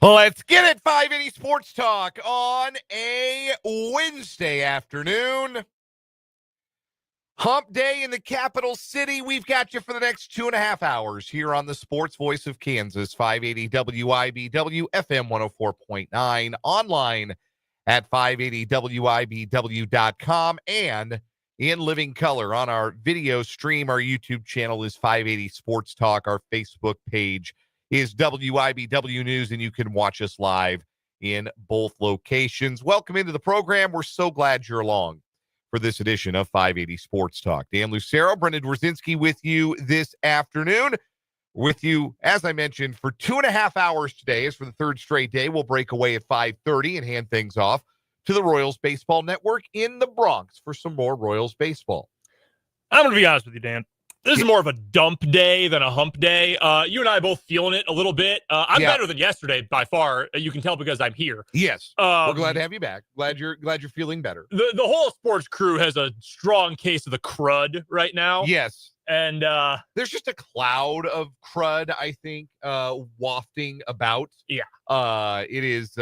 Let's get it, 580 Sports Talk on a Wednesday afternoon. Hump Day in the capital city. We've got you for the next 2.5 hours here on the Sports Voice of Kansas, 580 WIBW, FM 104.9, online at 580WIBW.com, and in living color on our video stream. Our YouTube channel is 580 Sports Talk. Our Facebook page is WIBW News, and you can watch us live in both locations. Welcome into the program. We're so glad you're along for this edition of 580 Sports Talk. Dan Lucero, Brendan Dworzinski with you this afternoon. With you, as I mentioned, for 2.5 hours today. As for the third straight day, we'll break away at 5:30 and hand things off to the Royals Baseball Network in the Bronx for some more Royals baseball. I'm going to be honest with you, Dan. This is more of a dump day than a hump day. You and I both feeling it a little bit. I'm better than yesterday by far. You can tell because I'm here. Yes, we're glad to have you back. Glad you're feeling better. The whole sports crew has a strong case of the crud right now. Yes. And there's just a cloud of crud, I think, wafting about. Yeah. It is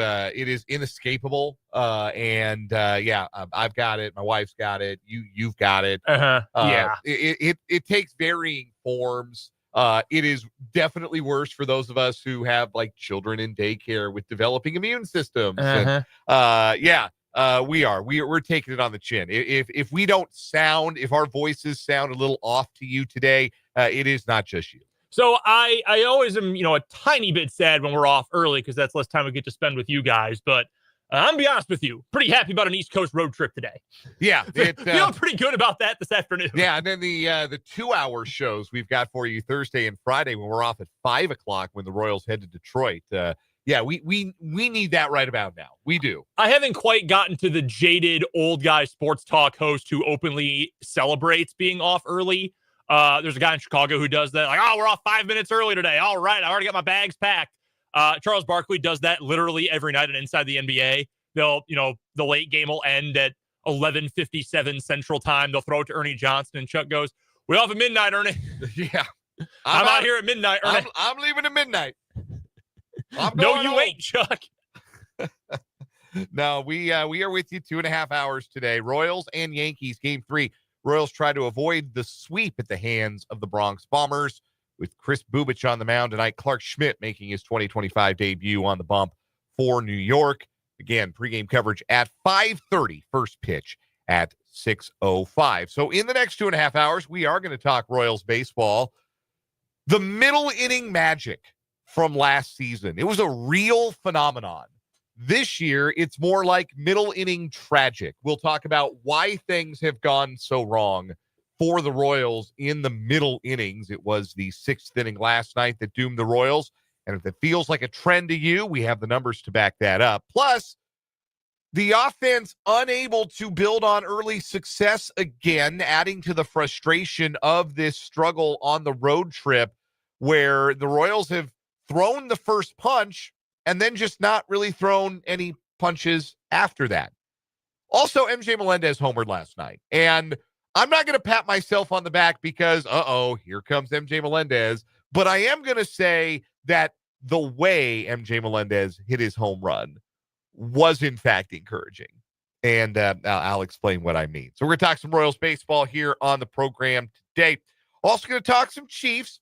inescapable. I've got it. My wife's got it. You've got it. Yeah. It takes varying forms. It is definitely worse for those of us who have like children in daycare with developing immune systems. And, we're taking it on the chin. If we don't sound, if our voices sound a little off to you today, it is not just you. So I always am, a tiny bit sad when we're off early because that's less time we get to spend with you guys. But I'm going to be honest with you, pretty happy about an East Coast road trip today. Yeah. Feeling pretty good about that this afternoon. Yeah, and then the 2-hour shows we've got for you Thursday and Friday when we're off at 5 o'clock when the Royals head to Detroit. We need that right about now. We do. I haven't quite gotten to the jaded old guy sports talk host who openly celebrates being off early. There's a guy in Chicago who does that. Like, we're off 5 minutes early today. All right, I already got my bags packed. Charles Barkley does that literally every night and Inside the NBA. The late game will end at 11:57 Central Time. They'll throw it to Ernie Johnson, and Chuck goes, "We off at midnight, Ernie." Yeah, I'm out here at midnight, Ernie. I'm leaving at midnight. No, you ain't, Chuck. No, we are with you 2.5 hours today. Royals and Yankees, Game 3. Royals try to avoid the sweep at the hands of the Bronx Bombers with Chris Bubich on the mound tonight. Clark Schmidt making his 2025 debut on the bump for New York. Again, pregame coverage at 5:30, first pitch at 6:05. So in the next 2.5 hours, we are going to talk Royals baseball. The middle inning magic from last season. It was a real phenomenon. This year, it's more like middle inning tragic. We'll talk about why things have gone so wrong for the Royals in the middle innings. It was the 6th inning last night that doomed the Royals. And if it feels like a trend to you, we have the numbers to back that up. Plus, the offense unable to build on early success again, adding to the frustration of this struggle on the road trip where the Royals have thrown the first punch and then just not really thrown any punches after that. Also, MJ Melendez homered last night. And I'm not going to pat myself on the back because, here comes MJ Melendez. But I am going to say that the way MJ Melendez hit his home run was, in fact, encouraging. And I'll explain what I mean. So we're going to talk some Royals baseball here on the program today. Also going to talk some Chiefs.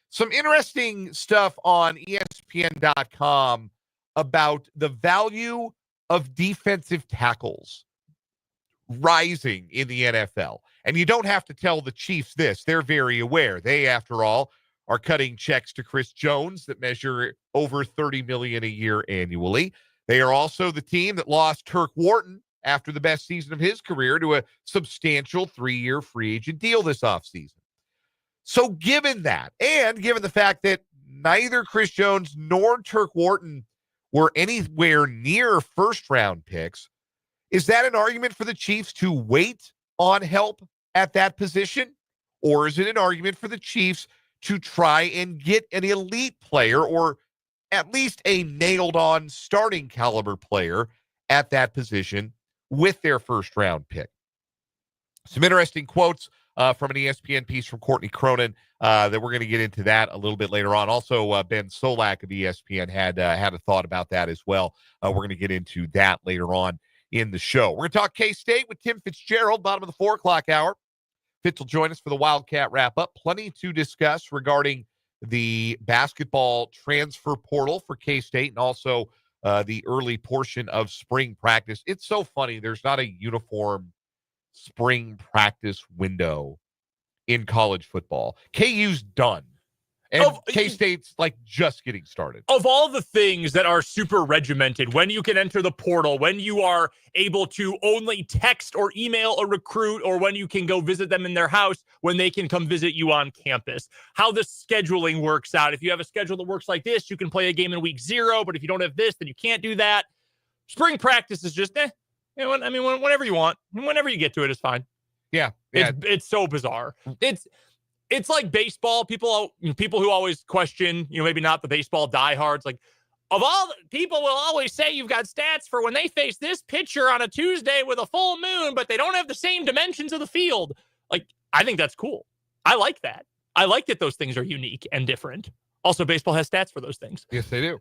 Some interesting stuff on ESPN.com about the value of defensive tackles rising in the NFL. And you don't have to tell the Chiefs this. They're very aware. They, after all, are cutting checks to Chris Jones that measure over $30 million a year annually. They are also the team that lost Turk Wharton after the best season of his career to a substantial 3-year free agent deal this offseason. So given that, and given the fact that neither Chris Jones nor Turk Wharton were anywhere near first-round picks, is that an argument for the Chiefs to wait on help at that position? Or is it an argument for the Chiefs to try and get an elite player or at least a nailed-on starting caliber player at that position with their first-round pick? Some interesting quotes from an ESPN piece from Courtney Cronin that we're going to get into that a little bit later on. Also, Ben Solak of ESPN had a thought about that as well. We're going to get into that later on in the show. We're going to talk K-State with Tim Fitzgerald, bottom of the 4 o'clock hour. Fitz will join us for the Wildcat Wrap-up. Plenty to discuss regarding the basketball transfer portal for K-State and also the early portion of spring practice. It's so funny. There's not a uniform spring practice window in college football. KU's done. And K-State's like just getting started. Of all the things that are super regimented, when you can enter the portal, when you are able to only text or email a recruit, or when you can go visit them in their house, when they can come visit you on campus, how the scheduling works out. If you have a schedule that works like this, you can play a game in week 0, but if you don't have this, then you can't do that. Spring practice is just, whenever you want. Whenever you get to it is fine. Yeah. It's so bizarre. It's like baseball. People who always question, maybe not the baseball diehards, like, of all the people will always say you've got stats for when they face this pitcher on a Tuesday with a full moon, but they don't have the same dimensions of the field. Like, I think that's cool. I like that. I like that those things are unique and different. Also, baseball has stats for those things. Yes, they do.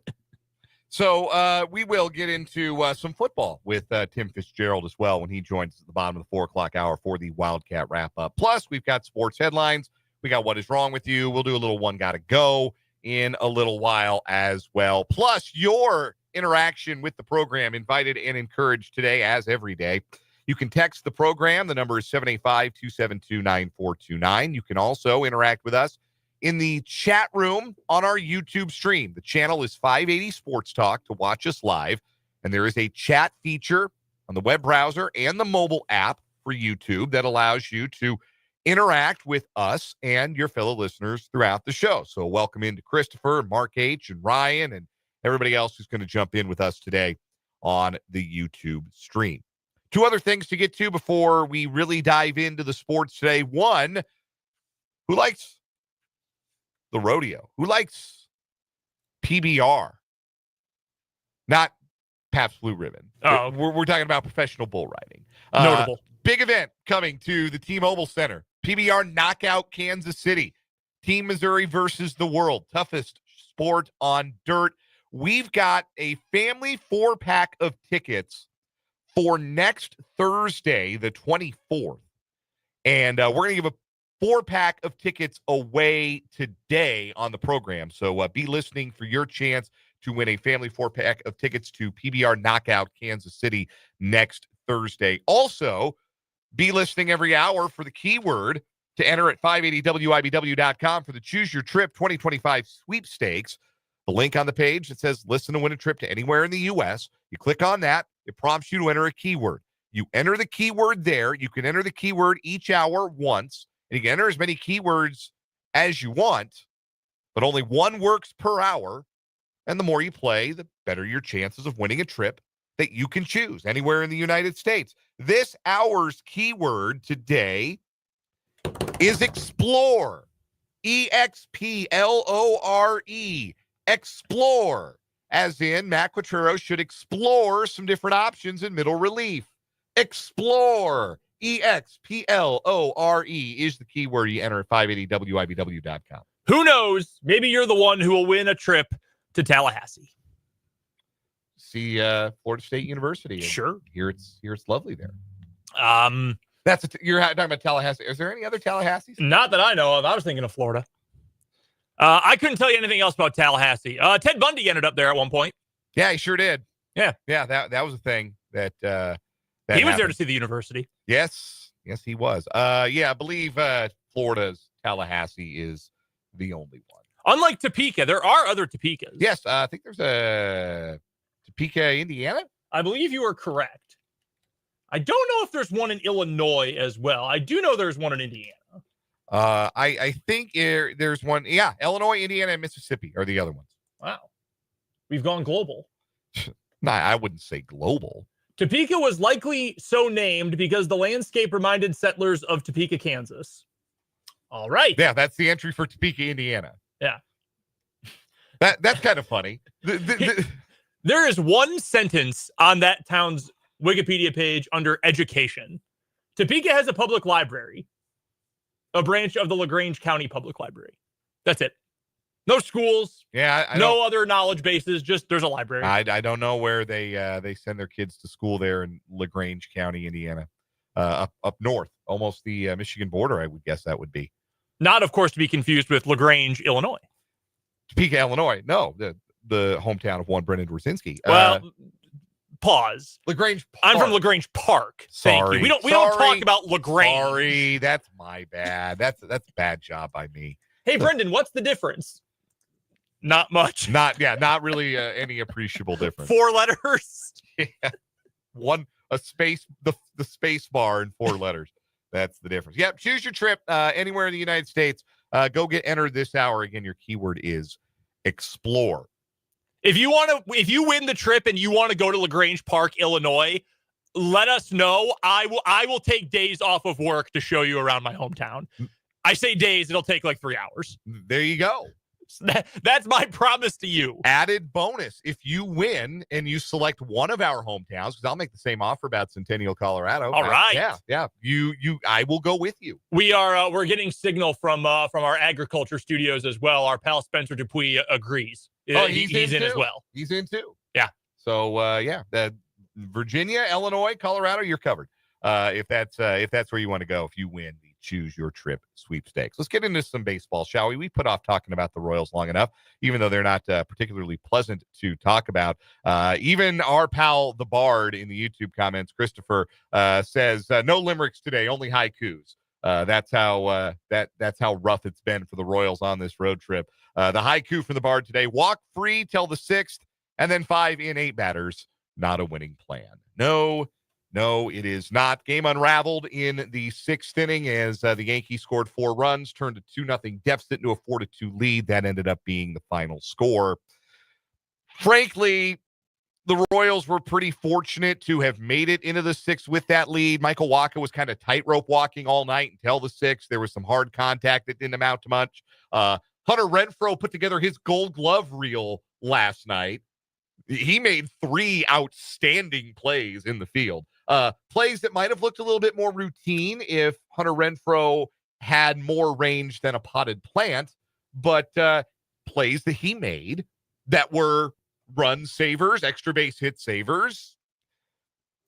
So we will get into some football with Tim Fitzgerald as well when he joins us at the bottom of the 4 o'clock hour for the Wildcat Wrap-up. Plus, we've got sports headlines. We got What Is Wrong With You. We'll do a little One Gotta Go in a little while as well. Plus, your interaction with the program invited and encouraged today, as every day. You can text the program. The number is 785-272-9429. You can also interact with us in the chat room on our YouTube stream. The channel is 580 Sports Talk to watch us live. And there is a chat feature on the web browser and the mobile app for YouTube that allows you to interact with us and your fellow listeners throughout the show. So welcome into Christopher, Mark H., and Ryan, and everybody else who's going to jump in with us today on the YouTube stream. 2 other things to get to before we really dive into the sports today. One, who likes the rodeo? Who likes PBR? Not Pabst Blue Ribbon. Oh. We're talking about professional bull riding. Notable. Big event coming to the T-Mobile Center. PBR Knockout Kansas City. Team Missouri versus the world. Toughest sport on dirt. We've got a family 4-pack of tickets for next Thursday, the 24th. And we're going to give a 4-pack of tickets away today on the program. So be listening for your chance to win a family 4-pack of tickets to PBR Knockout Kansas City next Thursday. Also, be listening every hour for the keyword to enter at 580WIBW.com for the Choose Your Trip 2025 sweepstakes. The link on the page that says listen to win a trip to anywhere in the U.S. You click on that. It prompts you to enter a keyword. You enter the keyword there. You can enter the keyword each hour once. And you can enter as many keywords as you want, but only one works per hour. And the more you play, the better your chances of winning a trip that you can choose anywhere in the United States. This hour's keyword today is explore. E-X-P-L-O-R-E. Explore. As in, Matt Quattro should explore some different options in middle relief. Explore. E-X-P-L-O-R-E is the keyword you enter at 580WIBW.com. Who knows? Maybe you're the one who will win a trip to Tallahassee. See Florida State University. Sure. Here it's lovely there. You're talking about Tallahassee. Is there any other Tallahassees? Not that I know of. I was thinking of Florida. I couldn't tell you anything else about Tallahassee. Ted Bundy ended up there at one point. Yeah, he sure did. Yeah. That was a thing that he was happened. there to see the university. Yes, he was. I believe Florida's Tallahassee is the only one. Unlike Topeka, there are other Topekas. Yes, I think there's a Topeka, Indiana. I believe you are correct. I don't know if there's one in Illinois as well. I do know there's one in Indiana. I think there's one. Yeah, Illinois, Indiana, and Mississippi are the other ones. Wow. We've gone global. No, I wouldn't say global. Topeka was likely so named because the landscape reminded settlers of Topeka, Kansas. All right. Yeah, that's the entry for Topeka, Indiana. Yeah. That's kind of funny. There is one sentence on that town's Wikipedia page under education. Topeka has a public library, a branch of the LaGrange County Public Library. That's it. No schools. Yeah, no other knowledge bases. Just there's a library. I don't know where they send their kids to school there in LaGrange County, Indiana, up north, almost the Michigan border. I would guess that would be. Not, of course, to be confused with LaGrange, Illinois. Topeka, Illinois. No, the hometown of one Brendan Dworzinski. Well, pause. LaGrange Park. I'm from LaGrange Park. Thank you. We don't talk about LaGrange. Sorry, that's my bad. That's a bad job by me. Hey, Brendan, what's the difference? Not much. Not really any appreciable difference. 4 letters. Yeah. A space, the space bar in 4 letters. That's the difference. Yep. Choose your trip anywhere in the United States. Go get entered this hour. Again, your keyword is explore. If you win the trip and you want to go to LaGrange Park, Illinois, let us know. I will take days off of work to show you around my hometown. I say days, it'll take like 3 hours. There you go. That's my promise to you. Added bonus. If you win and you select one of our hometowns, because I'll make the same offer about Centennial, Colorado. All right. Yeah. I will go with you. We're getting signal from our agriculture studios as well. Our pal Spencer Dupuis agrees. He's in as well. He's in too. Yeah. So Virginia, Illinois, Colorado, you're covered. If that's where you want to go, if you win the Choose Your Trip sweepstakes. Let's get into some baseball, shall we? We put off talking about the Royals long enough, even though they're not particularly pleasant to talk about. Even our pal the Bard in the YouTube comments, Christopher, says no limericks today, only haikus. That's how rough it's been for the Royals on this road trip. The haiku from the Bard today: walk free till the 6th, and then 5 in 8 batters. Not a winning plan. No, it is not. Game unraveled in the 6th inning as the Yankees scored 4 runs, turned a 2-0 deficit into a 4-2 lead. That ended up being the final score. Frankly, the Royals were pretty fortunate to have made it into the 6th with that lead. Michael Wacha was kind of tightrope walking all night until the 6th. There was some hard contact that didn't amount to much. Hunter Renfroe put together his Gold Glove reel last night. He made 3 outstanding plays in the field. Plays that might have looked a little bit more routine if Hunter Renfroe had more range than a potted plant, but plays that he made that were run savers, extra base hit savers.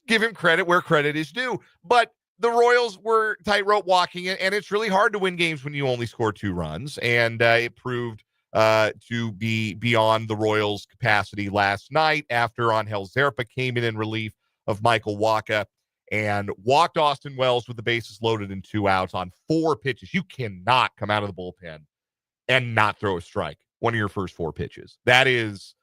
Give him credit where credit is due. But the Royals were tightrope walking, and it's really hard to win games when you only score 2 runs, and it proved to be beyond the Royals' capacity last night after Angel Zerpa came in relief of Michael Wacha and walked Austin Wells with the bases loaded and 2 outs on 4 pitches. You cannot come out of the bullpen and not throw a strike one of your first 4 pitches. That's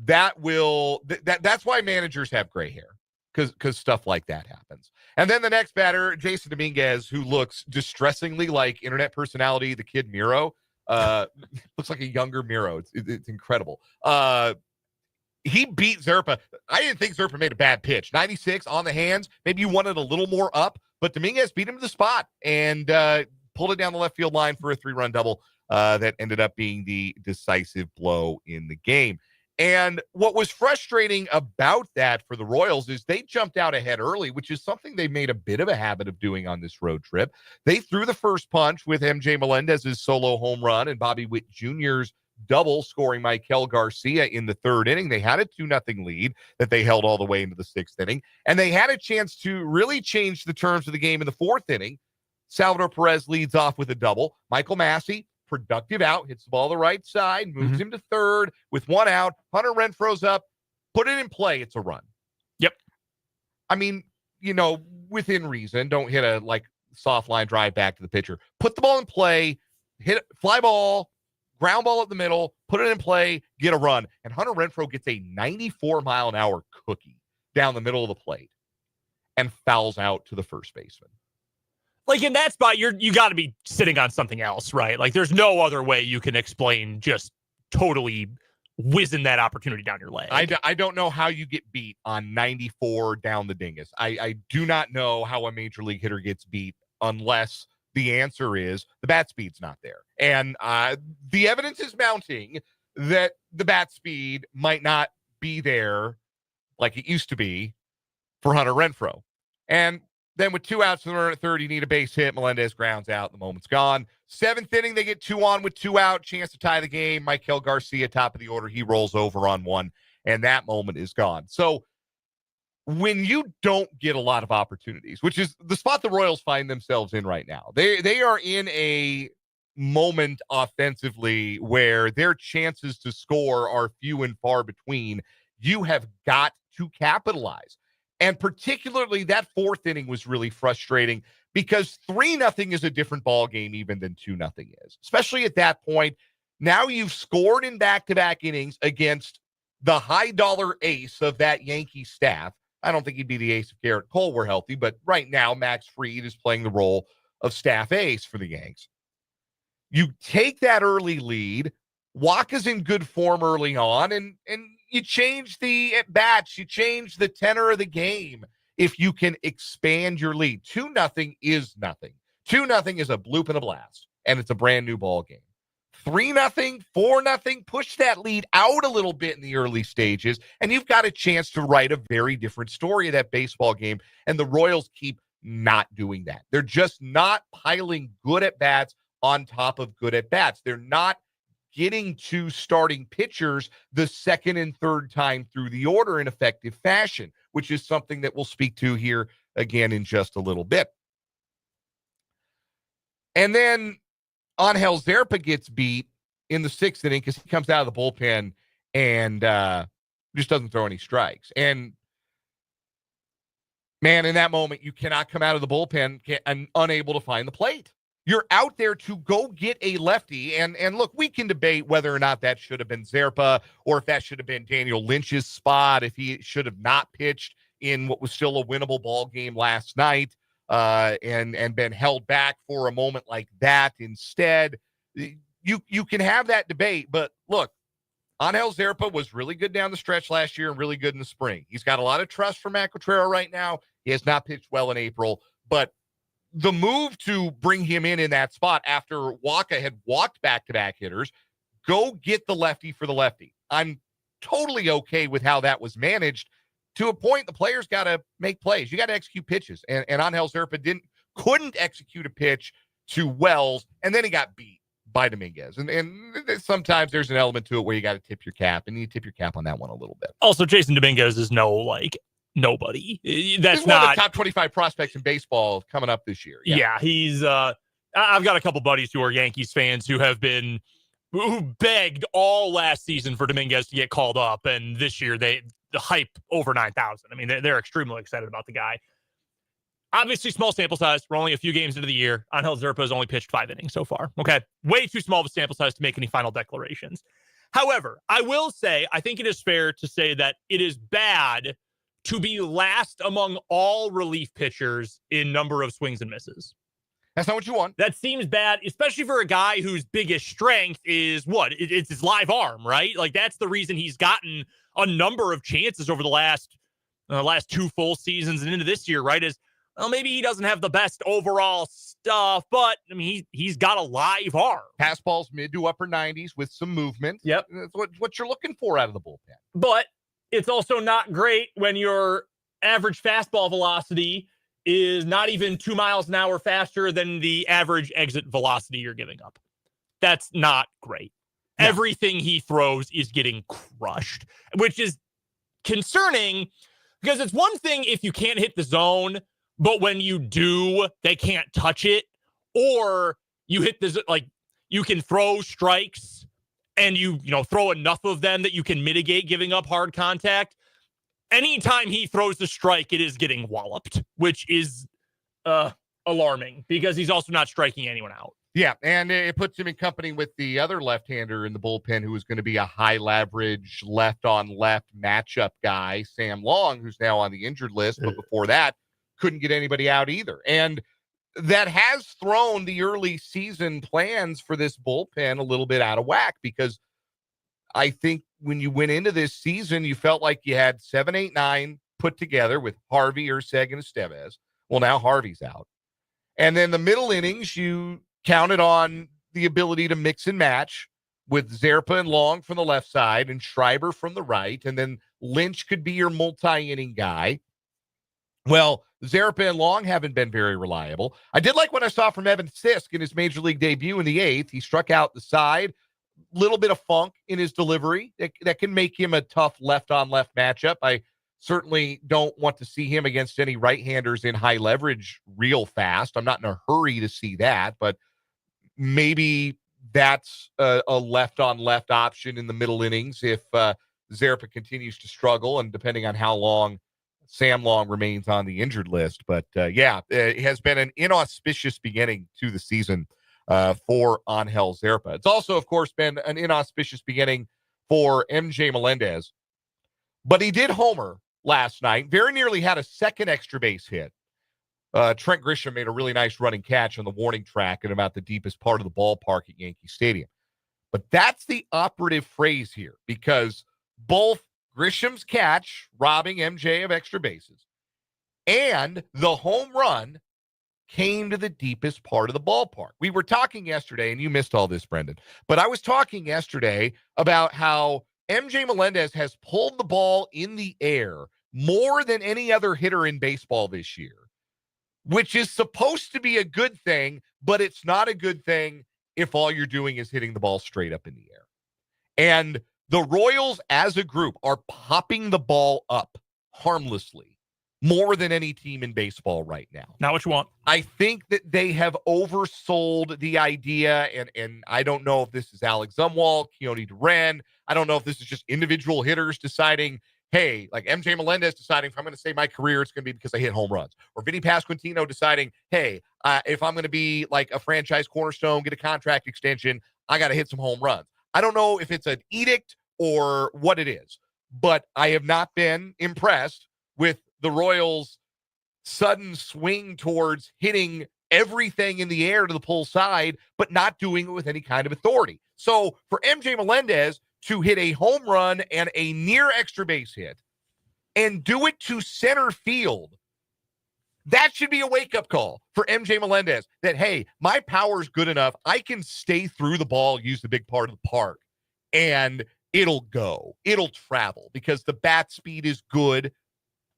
why managers have gray hair, because stuff like that happens. And then the next batter, Jason Dominguez, who looks distressingly like internet personality, the kid Miro. Looks like a younger Miro. It's incredible. He beat Zerpa. I didn't think Zerpa made a bad pitch. 96 on the hands. Maybe you wanted a little more up, but Dominguez beat him to the spot and pulled it down the left field line for a 3-run double that ended up being the decisive blow in the game. And what was frustrating about that for the Royals is they jumped out ahead early, which is something they made a bit of a habit of doing on this road trip. They threw the first punch with MJ Melendez's solo home run and Bobby Witt Jr.'s double, scoring Michael Garcia in the 3rd inning. They had a 2-0 lead that they held all the way into the 6th inning, and they had a chance to really change the terms of the game in the 4th inning. Salvador Perez leads off with a double. Michael Massey, productive out, hits the ball the right side, moves him to 3rd with 1 out. Hunter Renfroe's up, put it in play. It's a run. Yep. I mean, within reason, don't hit a soft line drive back to the pitcher. Put the ball in play, hit fly ball, ground ball up the middle, put it in play, get a run. And Hunter Renfroe gets a 94-mile-an-hour cookie down the middle of the plate and fouls out to the first baseman. In that spot, you got to be sitting on something else, right? There's no other way you can explain just totally whizzing that opportunity down your leg. I don't know how you get beat on 94 down the dingus. I do not know how a major league hitter gets beat unless the answer is the bat speed's not there. And the evidence is mounting that the bat speed might not be there like it used to be for Hunter Renfroe. And Then with 2 outs in the runner at third, you need a base hit. Melendez grounds out. The moment's gone. 7th inning, they get 2 on with 2 out. Chance to tie the game. Michael Garcia, top of the order. He rolls over on 1, and that moment is gone. So when you don't get a lot of opportunities, which is the spot the Royals find themselves in right now, they are in a moment offensively where their chances to score are few and far between. You have got to capitalize. And particularly that 4th inning was really frustrating because 3-0 is a different ball game even than 2-0 is, especially at that point. Now you've scored in back-to-back innings against the high-dollar ace of that Yankee staff. I don't think he'd be the ace if Garrett Cole were healthy, but right now Max Fried is playing the role of staff ace for the Yanks. You take that early lead. Waka's in good form early on, and you change the at-bats. You change the tenor of the game if you can expand your lead. 2-0 is nothing. 2-0 is a bloop and a blast, and it's a brand-new ball game. 3-0, 4-0, push that lead out a little bit in the early stages, and you've got a chance to write a very different story of that baseball game, and the Royals keep not doing that. They're just not piling good at-bats on top of good at-bats. They're not getting to starting pitchers the second and third time through the order in effective fashion, which is something that we'll speak to here again in just a little bit. And then Angel Zerpa gets beat in the 6th inning because he comes out of the bullpen and just doesn't throw any strikes. And, man, in that moment, you cannot come out of the bullpen and unable to find the plate. You're out there to go get a lefty. And look, we can debate whether or not that should have been Zerpa or if that should have been Daniel Lynch's spot, if he should have not pitched in what was still a winnable ball game last night and been held back for a moment like that instead. You can have that debate, but look, Angel Zerpa was really good down the stretch last year and really good in the spring. He's got a lot of trust for Matt Quatrero right now. He has not pitched well in April, but the move to bring him in that spot after Waka had walked back-to-back hitters, go get the lefty for the lefty. I'm totally okay with how that was managed. To a point, the players got to make plays. You got to execute pitches. And Angel Zerpa couldn't execute a pitch to Wells, and then he got beat by Dominguez. And sometimes there's an element to it where you got to tip your cap, and you tip your cap on that one a little bit. Also, Jason Dominguez is nobody. That's he's not one of the top 25 prospects in baseball coming up this year. Yeah, he's I've got a couple buddies who are Yankees fans who begged all last season for Dominguez to get called up, and this year the hype over 9,000. I mean, they're extremely excited about the guy. Obviously, small sample size. We're only a few games into the year. Angel Zerpa has only pitched 5 innings so far. Okay, way too small of a sample size to make any final declarations. However, I will say I think it is fair to say that it is bad to be last among all relief pitchers in number of swings and misses. That's not what you want. That seems bad, especially for a guy whose biggest strength is what? It's his live arm, right? Like, that's the reason he's gotten a number of chances over the last 2 full seasons and into this year, right? Is, well, maybe he doesn't have the best overall stuff, but I mean, he's got a live arm. Fastballs mid to upper 90s with some movement. Yep. That's what you're looking for out of the bullpen. But it's also not great when your average fastball velocity is not even 2 miles an hour faster than the average exit velocity you're giving up. That's not great. No. Everything he throws is getting crushed, which is concerning because it's one thing if you can't hit the zone, but when you do, they can't touch it, or you hit this, like, you can throw strikes and you throw enough of them that you can mitigate giving up hard contact. Anytime he throws the strike, it is getting walloped, which is alarming because he's also not striking anyone out. Yeah, and it puts him in company with the other left-hander in the bullpen who is going to be a high-leverage left-on-left matchup guy, Sam Long, who's now on the injured list, but before that, couldn't get anybody out either. And that has thrown the early season plans for this bullpen a little bit out of whack because I think when you went into this season, you felt like you had 7, 8, 9 put together with Harvey, Urseg, and Estevez. Well, now Harvey's out. And then the middle innings, you counted on the ability to mix and match with Zerpa and Long from the left side and Schreiber from the right. And then Lynch could be your multi-inning guy. Well, Zerpa and Long haven't been very reliable. I did like what I saw from Evan Sisk in his major league debut in the 8th. He struck out the side, little bit of funk in his delivery that can make him a tough left-on-left matchup. I certainly don't want to see him against any right-handers in high leverage real fast. I'm not in a hurry to see that, but maybe that's a left-on-left option in the middle innings if Zerpa continues to struggle, and depending on how long Sam Long remains on the injured list. But it has been an inauspicious beginning to the season for Angel Zerpa. It's also, of course, been an inauspicious beginning for MJ Melendez. But he did homer last night, very nearly had a second extra base hit. Trent Grisham made a really nice running catch on the warning track in about the deepest part of the ballpark at Yankee Stadium. But that's the operative phrase here, because both Grisham's catch, robbing MJ of extra bases, and the home run came to the deepest part of the ballpark. We were talking yesterday, and you missed all this, Brendan, but I was talking yesterday about how MJ Melendez has pulled the ball in the air more than any other hitter in baseball this year, which is supposed to be a good thing, but it's not a good thing if all you're doing is hitting the ball straight up in the air. And the Royals as a group are popping the ball up harmlessly more than any team in baseball right now. Not what you want. I think that they have oversold the idea, and I don't know if this is Alex Zumwalt, Keone Duran. I don't know if this is just individual hitters deciding, hey, like MJ Melendez deciding if I'm going to save my career, it's going to be because I hit home runs. Or Vinny Pasquantino deciding, hey, if I'm going to be like a franchise cornerstone, get a contract extension, I got to hit some home runs. I don't know if it's an edict or what it is, but I have not been impressed with the Royals' sudden swing towards hitting everything in the air to the pull side, but not doing it with any kind of authority. So for MJ Melendez to hit a home run and a near extra base hit and do it to center field, that should be a wake-up call for MJ Melendez that, hey, my power's good enough. I can stay through the ball, use the big part of the park, and it'll go. It'll travel because the bat speed is good.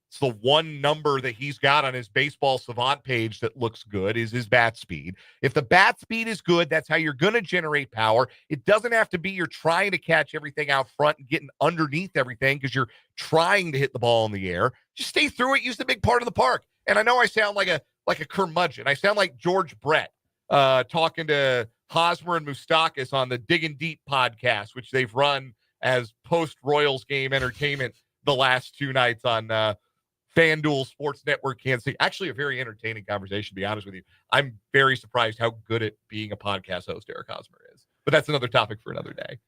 It's the one number that he's got on his baseball savant page that looks good is his bat speed. If the bat speed is good, that's how you're going to generate power. It doesn't have to be you're trying to catch everything out front and getting underneath everything because you're trying to hit the ball in the air. Just stay through it. Use the big part of the park. And I know I sound like a curmudgeon. I sound like George Brett talking to Hosmer and Moustakas on the Diggin' Deep podcast, which they've run as post-Royals game entertainment the last two nights on FanDuel Sports Network Kansas City. Actually, a very entertaining conversation, to be honest with you. I'm very surprised how good at being a podcast host Eric Hosmer is. But that's another topic for another day.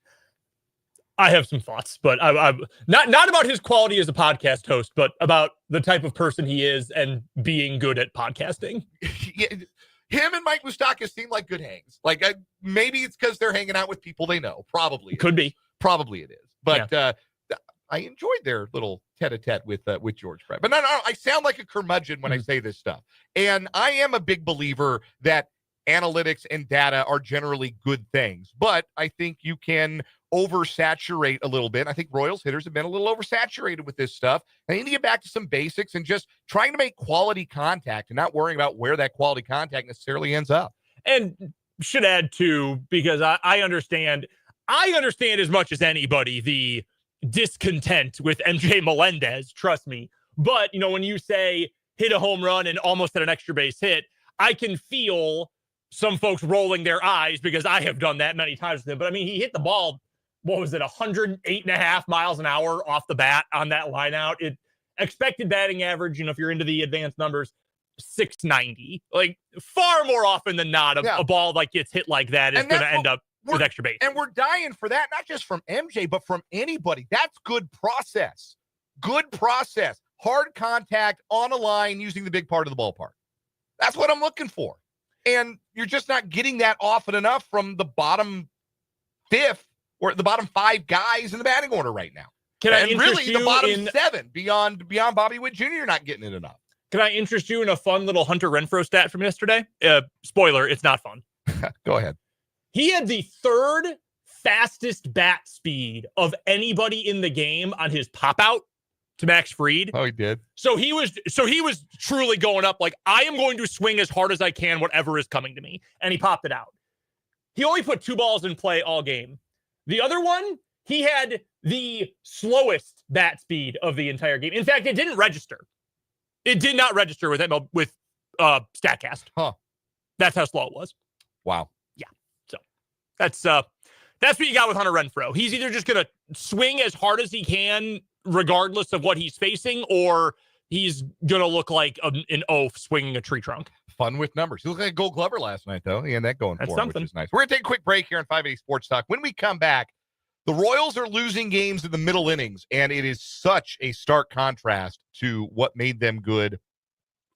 I have some thoughts, but I'm not about his quality as a podcast host, but about the type of person he is and being good at podcasting. Yeah, him and Mike Moustakas seem like good hangs. Like maybe it's because they're hanging out with people they know. Probably could be. Probably it is. But I enjoyed their little tete-a-tete with George Brett. But no, I sound like a curmudgeon when I say this stuff. And I am a big believer that analytics and data are generally good things. But I think you can oversaturate a little bit. I think Royals hitters have been a little oversaturated with this stuff. They need to get back to some basics and just trying to make quality contact and not worrying about where that quality contact necessarily ends up. And should add too, because I understand as much as anybody the discontent with MJ Melendez, trust me. But, when you say hit a home run and almost had an extra base hit, I can feel some folks rolling their eyes because I have done that many times with him. But I mean, he hit the ball, 108.5 miles an hour off the bat on that line out. It expected batting average, if you're into the advanced numbers, 690. Like far more often than not, a ball like gets hit like that is going to end up with extra base. And we're dying for that, not just from MJ, but from anybody. That's good process. Good process. Hard contact on a line using the big part of the ballpark. That's what I'm looking for. And you're just not getting that often enough from the bottom fifth or the bottom five guys in the batting order right now. The bottom seven beyond Bobby Witt Jr., you're not getting it enough. Can I interest you in a fun little Hunter Renfroe stat from yesterday? Spoiler, it's not fun. Go ahead. He had the third fastest bat speed of anybody in the game on his pop out. to Max Fried. Oh, he did. So he was truly going up like, I am going to swing as hard as I can, whatever is coming to me. And he popped it out. He only put 2 balls in play all game. The other one, he had the slowest bat speed of the entire game. In fact, it didn't register. It did not register with StatCast. Huh. That's how slow it was. Wow. Yeah. So that's what you got with Hunter Renfroe. He's either just going to swing as hard as he can, regardless of what he's facing, or he's going to look like an oaf swinging a tree trunk. Fun with numbers. He looked like a Gold Glover last night, though. He had that going That's for him, something. which is nice. We're going to take a quick break here on 580 Sports Talk. When we come back, the Royals are losing games in the middle innings, and it is such a stark contrast to what made them good,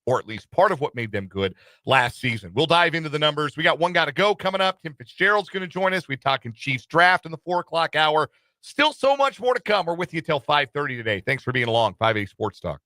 or at least part of what made them good last season. We'll dive into the numbers. We got one guy to go coming up. Tim Fitzgerald's going to join us. We're talking Chiefs draft in the 4 o'clock hour. Still so much more to come. We're with you till 5:30 today. Thanks for being along. 580 Sports Talk.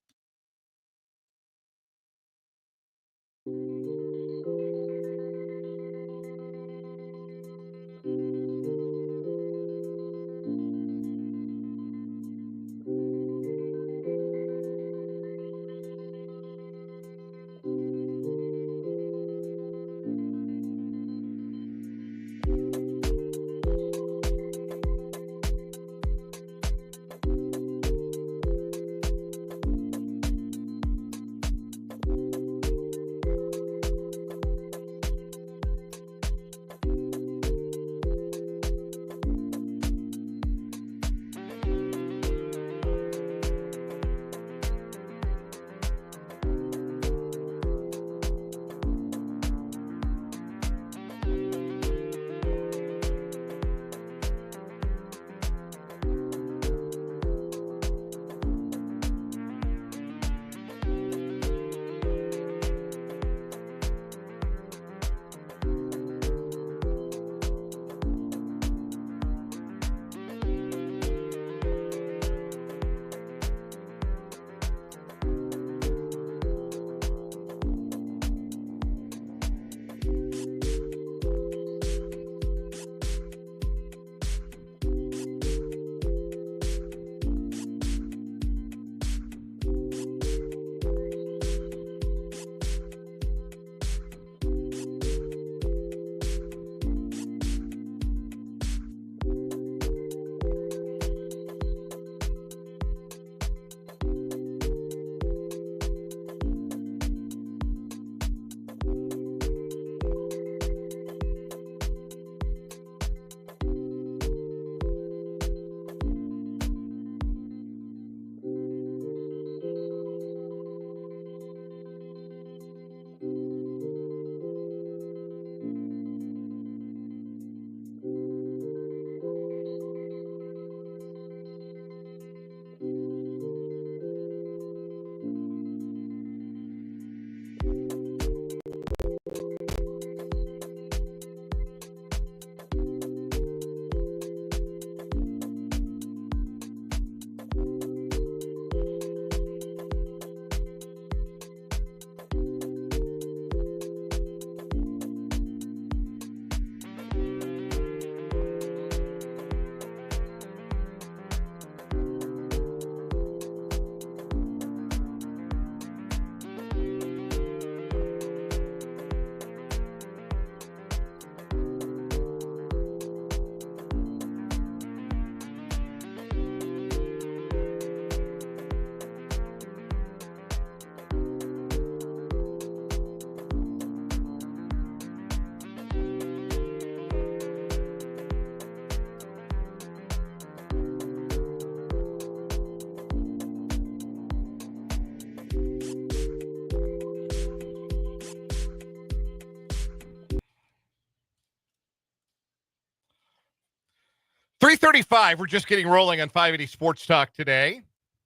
.335, we're just getting rolling on 580 Sports Talk today.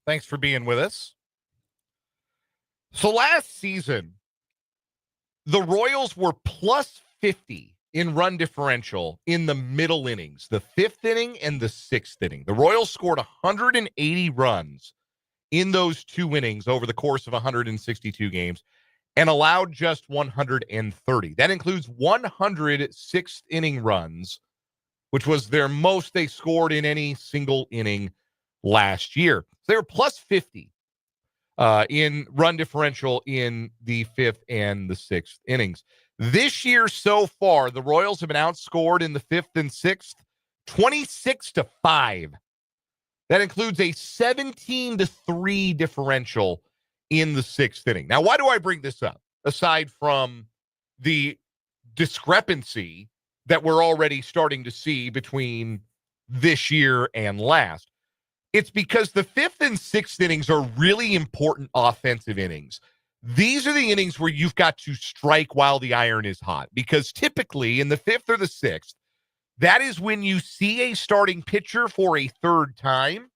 Thanks for being with us. So last season, the Royals were plus 50 in run differential in the middle innings, the 5th inning and the 6th inning. The Royals scored 180 runs in those 2 innings over the course of 162 games and allowed just 130. That includes 100 6th inning runs, which was their most they scored in any single inning last year. So they were plus 50 in run differential in the 5th and the 6th innings. This year so far, the Royals have been outscored in the 5th and 6th 26-5. That includes a 17-3 differential in the 6th inning. Now, why do I bring this up? Aside from the discrepancy that we're already starting to see between this year and last. It's because the 5th and 6th innings are really important offensive innings. These are the innings where you've got to strike while the iron is hot, because typically in the 5th or the 6th, that is when you see a starting pitcher for a third time,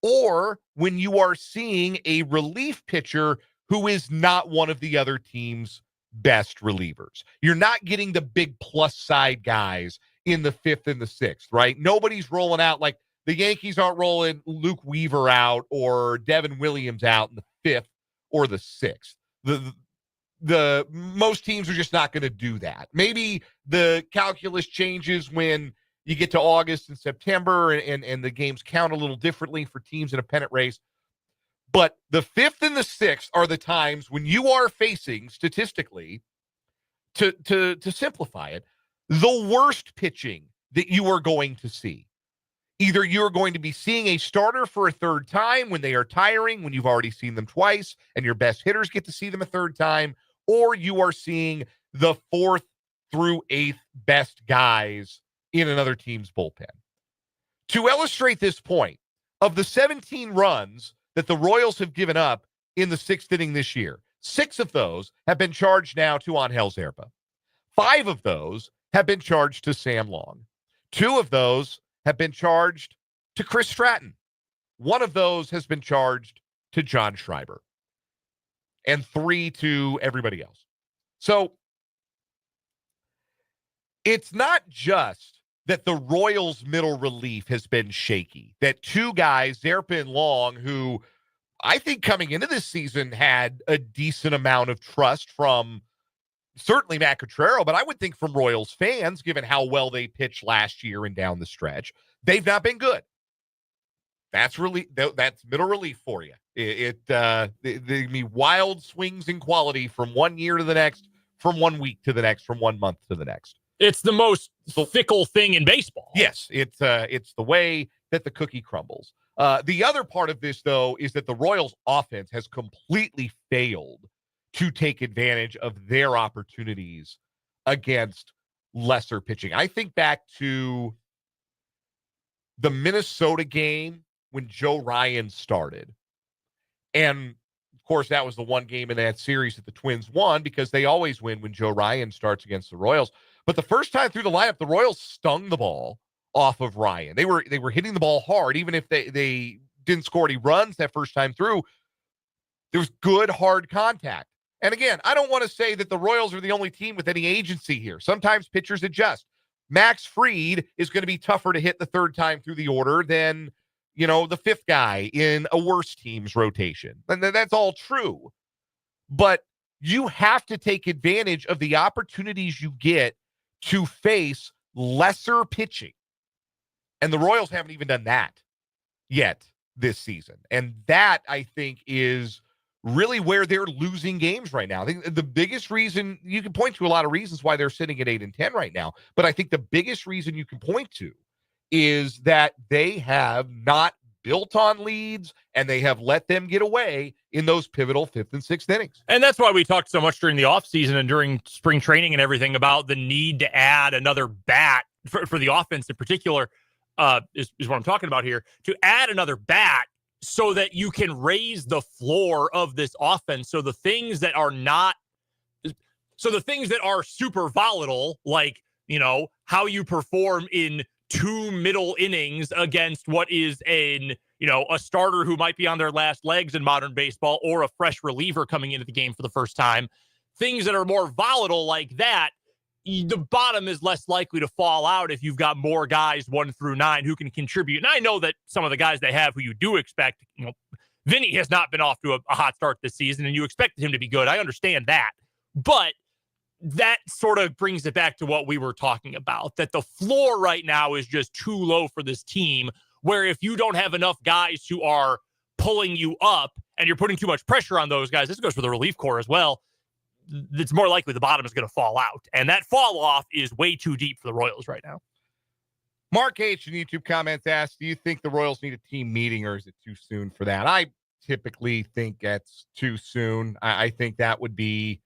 or when you are seeing a relief pitcher who is not one of the other team's best relievers. You're not getting the big plus side guys in the 5th and the 6th, right? Nobody's rolling out, like the Yankees aren't rolling Luke Weaver out or Devin Williams out in the 5th or the 6th. The most teams are just not going to do that. Maybe the calculus changes when you get to August and September and the games count a little differently for teams in a pennant race. But the 5th and the 6th are the times when you are facing, statistically, to simplify it, the worst pitching that you are going to see. Either you're going to be seeing a starter for a third time when they are tiring, when you've already seen them twice, and your best hitters get to see them a third time, or you are seeing the 4th through 8th best guys in another team's bullpen. To illustrate this point, of the 17 runs that the Royals have given up in the 6th inning this year, 6 of those have been charged now to Angel Zerpa. 5 of those have been charged to Sam Long. 2 of those have been charged to Chris Stratton. 1 of those has been charged to John Schreiber. And 3 to everybody else. So it's not just that the Royals' middle relief has been shaky, that 2 guys, Zerpa and Long, who I think coming into this season had a decent amount of trust from certainly Matt Cotrero, but I would think from Royals fans, given how well they pitched last year and down the stretch, they've not been good. That's middle relief for you. They be wild swings in quality from one year to the next, from 1 week to the next, from 1 month to the next. It's the most fickle thing in baseball. Yes, it's the way that the cookie crumbles. The other part of this, though, is that the Royals' offense has completely failed to take advantage of their opportunities against lesser pitching. I think back to the Minnesota game when Joe Ryan started. And, of course, that was the one game in that series that the Twins won, because they always win when Joe Ryan starts against the Royals. But the first time through the lineup, the Royals stung the ball off of Ryan. They were hitting the ball hard, even if they didn't score any runs that first time through. There was good, hard contact. And again, I don't want to say that the Royals are the only team with any agency here. Sometimes pitchers adjust. Max Fried is going to be tougher to hit the third time through the order than, the 5th guy in a worse team's rotation. And that's all true. But you have to take advantage of the opportunities you get to face lesser pitching. And the Royals haven't even done that yet this season. And that, I think, is really where they're losing games right now. I think the biggest reason, you can point to a lot of reasons why they're sitting at 8-10 right now, but I think the biggest reason you can point to is that they have not built on leads and they have let them get away in those pivotal 5th and 6th innings. And that's why we talked so much during the offseason and during spring training and everything about the need to add another bat for the offense in particular, is what I'm talking about here, to add another bat so that you can raise the floor of this offense. So the things that are super volatile, like, how you perform in 2 middle innings against what is a starter who might be on their last legs in modern baseball, or a fresh reliever coming into the game for the first time, things that are more volatile like that, the bottom is less likely to fall out if you've got more guys 1 through 9 who can contribute. And I know that some of the guys they have who you do expect, Vinny has not been off to a hot start this season, and you expected him to be good. I understand that. But that sort of brings it back to what we were talking about, that the floor right now is just too low for this team where if you don't have enough guys who are pulling you up and you're putting too much pressure on those guys, this goes for the relief corps as well, it's more likely the bottom is going to fall out. And that fall off is way too deep for the Royals right now. Mark H. in YouTube comments asks, do you think the Royals need a team meeting or is it too soon for that? I typically think that's too soon. I think that would be,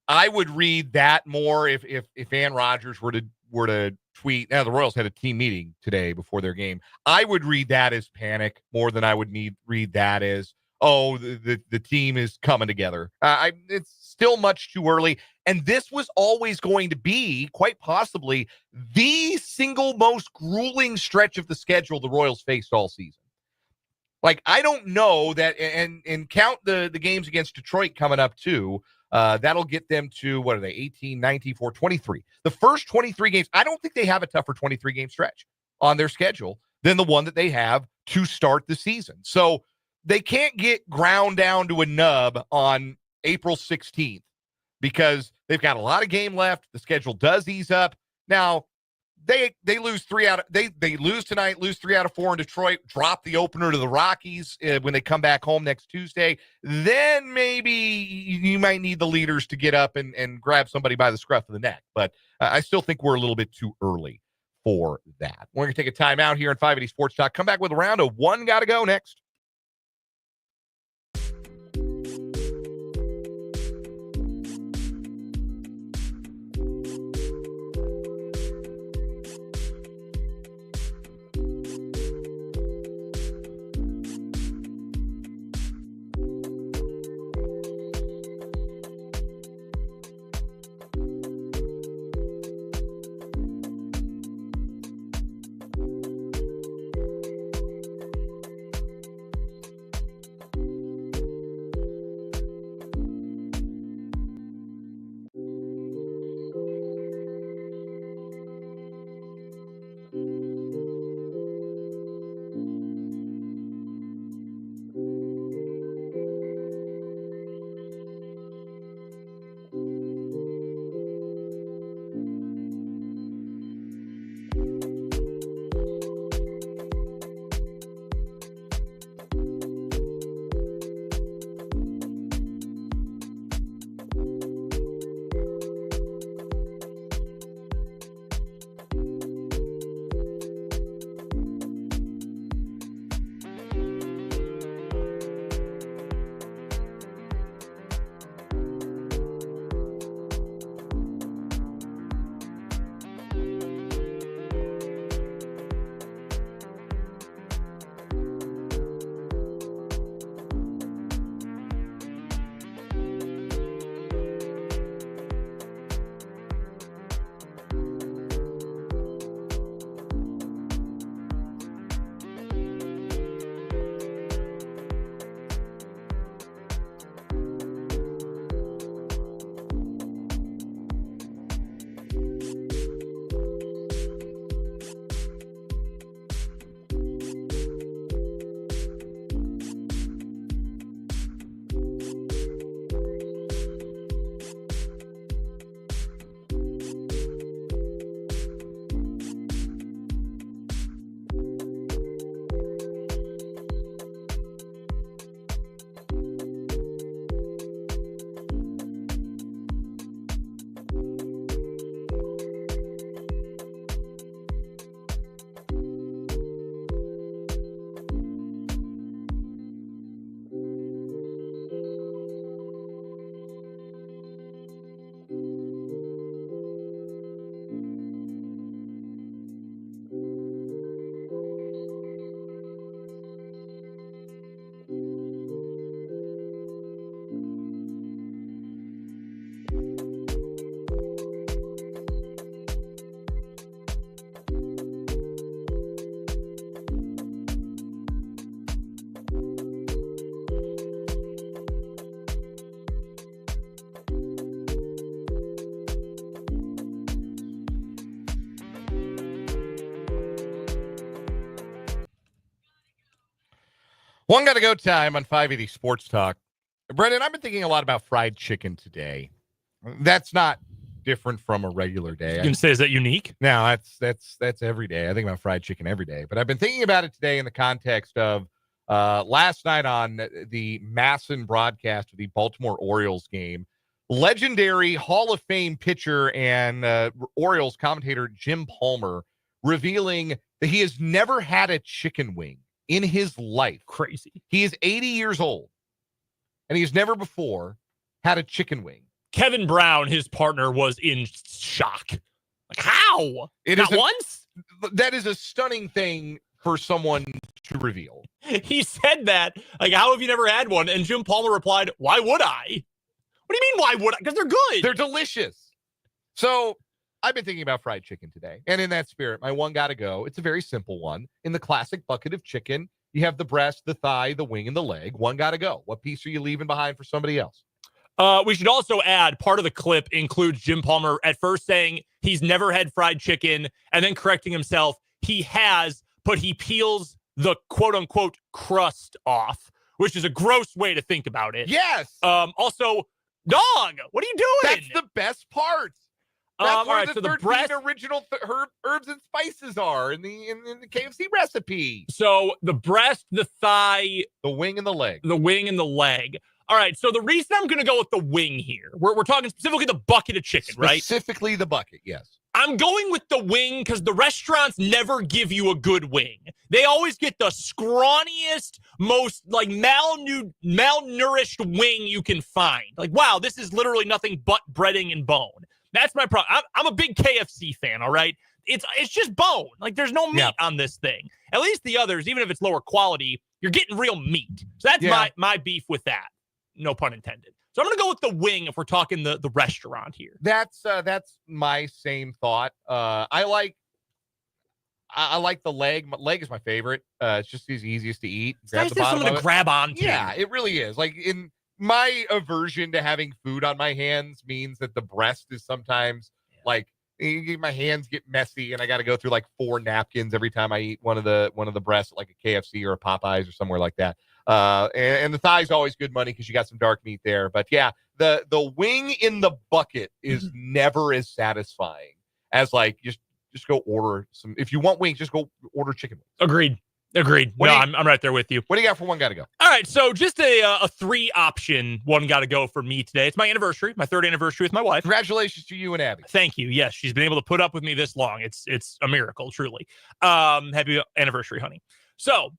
I would read that more if Ann Rodgers were to tweet. Now the Royals had a team meeting today before their game. I would read that as panic more than I would read that as, oh, the team is coming together. It's still much too early. And this was always going to be, quite possibly, the single most grueling stretch of the schedule the Royals faced all season. Like, I don't know that, and count the games against Detroit coming up too. That'll get them to, what are they, 18, 19, 4, 23. The first 23 games, I don't think they have a tougher 23-game stretch on their schedule than the one that they have to start the season. So they can't get ground down to a nub on April 16th because they've got a lot of game left. The schedule does ease up. Now, they lose they lose tonight, lose 3 out of 4 in Detroit, drop the opener to the Rockies when they come back home next Tuesday. Then maybe you might need the leaders to get up and grab somebody by the scruff of the neck. But I still think we're a little bit too early for that. We're going to take a timeout here on 580 Sports Talk. Come back with a round of One Gotta Go next. One Gotta Go time on 580 Sports Talk. Brendan, I've been thinking a lot about fried chicken today. That's not different from a regular day. You can say, is that unique? No, that's every day. I think about fried chicken every day. But I've been thinking about it today in the context of last night on the Masson broadcast of the Baltimore Orioles game. Legendary Hall of Fame pitcher and Orioles commentator Jim Palmer revealing that he has never had a chicken wing in his life. Crazy. He is 80 years old, and he's never before had a chicken wing. Kevin Brown, his partner, was in shock. Like, how? Not once? That is a stunning thing for someone to reveal. He said that. Like, how have you never had one? And Jim Palmer replied, why would I? What do you mean, why would I? Because they're good. They're delicious. So I've been thinking about fried chicken today. And in that spirit, my one got to go. It's a very simple one. In the classic bucket of chicken, you have the breast, the thigh, the wing, and the leg. One got to go. What piece are you leaving behind for somebody else? We should also add, part of the clip includes Jim Palmer at first saying he's never had fried chicken and then correcting himself. He has, but he peels the quote-unquote crust off, which is a gross way to think about it. Yes. Also, dog, what are you doing? That's the best part. That's all where right, the so the 13 breast, original herbs and spices are in the KFC recipe. So the breast, the thigh, the wing, and the leg. The wing and the leg. All right, so the reason I'm going to go with the wing here, we're talking specifically the bucket of chicken, right? Specifically the bucket, yes. I'm going with the wing because the restaurants never give you a good wing. They always get the scrawniest, most like malnourished wing you can find. Like, wow, this is literally nothing but breading and bone. That's my problem. I'm a big KFC fan, all right? It's just bone. Like, there's no meat on this thing. At least the others, even if it's lower quality, you're getting real meat. So that's my beef with that. No pun intended. So I'm going to go with the wing if we're talking the restaurant here. That's my same thought. I like the leg. Leg is my favorite. It's just the easiest to eat. It's nice to have something to grab onto. Yeah, it really is. Like, in my aversion to having food on my hands means that the breast is sometimes like my hands get messy and I got to go through like 4 napkins every time I eat one of the breasts at like a KFC or a Popeyes or somewhere like that. And the thigh's always good money because you got some dark meat there. But yeah, the wing in the bucket is never as satisfying as like just go order some. If you want wings, just go order chicken wings. Agreed. I'm right there with you. What do you got for one gotta go? All right, so just a 3 option one gotta go for me today. It's my anniversary, my 3rd anniversary with my wife. Congratulations to you and Abby. Thank you. Yes, she's been able to put up with me this long. It's a miracle, truly. Happy anniversary, honey. So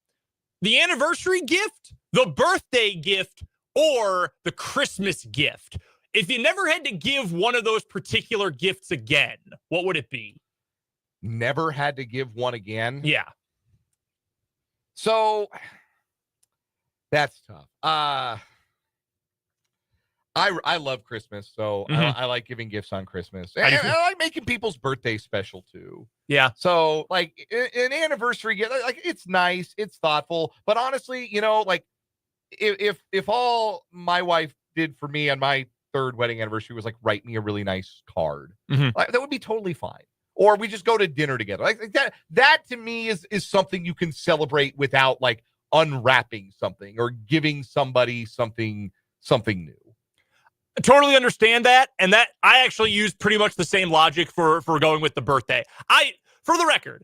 the anniversary gift, the birthday gift, or the Christmas gift. If you never had to give one of those particular gifts again, what would it be? Never had to give one again? Yeah. So that's tough. I love Christmas, so I like giving gifts on Christmas. And I like making people's birthdays special too. Yeah. So like an anniversary gift, like it's nice, it's thoughtful, but honestly, like if all my wife did for me on my 3rd wedding anniversary was like write me a really nice card, like, that would be totally fine. Or we just go to dinner together. Like that to me is something you can celebrate without like unwrapping something or giving somebody something new. I totally understand that. And that I actually used pretty much the same logic for going with the birthday. For the record,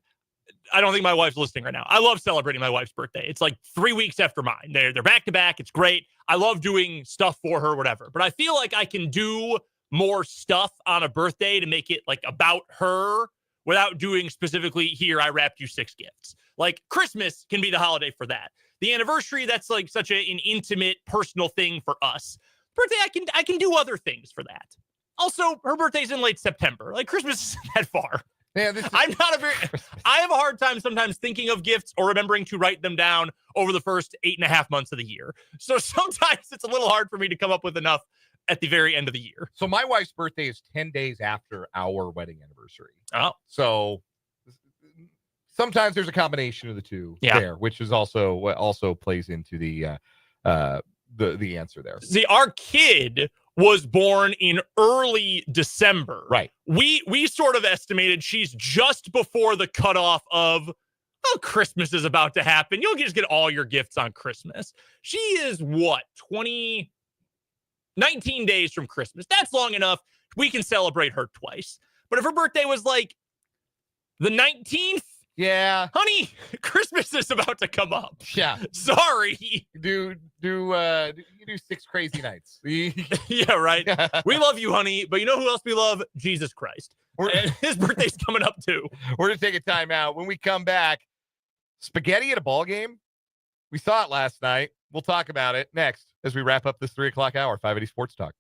I don't think my wife's listening right now. I love celebrating my wife's birthday. It's like 3 weeks after mine. They're back to back. It's great. I love doing stuff for her, whatever. But I feel like I can do more stuff on a birthday to make it like about her without doing specifically, here, I wrapped you 6 gifts. Like Christmas can be the holiday for that. The anniversary, that's like such an intimate, personal thing for us. Birthday, I can do other things for that. Also, her birthday's in late September. Like Christmas isn't that far. Yeah, I have a hard time sometimes thinking of gifts or remembering to write them down over the first 8.5 months of the year. So sometimes it's a little hard for me to come up with enough at the very end of the year. So my wife's birthday is 10 days after our wedding anniversary. Oh. So sometimes there's a combination of the two there, which is also plays into the answer there. See, our kid was born in early December. Right. We sort of estimated she's just before the cutoff of, Christmas is about to happen. You'll just get all your gifts on Christmas. She is 19 days from Christmas. That's long enough. we can celebrate her twice. But if her birthday was like the 19th, yeah, honey, Christmas is about to come up. Yeah, sorry. Do 6 crazy nights. Yeah, right. We love you, honey, but you know who else we love? Jesus Christ. And his birthday's coming up too. We're gonna take a time out. When we come back, spaghetti at a ball game. We saw it last night. We'll talk about it next as we wrap up this 3 o'clock hour. 580 Sports Talk.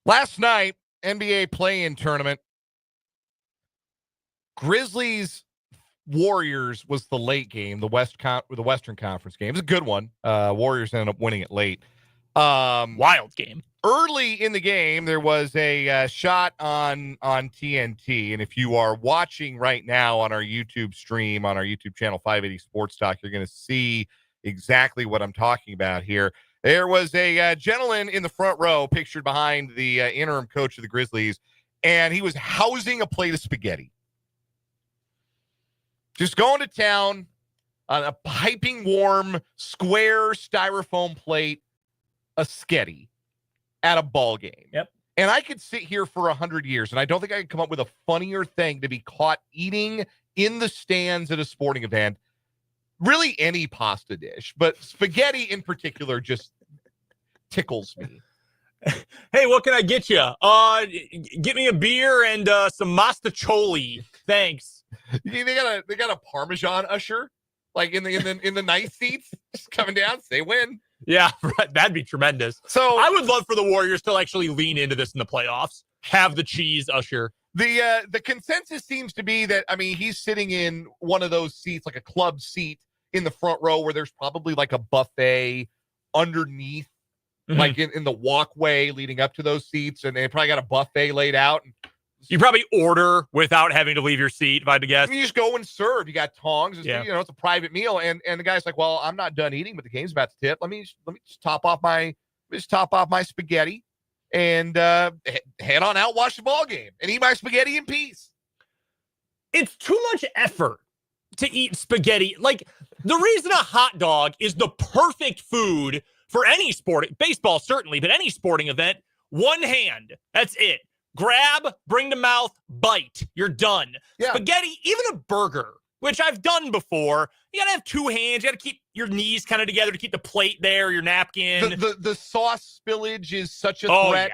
Last night, NBA play-in tournament. Grizzlies Warriors was the late game, the Western Conference game. It was a good one. Warriors ended up winning it late. Wild game. Early in the game, there was a shot on TNT, and if you are watching right now on our YouTube stream, on our YouTube channel, 580 Sports Talk, you're going to see exactly what I'm talking about here. There was a gentleman in the front row pictured behind the interim coach of the Grizzlies, and he was housing a plate of spaghetti. Just going to town on a piping warm, square styrofoam plate of sketty at a ball game. Yep. And I could sit here for 100 years, and I don't think I could come up with a funnier thing to be caught eating in the stands at a sporting event. Really any pasta dish, but spaghetti in particular just tickles me. Hey, what can I get you? Get me a beer and some mastacholi. Thanks. They got a Parmesan usher, like in the nice seats, just coming down. Say win. Yeah, right. That'd be tremendous. So I would love for the Warriors to actually lean into this in the playoffs. Have the cheese usher. The consensus seems to be that, I mean, he's sitting in one of those seats, like a club seat in the front row, where there's probably like a buffet underneath, like in the walkway leading up to those seats, and they probably got a buffet laid out. You probably order without having to leave your seat, if I had to guess. You just go and serve. You got tongs. It's, Yeah. you know, it's a private meal. And the guy's like, well, I'm not done eating, but the game's about to tip. Let me just top off my spaghetti and head on out, watch the ball game, and eat my spaghetti in peace. It's too much effort to eat spaghetti. Like, the reason a hot dog is the perfect food for any sport, baseball certainly, but any sporting event, One hand. That's it. Grab, bring to mouth, bite. You're done. Yeah. Spaghetti, even a burger, which I've done before. You got to have two hands. You got to keep your knees kind of together to keep the plate there, your napkin. The sauce spillage is such a threat.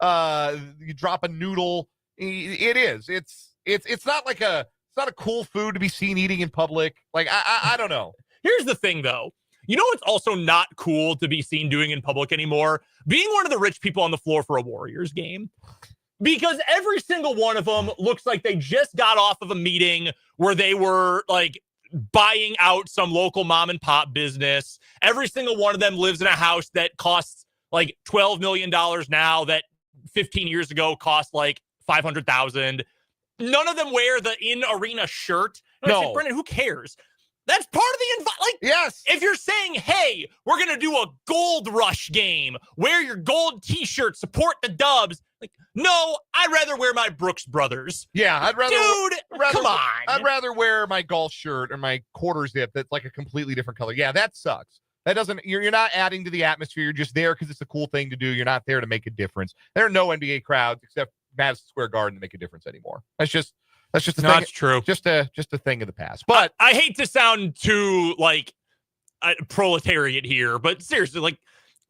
Yeah. You drop a noodle. It is. It's not like it's not a cool food to be seen eating in public. Like, I don't know. Here's the thing, though. You know what's also not cool to be seen doing in public anymore? Being one of the rich people on the floor for a Warriors game. Because every single one of them looks like they just got off of a meeting where they were like buying out some local mom and pop business. Every single one of them lives in a house that costs like $12 million now that 15 years ago cost like $500,000. None of them wear the in-arena shirt. And I said, Brendan, who cares? That's part of the like. Yes. If you're saying, hey, we're gonna do a gold rush game, wear your gold T-shirt, support the Dubs. Like, no, I'd rather wear my Brooks Brothers. Yeah, come on. I'd rather wear my golf shirt or my quarter zip that's like a completely different color. Yeah, that sucks. That doesn't. You're not adding to the atmosphere. You're just there because it's a cool thing to do. You're not there to make a difference. There are no NBA crowds except Madison Square Garden to make a difference anymore. That's just a thing. That's true. Just a thing of the past. But I hate to sound too like proletariat here, but seriously, like,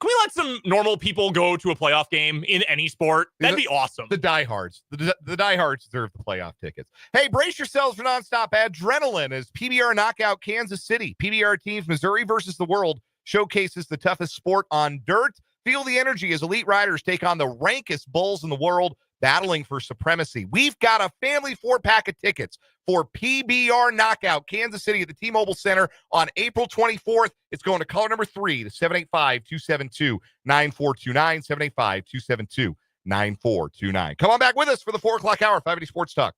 can we let some normal people go to a playoff game in any sport? That'd be awesome. The diehards. The diehards deserve the playoff tickets. Hey, brace yourselves for nonstop adrenaline as PBR knockout Kansas City. PBR teams Missouri versus the world showcases the toughest sport on dirt. Feel the energy as elite riders take on the rankest bulls in the world, battling for supremacy. We've got a family 4-pack of tickets for PBR Knockout Kansas City at the T-Mobile Center on April 24th. It's going to caller number 3 to 785-272-9429, 785-272-9429. Come on back with us for the 4 o'clock hour, 580 Sports Talk.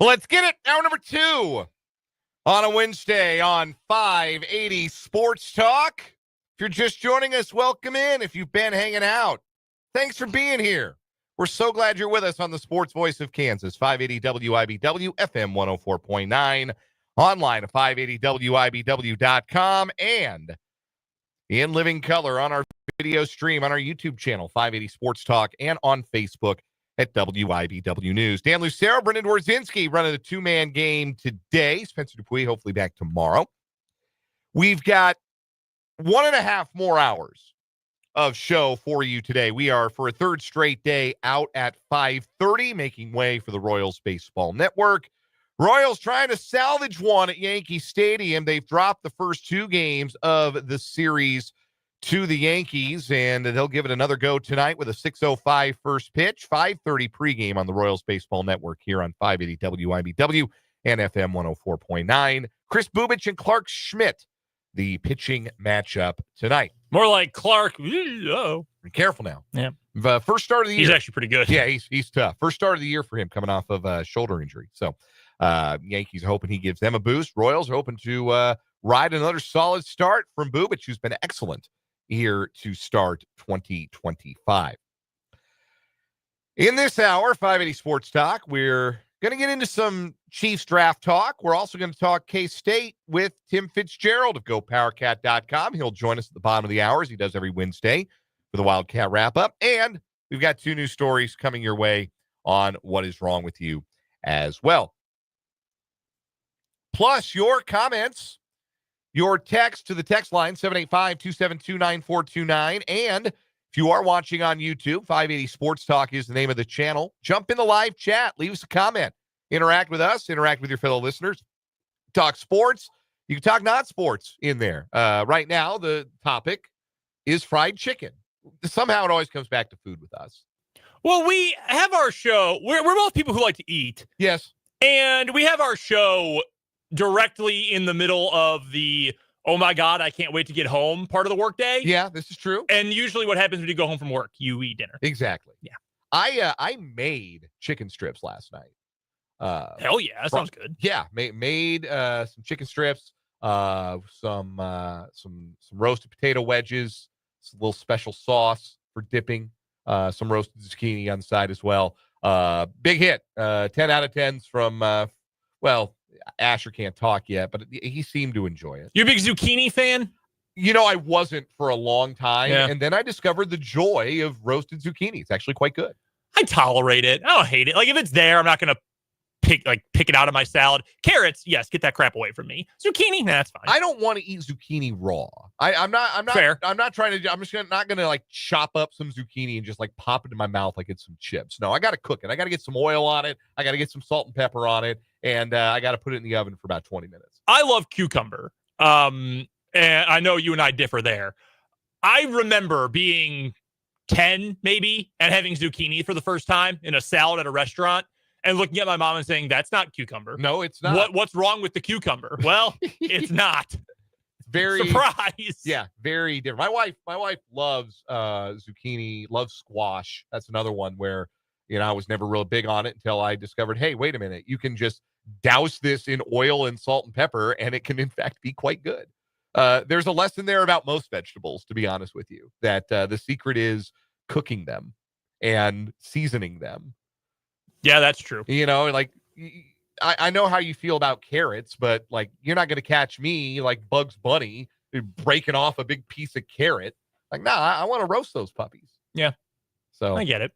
Let's get it. Hour number 2 on a Wednesday on 580 Sports Talk. If you're just joining us, welcome in. If you've been hanging out, thanks for being here. We're so glad you're with us on the sports voice of Kansas, 580 WIBW, FM 104.9, online at 580WIBW.com, and in living color on our video stream on our YouTube channel, 580 Sports Talk, and on Facebook at WIBW News. Dan Lucero, Brendan Dworzinski running a two-man game today. Spencer Dupuis hopefully back tomorrow. We've got 1.5 more hours of show for you today. We are, for a third straight day, out at 5:30, making way for the Royals Baseball Network. Royals trying to salvage one at Yankee Stadium. They've dropped the first 2 games of the series to the Yankees, and they'll give it another go tonight with a 6:05 first pitch, 5:30 pregame on the Royals Baseball Network here on 580 WIBW and FM 104.9. Chris Bubich and Clark Schmidt, the pitching matchup tonight. More like Clark. Oh, Be careful now. Yeah. The first start of the year. He's actually pretty good. Yeah, he's tough. First start of the year for him coming off of a shoulder injury. So Yankees are hoping he gives them a boost. Royals are hoping to ride another solid start from Bubich, who's been excellent here to start 2025. In this hour, 580 Sports Talk, we're going to get into some Chiefs draft talk. We're also going to talk K-State with Tim Fitzgerald of GoPowerCat.com. He'll join us at the bottom of the hour, as he does every Wednesday, for the Wildcat Wrap-up. And we've got 2 new stories coming your way on what is wrong with you as well. Plus, your comments, your text to the text line, 785-272-9429. And if you are watching on YouTube, 580 Sports Talk is the name of the channel. Jump in the live chat. Leave us a comment. Interact with us. Interact with your fellow listeners. Talk sports. You can talk non-sports in there. Right now, the topic is fried chicken. Somehow it always comes back to food with us. Well, we have our show. We're both people who like to eat. Yes. And we have our show directly in the middle of the, oh my God, I can't wait to get home part of the workday. Yeah, this is true. And usually what happens when you go home from work, you eat dinner. Exactly. Yeah. I made chicken strips last night. Hell yeah, that sounds good. Yeah, made some chicken strips, some roasted potato wedges, some little special sauce for dipping, some roasted zucchini on the side as well. Big hit. 10 out of 10s from Asher can't talk yet, but he seemed to enjoy it. You a big zucchini fan? You know, I wasn't for a long time, Yeah. and then I discovered the joy of roasted zucchini. It's actually quite good. I tolerate it. I don't hate it. Like, if it's there, I'm not going to pick it out of my salad. Carrots, yes, get that crap away from me. Zucchini, that's fine. I don't want to eat zucchini raw. I'm not Fair. I'm not trying to. I'm just not gonna like chop up some zucchini and just like pop it in my mouth like it's some chips. No, I got to cook it. I got to get some oil on it. I got to get some salt and pepper on it, and I got to put it in the oven for about 20 minutes. I love cucumber. And I know you and I differ there. I remember being 10 maybe and having zucchini for the first time in a salad at a restaurant and looking at my mom and saying, that's not cucumber. No, it's not. What's wrong with the cucumber? Well, it's not. Very surprise. Yeah, very different. My wife loves zucchini, loves squash. That's another one where, I was never real big on it until I discovered, hey, wait a minute, you can just douse this in oil and salt and pepper, and it can in fact be quite good. There's a lesson there about most vegetables, to be honest with you, that the secret is cooking them and seasoning them. Yeah, that's true. I know how you feel about carrots, but like, you're not going to catch me like Bugs Bunny breaking off a big piece of carrot. Like, nah, I want to roast those puppies. Yeah. So I get it.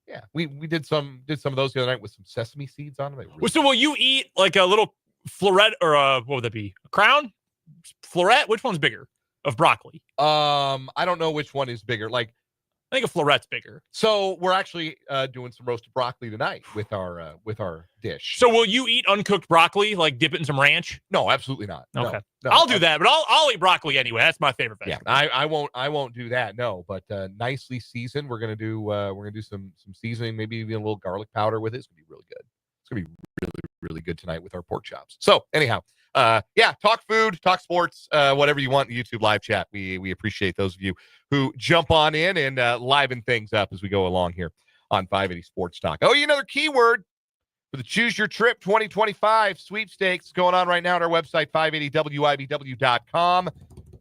Yeah. We did some of those the other night with some sesame seeds on them. So will you eat like a little floret or what would that be? A crown? Floret? Which one's bigger of broccoli? I don't know which one is bigger. Like, I think a floret's bigger. So we're actually doing some roasted broccoli tonight with our dish. So will you eat uncooked broccoli, like dip it in some ranch? No, absolutely not. Okay, no, I'll do that, but I'll eat broccoli anyway. That's my favorite vegetable. Yeah, I won't do that. No, but nicely seasoned. We're gonna do some seasoning, maybe even a little garlic powder with it. It's gonna be really good. It's gonna be really, really good tonight with our pork chops. So anyhow, talk food, talk sports, whatever you want in the YouTube live chat. We appreciate those of you who jump on in and liven things up as we go along here on 580 Sports Talk. Oh, another keyword. for the Choose Your Trip 2025 sweepstakes going on right now on our website, 580wibw.com.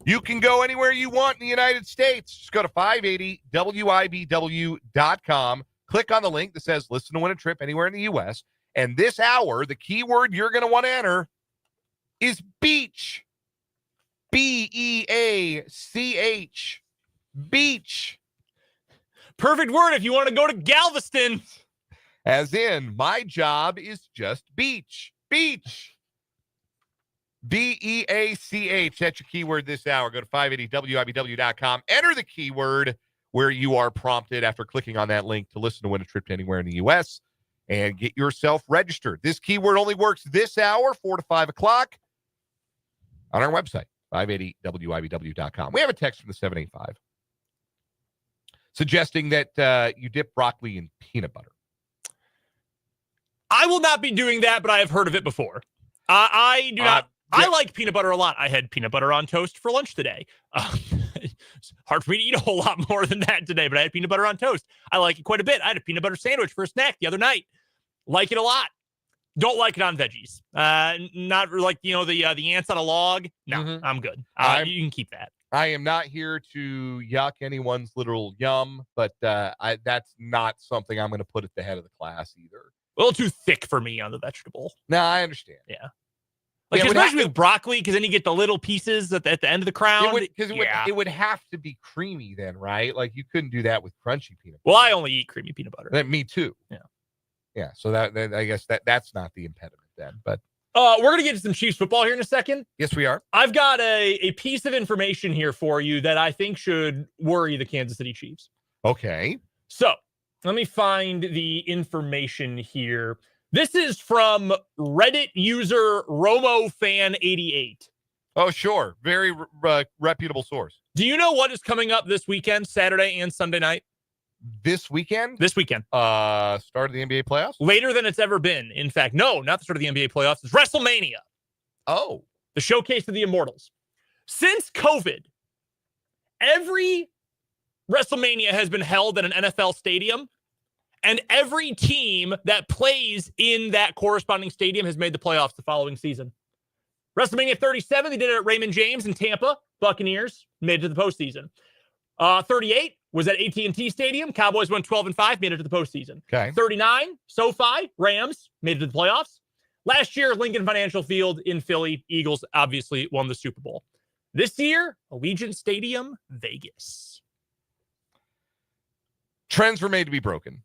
You can go anywhere you want in the United States. Just go to 580wibw.com. Click on the link that says listen to win a trip anywhere in the U.S. And this hour, the keyword you're going to want to enter is beach. B-E-A-C-H. Beach. Perfect word if you want to go to Galveston. As in, my job is just beach. Beach. B-E-A-C-H. That's your keyword this hour. Go to 580wibw.com. Enter the keyword where you are prompted after clicking on that link to listen to win a trip to anywhere in the U.S. and get yourself registered. This keyword only works this hour, 4 to 5 o'clock, on our website, 580wibw.com. We have a text from the 785 suggesting that you dip broccoli in peanut butter. I will not be doing that, but I have heard of it before. I do not. I like peanut butter a lot. I had peanut butter on toast for lunch today. It's hard for me to eat a whole lot more than that today, but I had peanut butter on toast. I like it quite a bit. I had a peanut butter sandwich for a snack the other night. Like it a lot. Don't like it on veggies. Not like, the ants on a log. No, I'm good. You can keep that. I am not here to yuck anyone's literal yum, but that's not something I'm going to put at the head of the class either. A little too thick for me on the vegetable. No, I understand. Yeah. Like, especially with broccoli, because then you get the little pieces at the end of the crown. It would have to be creamy then, right? Like, you couldn't do that with crunchy peanut butter. Well, I only eat creamy peanut butter. Me too. Yeah. Yeah, so that I guess that's not the impediment then. But we're going to get to some Chiefs football here in a second. Yes, we are. I've got a piece of information here for you that I think should worry the Kansas City Chiefs. Okay. So let me find the information here. This is from Reddit user RomoFan88. Oh, sure. Very reputable source. Do you know what is coming up this weekend, Saturday and Sunday night? This weekend? This weekend. Start of the NBA playoffs? Later than it's ever been. In fact, no, not the start of the NBA playoffs. It's WrestleMania. Oh. The showcase of the Immortals. Since COVID, every WrestleMania has been held at an NFL stadium, and every team that plays in that corresponding stadium has made the playoffs the following season. WrestleMania 37, they did it at Raymond James in Tampa. Buccaneers made it to the postseason. 38 was at AT&T Stadium. Cowboys won 12-5, made it to the postseason. Okay. 39, SoFi, Rams made it to the playoffs. Last year, Lincoln Financial Field in Philly, Eagles obviously won the Super Bowl. This year, Allegiant Stadium, Vegas. Trends were made to be broken.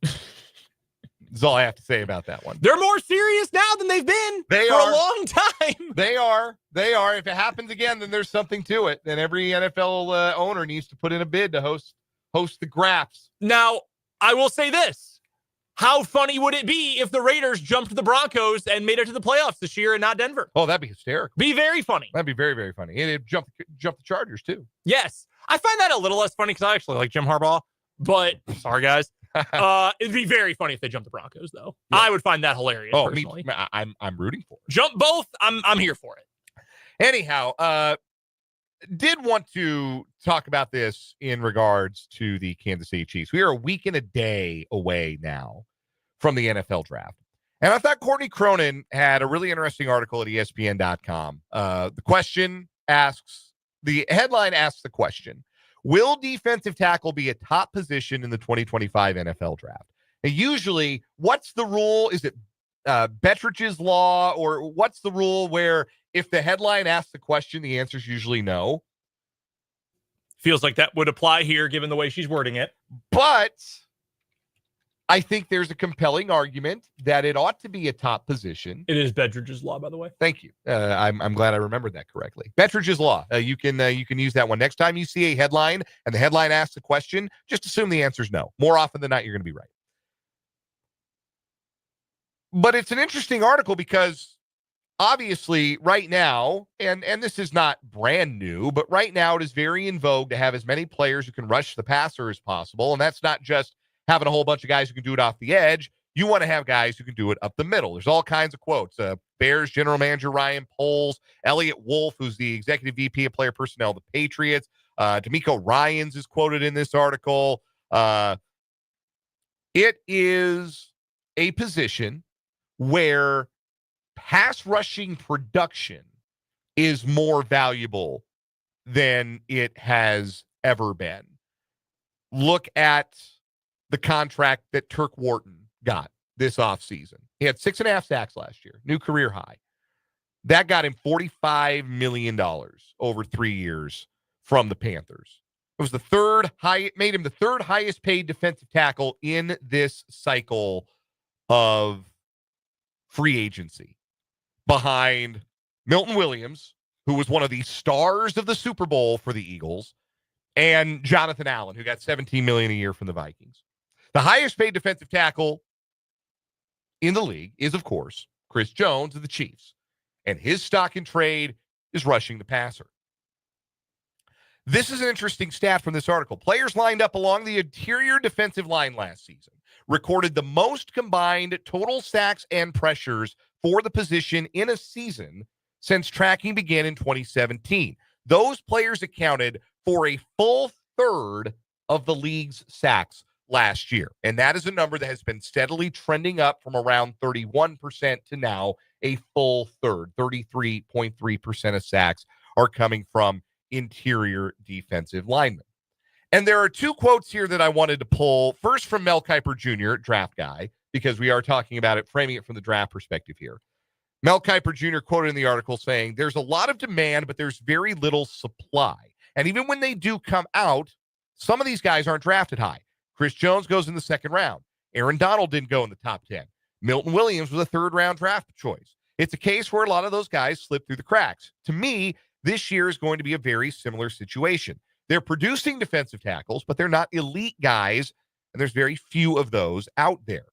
That's all I have to say about that one. They're more serious now than they've been for a long time. They are. If it happens again, then there's something to it. Then every NFL owner needs to put in a bid to host the Graps. Now, I will say this. How funny would it be if the Raiders jumped the Broncos and made it to the playoffs this year and not Denver? Oh, that'd be hysterical. Be very funny. That'd be very, very funny. And it'd jump the Chargers, too. Yes. I find that a little less funny because I actually like Jim Harbaugh. But, sorry, guys. It'd be very funny if they jumped the Broncos, though. Yeah. I would find that hilarious, personally. I'm rooting for it. Jump both. I'm here for it. Anyhow, did want to talk about this in regards to the Kansas City Chiefs. We are a week and a day away now from the NFL draft. And I thought Courtney Cronin had a really interesting article at ESPN.com. The headline asks the question, will defensive tackle be a top position in the 2025 NFL draft? And usually, what's the rule? Is it Bettridge's law, or what's the rule where if the headline asks the question, the answer is usually no? Feels like that would apply here, given the way she's wording it. But I think there's a compelling argument that it ought to be a top position. It is Bettridge's law, by the way. Thank you. I'm glad I remembered that correctly. Bettridge's law. You can use that one. Next time you see a headline and the headline asks a question, just assume the answer is no. More often than not, you're going to be right. But it's an interesting article because obviously right now, and this is not brand new, but right now it is very in vogue to have as many players who can rush the passer as possible. And that's not just having a whole bunch of guys who can do it off the edge. You want to have guys who can do it up the middle. There's all kinds of quotes. Bears general manager Ryan Poles, Elliot Wolf, who's the executive VP of player personnel of the Patriots. D'Amico Ryans is quoted in this article. It is a position where pass rushing production is more valuable than it has ever been. Look at the contract that Turk Wharton got this offseason. He had 6.5 sacks last year, new career high. That got him $45 million over 3 years from the Panthers. It was made him the third highest paid defensive tackle in this cycle of free agency, behind Milton Williams, who was one of the stars of the Super Bowl for the Eagles, and Jonathan Allen, who got $17 million a year from the Vikings. The highest paid defensive tackle in the league is, of course, Chris Jones of the Chiefs, and his stock in trade is rushing the passer. This is an interesting stat from this article. Players lined up along the interior defensive line last season recorded the most combined total sacks and pressures for the position in a season since tracking began in 2017. Those players accounted for a full third of the league's sacks last year. And that is a number that has been steadily trending up from around 31% to now a full third. 33.3% of sacks are coming from interior defensive linemen. And there are two quotes here that I wanted to pull. First, from Mel Kiper Jr., draft guy, because we are talking about it, framing it from the draft perspective here. Mel Kiper Jr. quoted in the article saying, "There's a lot of demand, but there's very little supply. And even when they do come out, some of these guys aren't drafted high. Chris Jones goes in the second round. Aaron Donald didn't go in the top 10. Milton Williams was a third-round draft choice. It's a case where a lot of those guys slip through the cracks. To me, this year is going to be a very similar situation. They're producing defensive tackles, but they're not elite guys, and there's very few of those out there."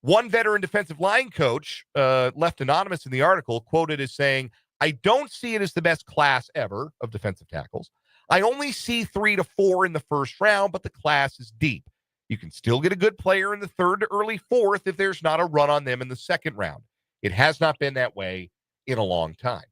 One veteran defensive line coach, left anonymous in the article, quoted as saying, "I don't see it as the best class ever of defensive tackles. I only see 3 to 4 in the first round, but the class is deep. You can still get a good player in the third to early fourth if there's not a run on them in the second round. It has not been that way in a long time."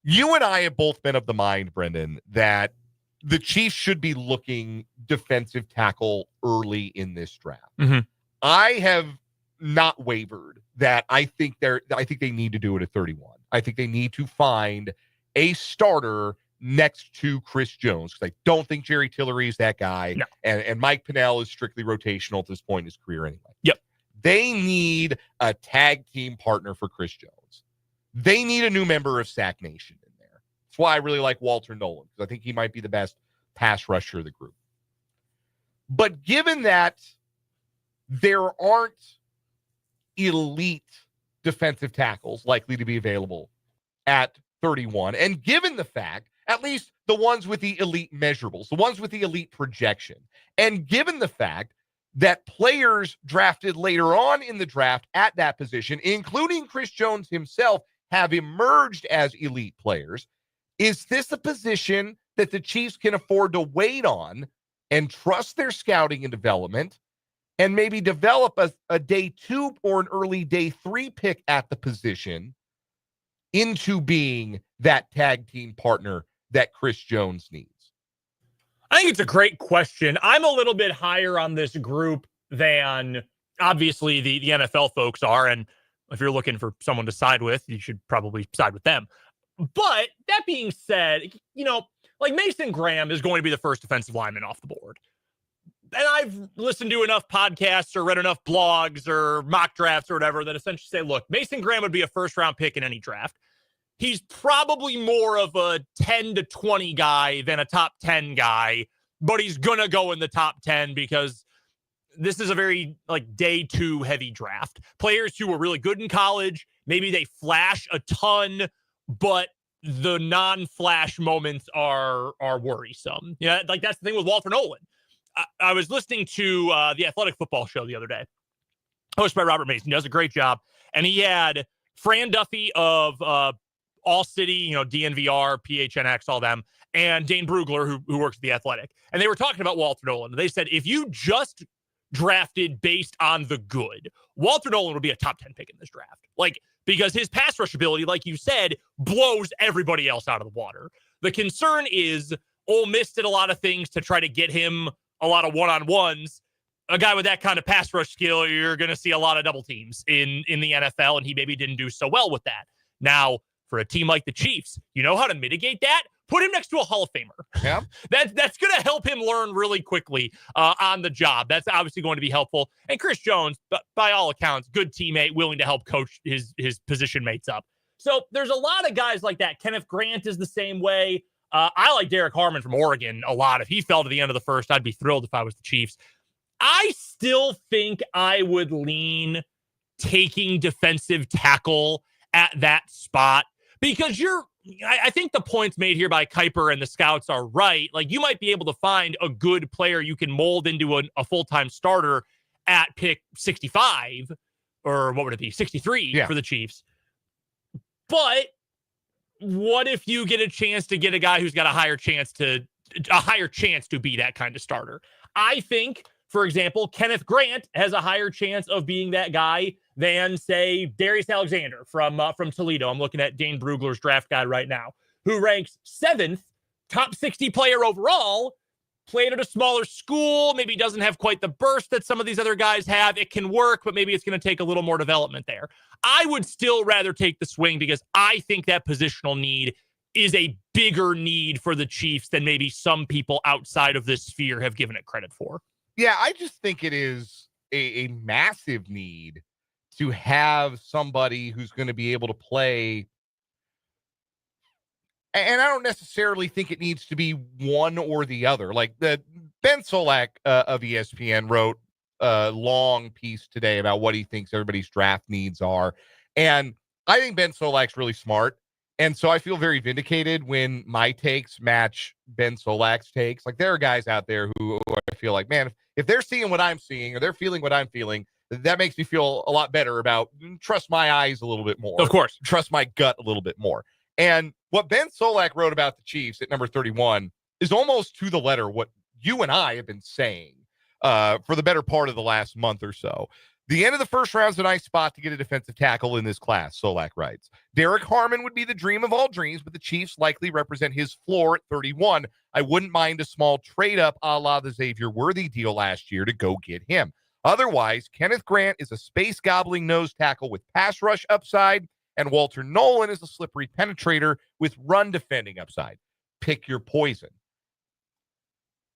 You and I have both been of the mind, Brendan, that the Chiefs should be looking defensive tackle early in this draft. Mm-hmm. I have not wavered that I think they need to do it at 31. I think they need to find a starter next to Chris Jones, because I don't think Jerry Tillery is that guy. No. And Mike Pennell is strictly rotational at this point in his career anyway. Yep. They need a tag team partner for Chris Jones. They need a new member of Sack Nation in there. That's why I really like Walter Nolan, because I think he might be the best pass rusher of the group. But given that there aren't elite defensive tackles likely to be available at 31, and given the fact, at least the ones with the elite measurables, the ones with the elite projection, and given the fact that players drafted later on in the draft at that position, including Chris Jones himself, have emerged as elite players, is this a position that the Chiefs can afford to wait on and trust their scouting and development, and maybe develop a day 2 or an early day 3 pick at the position into being that tag team partner that Chris Jones needs? I think it's a great question. I'm a little bit higher on this group than obviously the NFL folks are. And if you're looking for someone to side with, you should probably side with them. But that being said, like Mason Graham is going to be the first defensive lineman off the board. And I've listened to enough podcasts or read enough blogs or mock drafts or whatever that essentially say, look, Mason Graham would be a first-round pick in any draft. He's probably more of a 10 to 20 guy than a top 10 guy, but he's going to go in the top 10 because this is a very day 2 heavy draft. Players who were really good in college, maybe they flash a ton, but the non-flash moments are worrisome. That's the thing with Walter Nolan. I was listening to the Athletic Football Show the other day, hosted by Robert Mason. He does a great job. And he had Fran Duffy of All City, DNVR, PHNX, all them, and Dane Brugler, who works at the Athletic. And they were talking about Walter Nolan. They said, if you just drafted based on the good, Walter Nolan would be a top 10 pick in this draft. Because his pass rush ability, like you said, blows everybody else out of the water. The concern is Ole Miss did a lot of things to try to get him a lot of one-on-ones. a guy with that kind of pass rush skill, you're going to see a lot of double teams in the NFL, and he maybe didn't do so well with that. Now, for a team like the Chiefs, you know how to mitigate that? Put him next to a Hall of Famer. Yeah. That's going to help him learn really quickly on the job. That's obviously going to be helpful. And Chris Jones, by all accounts, good teammate, willing to help coach his position mates up. So there's a lot of guys like that. Kenneth Grant is the same way. I like Derek Harmon from Oregon a lot. If he fell to the end of the first, I'd be thrilled if I was the Chiefs. I still think I would lean taking defensive tackle at that spot because I think the points made here by Kuiper and the scouts are right. Like, you might be able to find a good player you can mold into a full-time starter at pick 65, or what would it be, 63 for the Chiefs. But what if you get a chance to get a guy who's got a higher chance to be that kind of starter? I think, for example, Kenneth Grant has a higher chance of being that guy than, say, Darius Alexander from Toledo. I'm looking at Dane Brugler's draft guide right now, who ranks 7th, top 60 player overall, played at a smaller school, maybe doesn't have quite the burst that some of these other guys have. It can work, but maybe it's going to take a little more development there. I would still rather take the swing because I think that positional need is a bigger need for the Chiefs than maybe some people outside of this sphere have given it credit for. Yeah, I just think it is a massive need to have somebody who's going to be able to play. And I don't necessarily think it needs to be one or the other. Like Ben Solak of ESPN wrote a long piece today about what he thinks everybody's draft needs are. And I think Ben Solak's really smart. And so I feel very vindicated when my takes match Ben Solak's takes. Like, there are guys out there who I feel like, man, if they're seeing what I'm seeing or they're feeling what I'm feeling, that makes me feel a lot better about trust my eyes a little bit more. Of course. Trust my gut a little bit more. And what Ben Solak wrote about the Chiefs at number 31 is almost to the letter what you and I have been saying for the better part of the last month or so. The end of the first round is a nice spot to get a defensive tackle in this class, Solak writes. Derek Harmon would be the dream of all dreams, but the Chiefs likely represent his floor at 31. I wouldn't mind a small trade-up a la the Xavier Worthy deal last year to go get him. Otherwise, Kenneth Grant is a space-gobbling nose tackle with pass rush upside, and Walter Nolan is a slippery penetrator with run-defending upside. Pick your poison.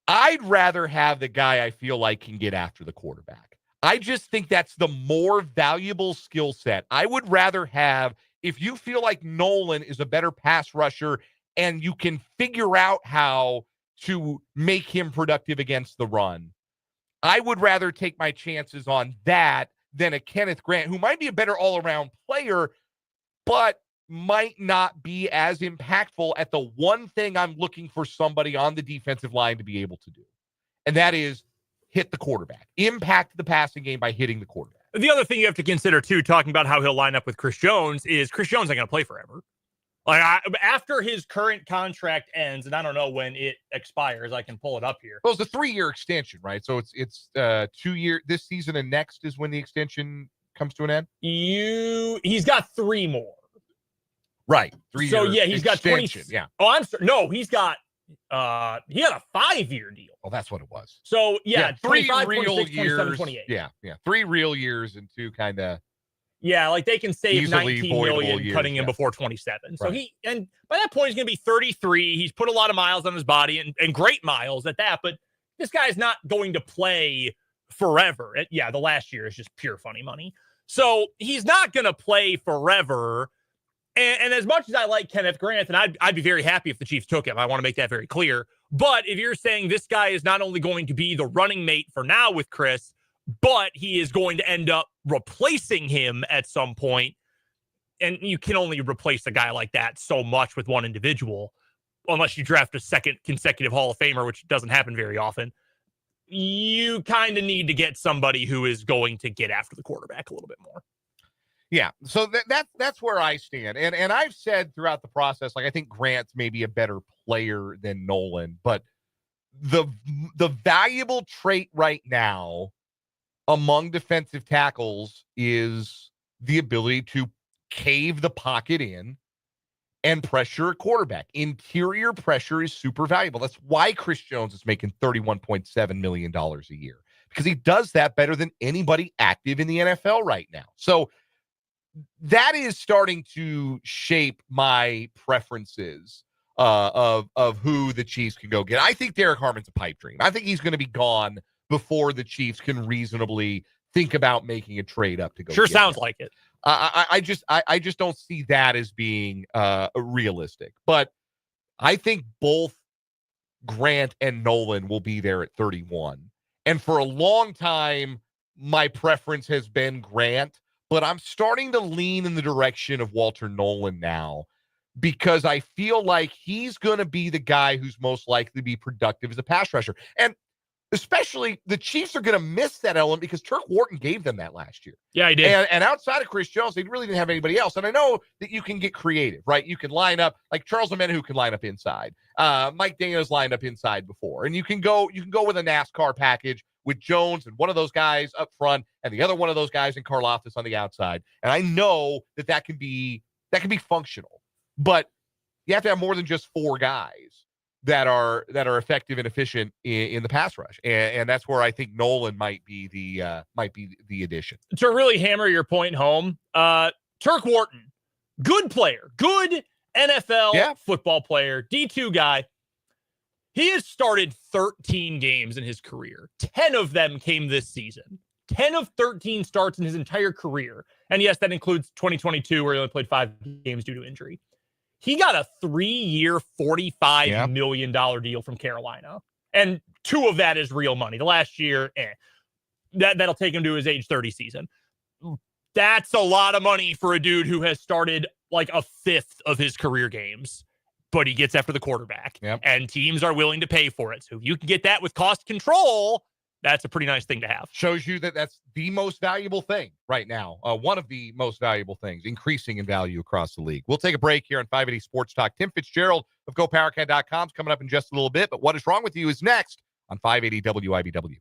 I'd rather have the guy I feel like can get after the quarterback. I just think that's the more valuable skill set. I would rather have, if you feel like Nolan is a better pass rusher and you can figure out how to make him productive against the run, I would rather take my chances on that than a Kenneth Grant, who might be a better all-around player, but might not be as impactful at the one thing I'm looking for somebody on the defensive line to be able to do. And that is hit the quarterback, impact the passing game by hitting the quarterback. The other thing you have to consider, too, talking about how he'll line up with Chris Jones, is Chris Jones ain't going to play forever. Like, after his current contract ends, and I don't know when it expires, I can pull it up here. Well, it's a 3-year extension, right? So it's 2 year this season, and next is when the extension comes to an end. He's got 3 more. Right. 3 years. So yeah, he's got 20. Yeah. Oh, I'm sorry. No, he had a 5-year deal. Well, that's what it was. So yeah 3 real 26, years. 27, 28. Yeah. 3 real years and 2 kind of. Yeah, like they can save Easily $19 million years, cutting him before 27. So right. and by that point he's going to be 33. He's put a lot of miles on his body and great miles at that. But this guy's not going to play forever. The last year is just pure funny money. So he's not going to play forever. And as much as I like Kenneth Grant, and I'd be very happy if the Chiefs took him. I want to make that very clear. But if you're saying this guy is not only going to be the running mate for now with Chris, but he is going to end up replacing him at some point, and you can only replace a guy like that so much with one individual, unless you draft a second consecutive Hall of Famer, which doesn't happen very often. You kind of need to get somebody who is going to get after the quarterback a little bit more. Yeah, so that's where I stand. And I've said throughout the process, like, I think Grant's maybe a better player than Nolan, but the valuable trait right now among defensive tackles is the ability to cave the pocket in and pressure a quarterback. Interior pressure is super valuable. That's why Chris Jones is making $31.7 million a year, because he does that better than anybody active in the NFL right now. So that is starting to shape my preferences of who the Chiefs can go get. I think Derek Harmon's a pipe dream. I think he's going to be gone before the Chiefs can reasonably think about making a trade up to go. Sure, get sounds him. like it. I just don't see that as being realistic. But I think both Grant and Nolan will be there at 31. And for a long time, my preference has been Grant, but I'm starting to lean in the direction of Walter Nolan now, because I feel like he's going to be the guy who's most likely to be productive as a pass rusher. And especially the Chiefs are going to miss that element because Turk Wharton gave them that last year. Yeah, he did. And outside of Chris Jones, they really didn't have anybody else. And I know that you can get creative, right? You can line up, like Charles Omenihu can line up inside. Mike Daniels lined up inside before. And you can go with a NASCAR package with Jones and one of those guys up front and the other one of those guys in Karlaftis on the outside. And I know that can be functional. But you have to have more than just four guys that are effective and efficient in the pass rush, and that's where I think Nolan might be the addition. To really hammer your point home, Turk Wharton, good player, good NFL football player, D2 guy. He has started 13 games in his career. 10 of them came this season. 10 of 13 starts in his entire career, and yes, that includes 2022 where he only played 5 games due to injury. He got a 3-year, $45 million deal from Carolina. And 2 of that is real money. The last year, that'll take him to his age 30 season. That's a lot of money for a dude who has started like a fifth of his career games, but he gets after the quarterback. And teams are willing to pay for it. So if you can get that with cost control, that's a pretty nice thing to have. Shows you that that's the most valuable thing right now. One of the most valuable things, increasing in value across the league. We'll take a break here on 580 Sports Talk. Tim Fitzgerald of GoPowerCat.com is coming up in just a little bit. But What Is Wrong With You is next on 580 WIBW.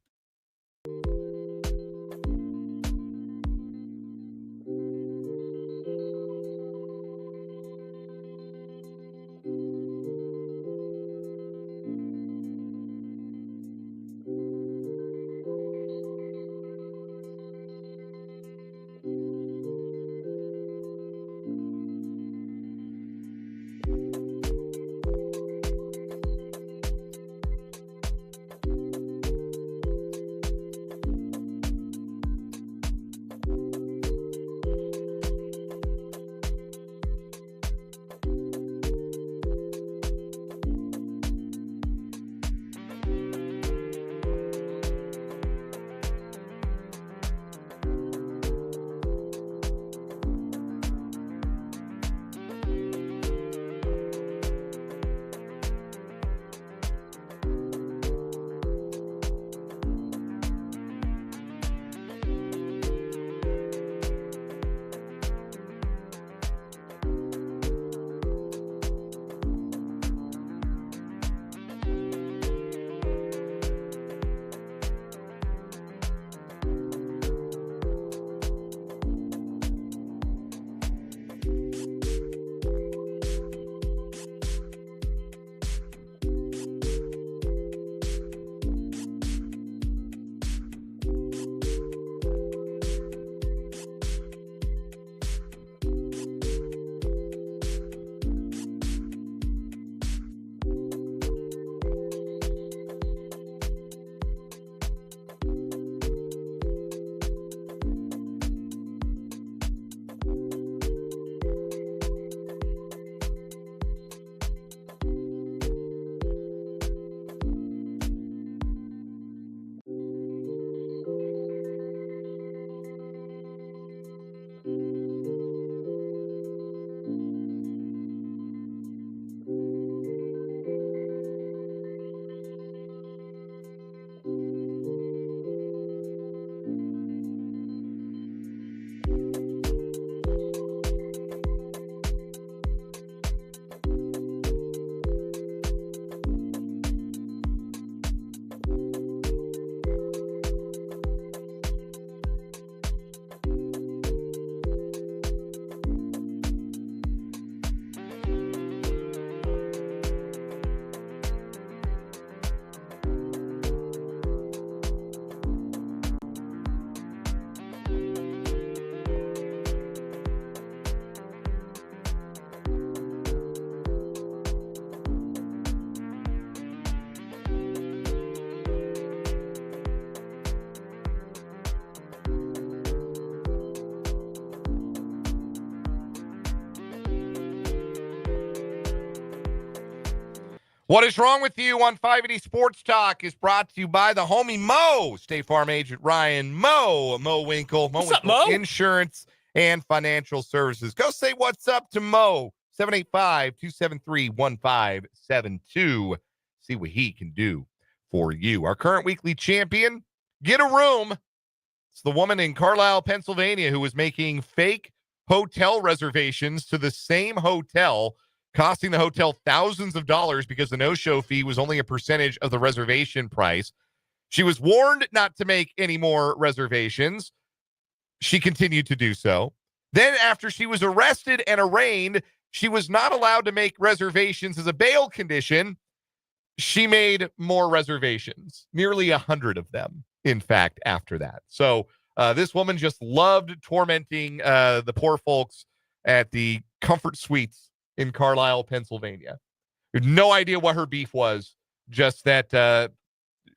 What is wrong with you on 580 Sports Talk is brought to you by the homie Mo, State Farm agent Ryan Mo Winkle. What's up, Mo? Insurance and Financial Services. Go say what's up to Mo, 785-273-1572. See what he can do for you. Our current weekly champion, get a room. It's the woman in Carlisle, Pennsylvania, who was making fake hotel reservations to the same hotel, costing the hotel thousands of dollars because the no-show fee was only a percentage of the reservation price. She was warned not to make any more reservations. She continued to do so. Then after she was arrested and arraigned, she was not allowed to make reservations as a bail condition. She made more reservations, nearly 100 of them, in fact, after that. So this woman just loved tormenting the poor folks at the Comfort Suites in Carlisle, Pennsylvania. No idea what her beef was, just that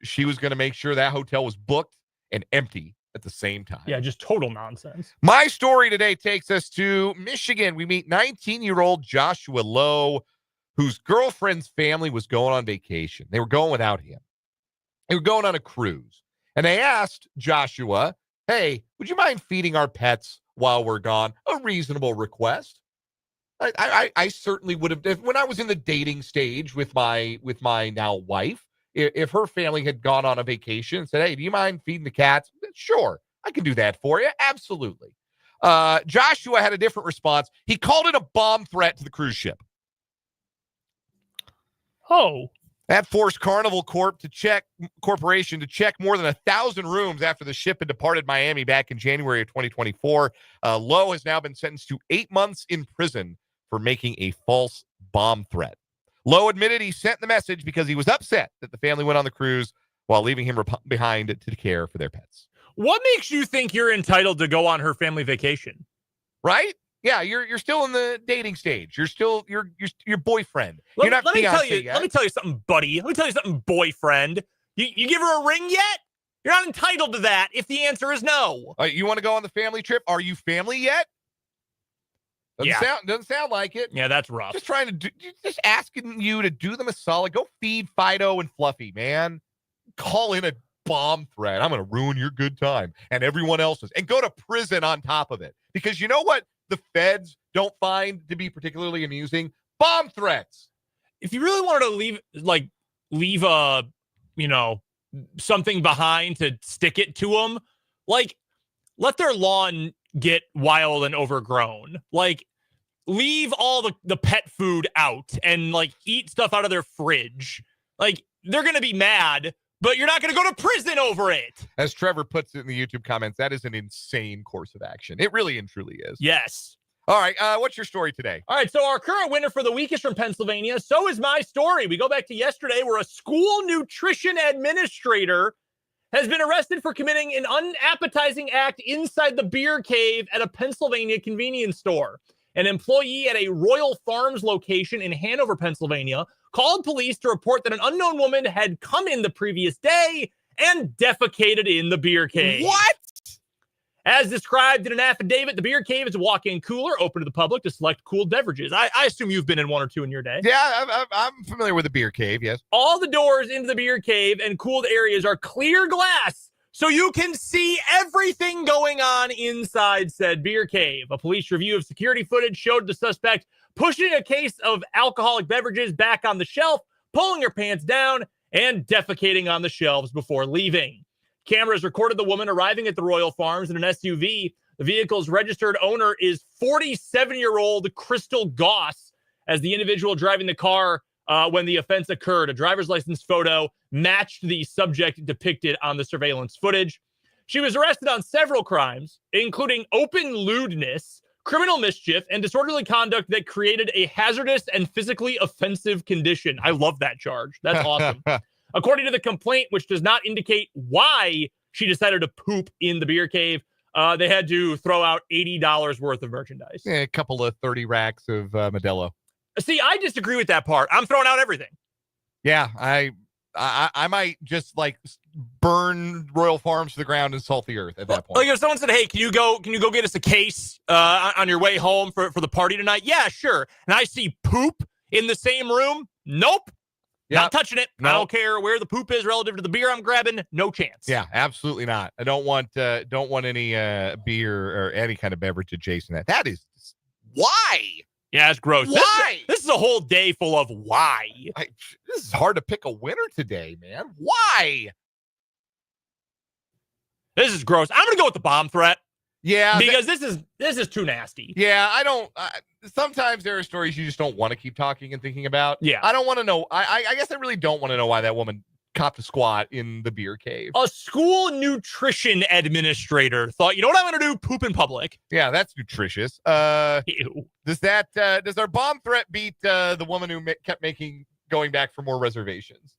she was going to make sure that hotel was booked and empty at the same time. Yeah, just total nonsense. My story today takes us to Michigan. We meet 19-year-old Joshua Lowe, whose girlfriend's family was going on vacation. They were going without him. They were going on a cruise. And they asked Joshua, hey, would you mind feeding our pets while we're gone? A reasonable request. I certainly would have, when I was in the dating stage with my now wife, if her family had gone on a vacation and said, hey, do you mind feeding the cats? Sure, I can do that for you. Absolutely. Joshua had a different response. He called it a bomb threat to the cruise ship. Oh. That forced Carnival Corporation to check more than 1,000 rooms after the ship had departed Miami back in January of 2024. Lowe has now been sentenced to 8 months in prison for making a false bomb threat. Lowe admitted he sent the message because he was upset that the family went on the cruise while leaving him behind to care for their pets. What makes you think you're entitled to go on her family vacation? Right? Yeah, you're still in the dating stage. You're still your boyfriend. You're not let me tell you. yet. Let me tell you something, buddy. Let me tell you something, boyfriend. You give her a ring yet? You're not entitled to that if the answer is no. You want to go on the family trip? Are you family yet? Doesn't sound like it. Yeah, that's rough. Just asking you to do them a solid. Go feed Fido and Fluffy, man. Call in a bomb threat. I'm going to ruin your good time and everyone else's, and go to prison on top of it. Because you know what the feds don't find to be particularly amusing? Bomb threats. If you really wanted to leave a, something behind to stick it to them, let their lawn get wild and overgrown. Leave all the pet food out and eat stuff out of their fridge. They're going to be mad, but you're not going to go to prison over it. As Trevor puts it in the YouTube comments, that is an insane course of action. It really and truly is. Yes. All right. What's your story today? All right. So our current winner for the week is from Pennsylvania. So is my story. We go back to yesterday where a school nutrition administrator has been arrested for committing an unappetizing act inside the beer cave at a Pennsylvania convenience store. An employee at a Royal Farms location in Hanover, Pennsylvania, called police to report that an unknown woman had come in the previous day and defecated in the beer cave. What? As described in an affidavit, the beer cave is a walk-in cooler open to the public to select cooled beverages. I assume you've been in one or two in your day. Yeah, I'm familiar with the beer cave, yes. All the doors into the beer cave and cooled areas are clear glass, so you can see everything going on inside said beer cave. A police review of security footage showed the suspect pushing a case of alcoholic beverages back on the shelf, pulling her pants down, and defecating on the shelves before leaving. Cameras recorded the woman arriving at the Royal Farms in an SUV. The vehicle's registered owner is 47-year-old Crystal Goss, as the individual driving the car when the offense occurred. A driver's license photo matched the subject depicted on the surveillance footage. She was arrested on several crimes, including open lewdness, criminal mischief, and disorderly conduct that created a hazardous and physically offensive condition. I love that charge. That's awesome. According to the complaint, which does not indicate why she decided to poop in the beer cave, they had to throw out $80 worth of merchandise. Yeah, a couple of 30 racks of Modelo. See, I disagree with that part. I'm throwing out everything. Yeah, I might just burn Royal Farms to the ground and salt the earth at that point. If someone said, "Hey, can you go get us a case on your way home for the party tonight?" Yeah, sure. And I see poop in the same room. Nope. Not touching it. No. I don't care where the poop is relative to the beer I'm grabbing. No chance. Yeah, absolutely not. I don't want any beer or any kind of beverage adjacent to that. That is why. Yeah, it's gross. Why? This is a whole day full of why. This is hard to pick a winner today, man. Why? This is gross. I'm gonna go with the bomb threat. Yeah, because this is too nasty. Yeah, I don't. Sometimes there are stories you just don't want to keep talking and thinking about. Yeah, I don't want to know. I guess I really don't want to know why that woman copped a squat in the beer cave. A school nutrition administrator thought, you know what I'm going to do? Poop in public. Yeah, that's nutritious. Ew. Does our bomb threat beat the woman who kept going back for more reservations?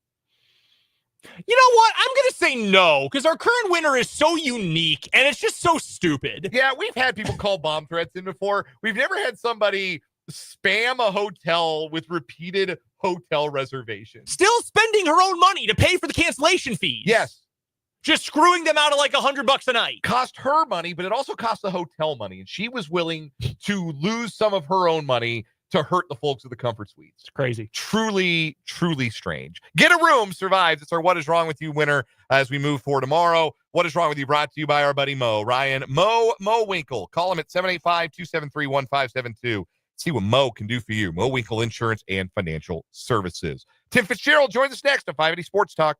You know what? I'm going to say no, because our current winner is so unique, and it's just so stupid. Yeah, we've had people call bomb threats in before. We've never had somebody spam a hotel with repeated hotel reservations. Still spending her own money to pay for the cancellation fees. Yes. Just screwing them out of like $100 a night. Cost her money, but it also cost the hotel money, and she was willing to lose some of her own money to hurt the folks of the Comfort Suites. It's crazy. Truly, truly strange. Get a Room survives. It's our What Is Wrong With You winner as we move forward tomorrow. What Is Wrong With You brought to you by our buddy Mo. Ryan, Mo Winkle. Call him at 785-273-1572. See what Mo can do for you. Mo Winkle Insurance and Financial Services. Tim Fitzgerald joins us next on 580 Sports Talk.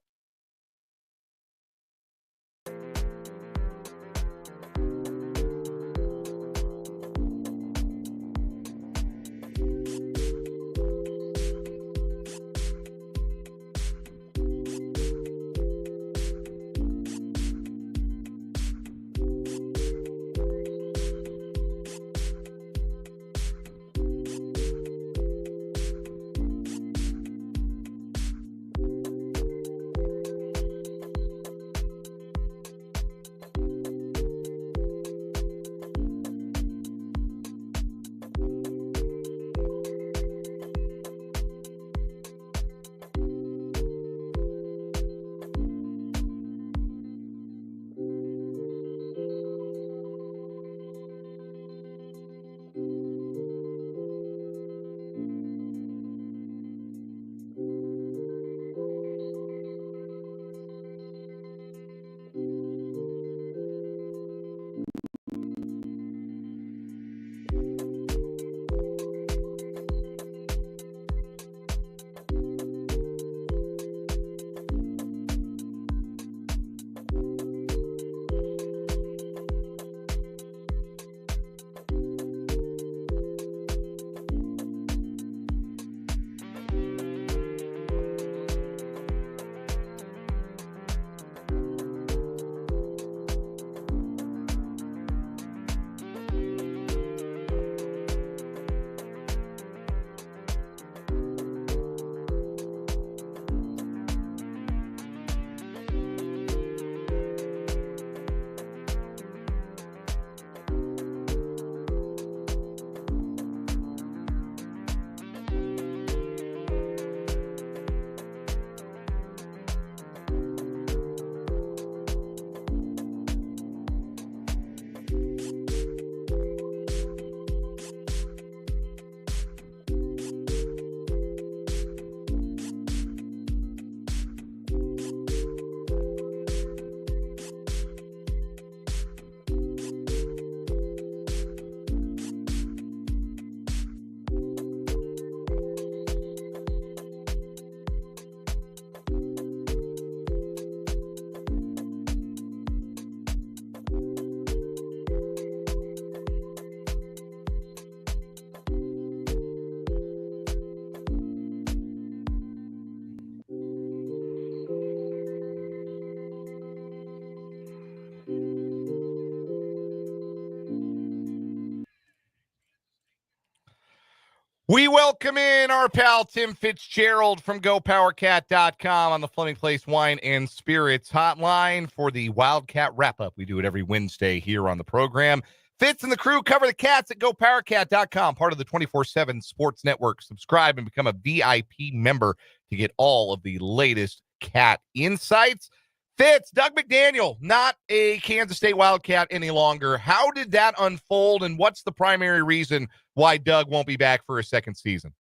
We welcome in our pal Tim Fitzgerald from GoPowerCat.com on the Fleming Place Wine and Spirits hotline for the Wildcat Wrap-up. We do it every Wednesday here on the program. Fitz and the crew cover the cats at GoPowerCat.com, part of the 24/7 Sports Network. Subscribe and become a VIP member to get all of the latest cat insights. Fitz, Doug McDaniel, not a Kansas State Wildcat any longer. How did that unfold, and what's the primary reason why Doug won't be back for a second season?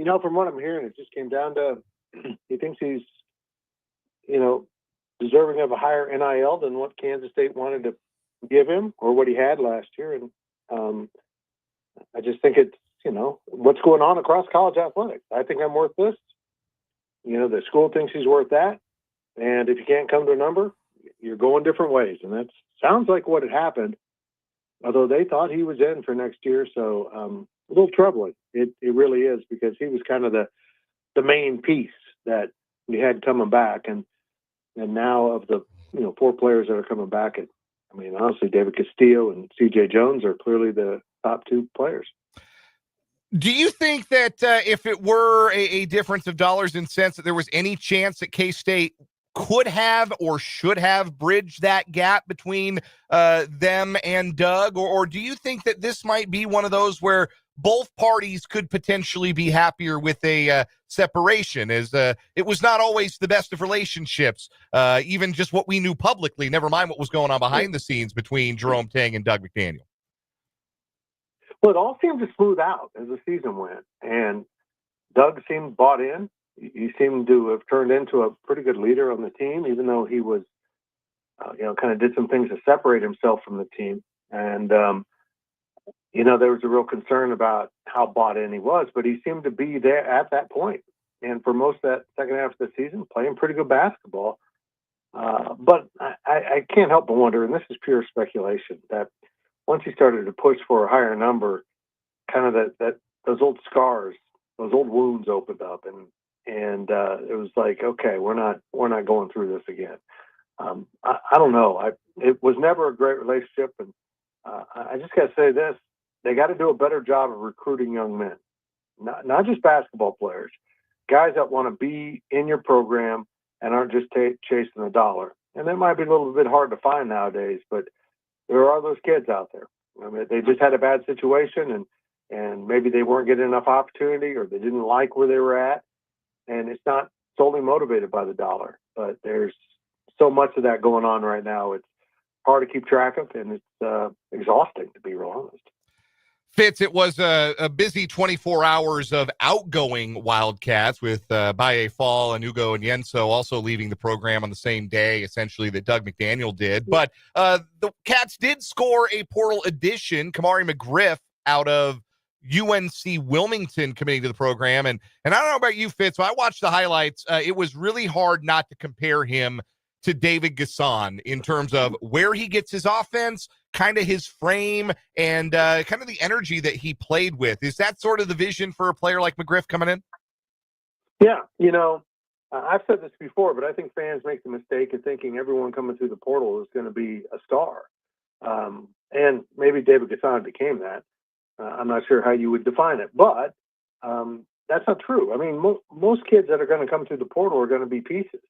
From what I'm hearing, it just came down to he thinks he's, deserving of a higher NIL than what Kansas State wanted to give him or what he had last year. And I just think it's, what's going on across college athletics. I think I'm worth this. The school thinks he's worth that. And if you can't come to a number, you're going different ways. And that sounds like what had happened, although they thought he was in for next year. So a little troubling. It really is, because he was kind of the main piece that we had coming back. And now of the, 4 players that are coming back, honestly, David Castillo and CJ Jones are clearly the top 2 players. Do you think that if it were a difference of dollars and cents, that there was any chance that K-State could have or should have bridged that gap between them and Doug? Or do you think that this might be one of those where both parties could potentially be happier with a separation, as it was not always the best of relationships, even just what we knew publicly, never mind what was going on behind the scenes between Jerome Tang and Doug McDaniel? Well, it all seemed to smooth out as the season went, and Doug seemed bought in. He seemed to have turned into a pretty good leader on the team, even though he was, kind of did some things to separate himself from the team. And, there was a real concern about how bought in he was, but he seemed to be there at that point. And for most of that second half of the season, playing pretty good basketball. But I can't help but wonder, and this is pure speculation, that once he started to push for a higher number, kind of that those old scars, those old wounds opened up, and it was like, okay, we're not going through this again. I don't know. It was never a great relationship, and I just got to say this: they got to do a better job of recruiting young men, not just basketball players, guys that want to be in your program and aren't just chasing a dollar. And that might be a little bit hard to find nowadays, but there are those kids out there. They just had a bad situation, and maybe they weren't getting enough opportunity, or they didn't like where they were at. And it's not solely motivated by the dollar, but there's so much of that going on right now. It's hard to keep track of, and it's exhausting, to be real honest. Fitz, it was a busy 24 hours of outgoing Wildcats with Baye Fall and Ugo and Yenso also leaving the program on the same day, essentially, that Doug McDaniel did. But the Cats did score a portal addition, Kamari McGriff, out of UNC Wilmington, committing to the program. And I don't know about you, Fitz, but I watched the highlights. It was really hard not to compare him to David Gasson in terms of where he gets his offense, kind of his frame, and kind of the energy that he played with. Is that sort of the vision for a player like McGriff coming in? Yeah, I've said this before, but I think fans make the mistake of thinking everyone coming through the portal is going to be a star. And maybe David Gasson became that. I'm not sure how you would define it, but that's not true. Most kids that are going to come through the portal are going to be pieces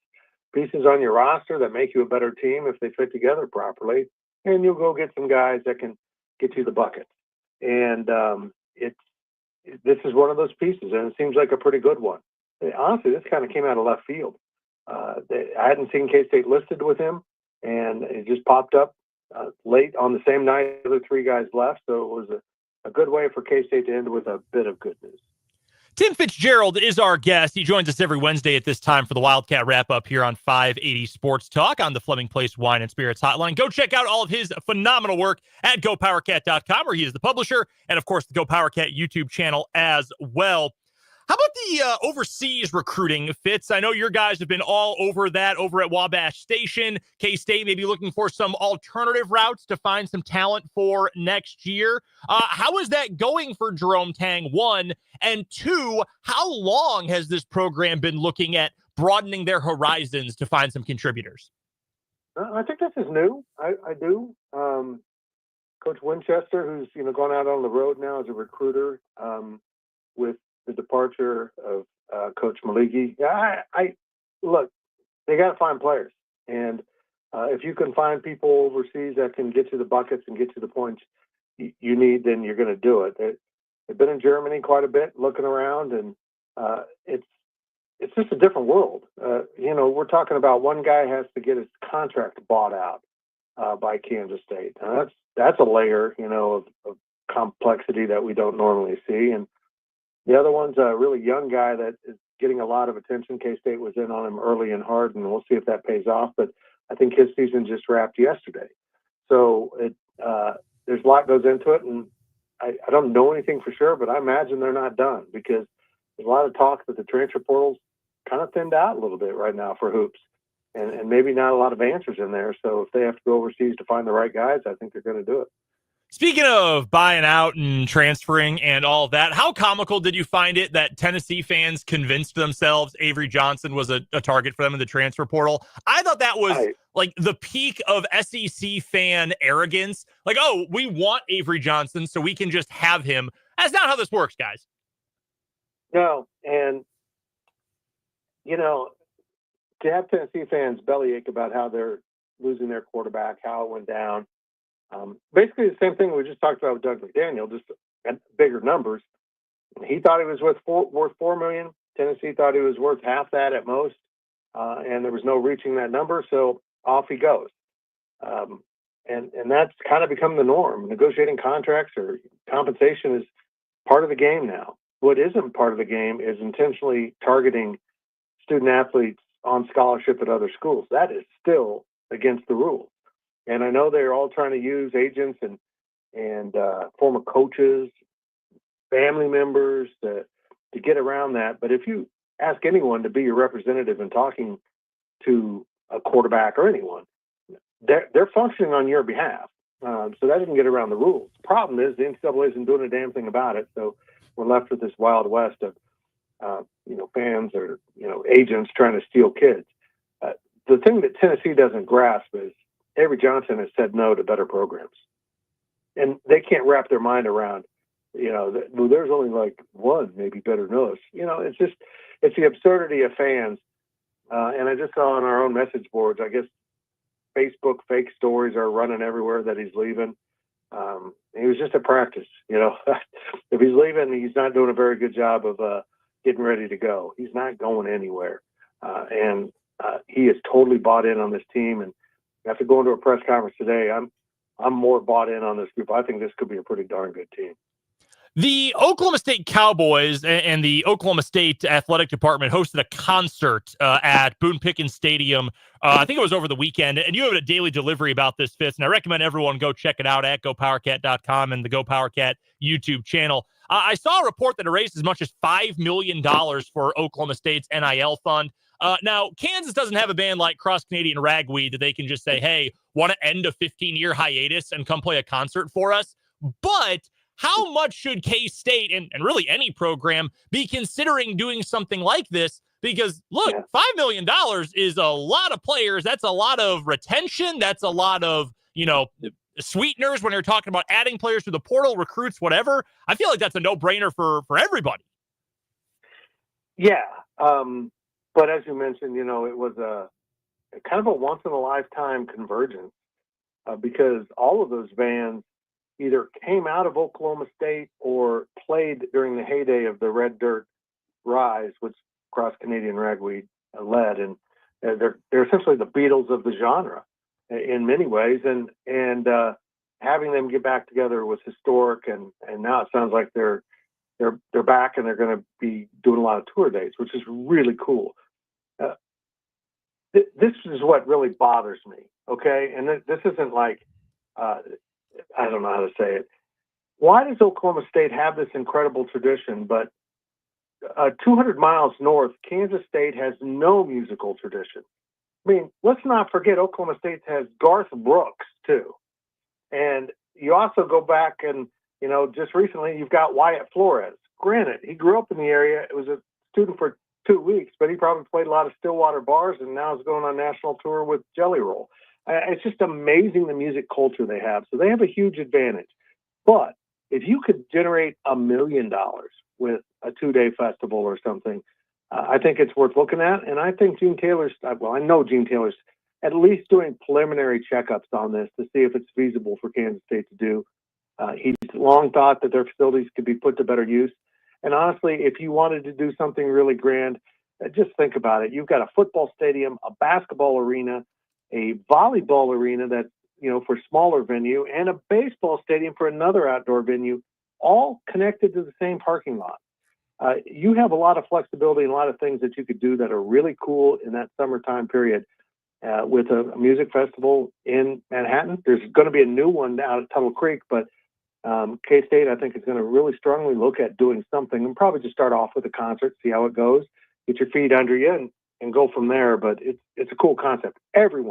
on your roster that make you a better team if they fit together properly. And you'll go get some guys that can get you the buckets. And this is one of those pieces, and it seems like a pretty good one. Honestly, this kind of came out of left field. I hadn't seen K-State listed with him, and it just popped up late on the same night the other 3 guys left. So it was a good way for K-State to end with a bit of good news. Tim Fitzgerald is our guest. He joins us every Wednesday at this time for the Wildcat Wrap-up here on 580 Sports Talk on the Fleming Place Wine and Spirits Hotline. Go check out all of his phenomenal work at GoPowerCat.com, where he is the publisher, and, of course, the Go PowerCat YouTube channel as well. How about the overseas recruiting, Fitz? I know your guys have been all over that over at Wabash Station. K-State may be looking for some alternative routes to find some talent for next year. How is that going for Jerome Tang, 1? And 2, how long has this program been looking at broadening their horizons to find some contributors? I think this is new. I do. Coach Winchester, who's gone out on the road now as a recruiter with the departure of Coach Maligi. Look, they got to find players. And if you can find people overseas that can get you the buckets and get you the points you need, then you're going to do it. They've been in Germany quite a bit, looking around, and it's just a different world. We're talking about one guy has to get his contract bought out by Kansas State. Now that's a layer, of complexity that we don't normally see. And The other one's a really young guy that is getting a lot of attention. K-State was in on him early and hard, and we'll see if that pays off. But I think his season just wrapped yesterday. So there's a lot goes into it, and I don't know anything for sure, but I imagine they're not done because there's a lot of talk that the transfer portal's kind of thinned out a little bit right now for hoops, and maybe not a lot of answers in there. So if they have to go overseas to find the right guys, I think they're going to do it. Speaking of buying out and transferring and all of that, how comical did you find it that Tennessee fans convinced themselves Avery Johnson was a target for them in the transfer portal? I thought that was like the peak of SEC fan arrogance. Like, oh, we want Avery Johnson, so we can just have him. That's not how this works, guys. No, and, to have Tennessee fans bellyache about how they're losing their quarterback, how it went down, basically the same thing we just talked about with Doug McDaniel, just at bigger numbers. He thought he was worth $4 million. Tennessee thought he was worth half that at most, and there was no reaching that number, so off he goes. And that's kind of become the norm. Negotiating contracts or compensation is part of the game now. What isn't part of the game is intentionally targeting student athletes on scholarship at other schools. That is still against the rules. And I know they're all trying to use agents and former coaches, family members to get around that. But if you ask anyone to be your representative in talking to a quarterback or anyone, they're functioning on your behalf. So that doesn't get around the rules. The problem is the NCAA isn't doing a damn thing about it. So we're left with this wild west of, fans or, agents trying to steal kids. The thing that Tennessee doesn't grasp is Avery Johnson has said no to better programs. And they can't wrap their mind around, there's only like one maybe better than us. It's the absurdity of fans. And I just saw on our own message boards, I guess Facebook fake stories are running everywhere that he's leaving. He was just at practice, If he's leaving, he's not doing a very good job of getting ready to go. He's not going anywhere. And he is totally bought in on this team. And after going to a press conference today, I'm more bought in on this group. I think this could be a pretty darn good team. The Oklahoma State Cowboys and the Oklahoma State Athletic Department hosted a concert at Boone Pickens Stadium. I think it was over the weekend, and you have a daily delivery about this, Fitz, and I recommend everyone go check it out at gopowercat.com and the Go PowerCat YouTube channel. I saw a report that it raised as much as $5 million for Oklahoma State's NIL fund. Now, Kansas doesn't have a band like Cross Canadian Ragweed that they can just say, hey, want to end a 15-year hiatus and come play a concert for us? But how much should K-State and really any program be considering doing something like this? Because, look, $5 million is a lot of players. That's a lot of retention. That's a lot of, sweeteners when you're talking about adding players to the portal, recruits, whatever. I feel like that's a no-brainer for everybody. Yeah. But as you mentioned, it was a kind of a once-in-a-lifetime convergence because all of those bands either came out of Oklahoma State or played during the heyday of the Red Dirt rise, which Cross Canadian Ragweed led. And they're essentially the Beatles of the genre in many ways. And having them get back together was historic. And now it sounds like they're back and they're going to be doing a lot of tour dates, which is really cool. This is what really bothers me. Okay. And this isn't like, I don't know how to say it. Why does Oklahoma State have this incredible tradition, but 200 miles north, Kansas State has no musical tradition? I mean, let's not forget Oklahoma State has Garth Brooks, too. And you also go back and, just recently you've got Wyatt Flores. Granted, he grew up in the area. It was a student for 2 weeks, but he probably played a lot of Stillwater bars and now is going on national tour with Jelly Roll. It's just amazing the music culture they have. So they have a huge advantage. But if you could generate $1 million with a 2-day festival or something, I think it's worth looking at. And I think I know Gene Taylor's at least doing preliminary checkups on this to see if it's feasible for Kansas State to do. He's long thought that their facilities could be put to better use. And honestly, if you wanted to do something really grand, just think about it. You've got a football stadium, a basketball arena, a volleyball arena that's, for smaller venue, and a baseball stadium for another outdoor venue, all connected to the same parking lot. you have a lot of flexibility and a lot of things that you could do that are really cool in that summertime period. With a music festival in Manhattan, there's going to be a new one out at Tuttle Creek, but K-State, I think, is going to really strongly look at doing something and probably just start off with a concert, see how it goes, get your feet under you, and go from there. But it's a cool concept. Every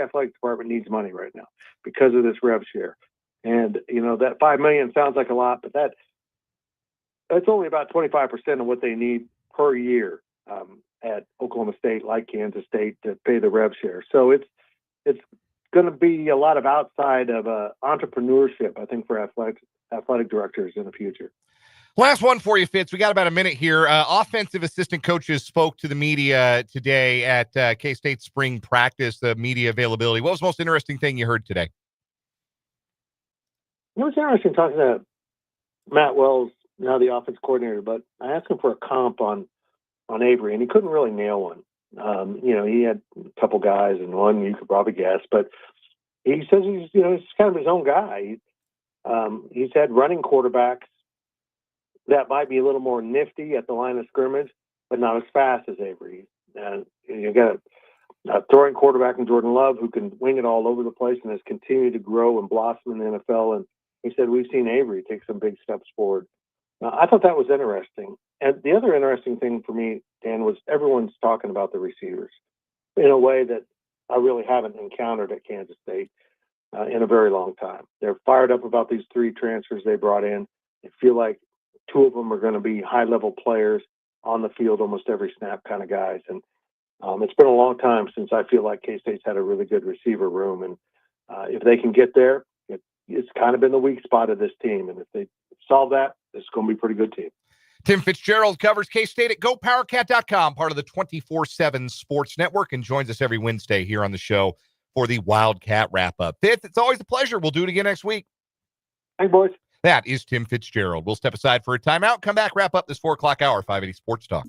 athletic department needs money right now because of this rev share. And, that $5 million sounds like a lot, but that's only about 25% of what they need per year at Oklahoma State, like Kansas State, to pay the rev share. So it's going to be a lot of outside of entrepreneurship, I think, for athletic directors in the future. Last one for you, Fitz. We got about a minute here. Offensive assistant coaches spoke to the media today at K-State spring practice, the media availability. What was the most interesting thing you heard today? It was interesting talking to Matt Wells, now the offense coordinator, but I asked him for a comp on Avery, and he couldn't really nail one. He had a couple guys, and one you could probably guess, but he says he's kind of his own guy. He's had running quarterbacks that might be a little more nifty at the line of scrimmage, but not as fast as Avery. And you got a throwing quarterback in Jordan Love who can wing it all over the place and has continued to grow and blossom in the NFL. And he said, we've seen Avery take some big steps forward. I thought that was interesting. And the other interesting thing for me, Dan, was everyone's talking about the receivers in a way that I really haven't encountered at Kansas State in a very long time. They're fired up about these 3 transfers they brought in. They feel like 2 of them are going to be high-level players on the field, almost every snap kind of guys. And it's been a long time since I feel like K-State's had a really good receiver room. And if they can get there, it's kind of been the weak spot of this team. And if they solve that, it's going to be a pretty good team. Tim Fitzgerald covers K-State at GoPowerCat.com, part of the 24/7 Sports Network, and joins us every Wednesday here on the show for the Wildcat Wrap-up. Fitz, it's always a pleasure. We'll do it again next week. Hey, boys. That is Tim Fitzgerald. We'll step aside for a timeout, come back, wrap up this 4 o'clock hour, 580 Sports Talk.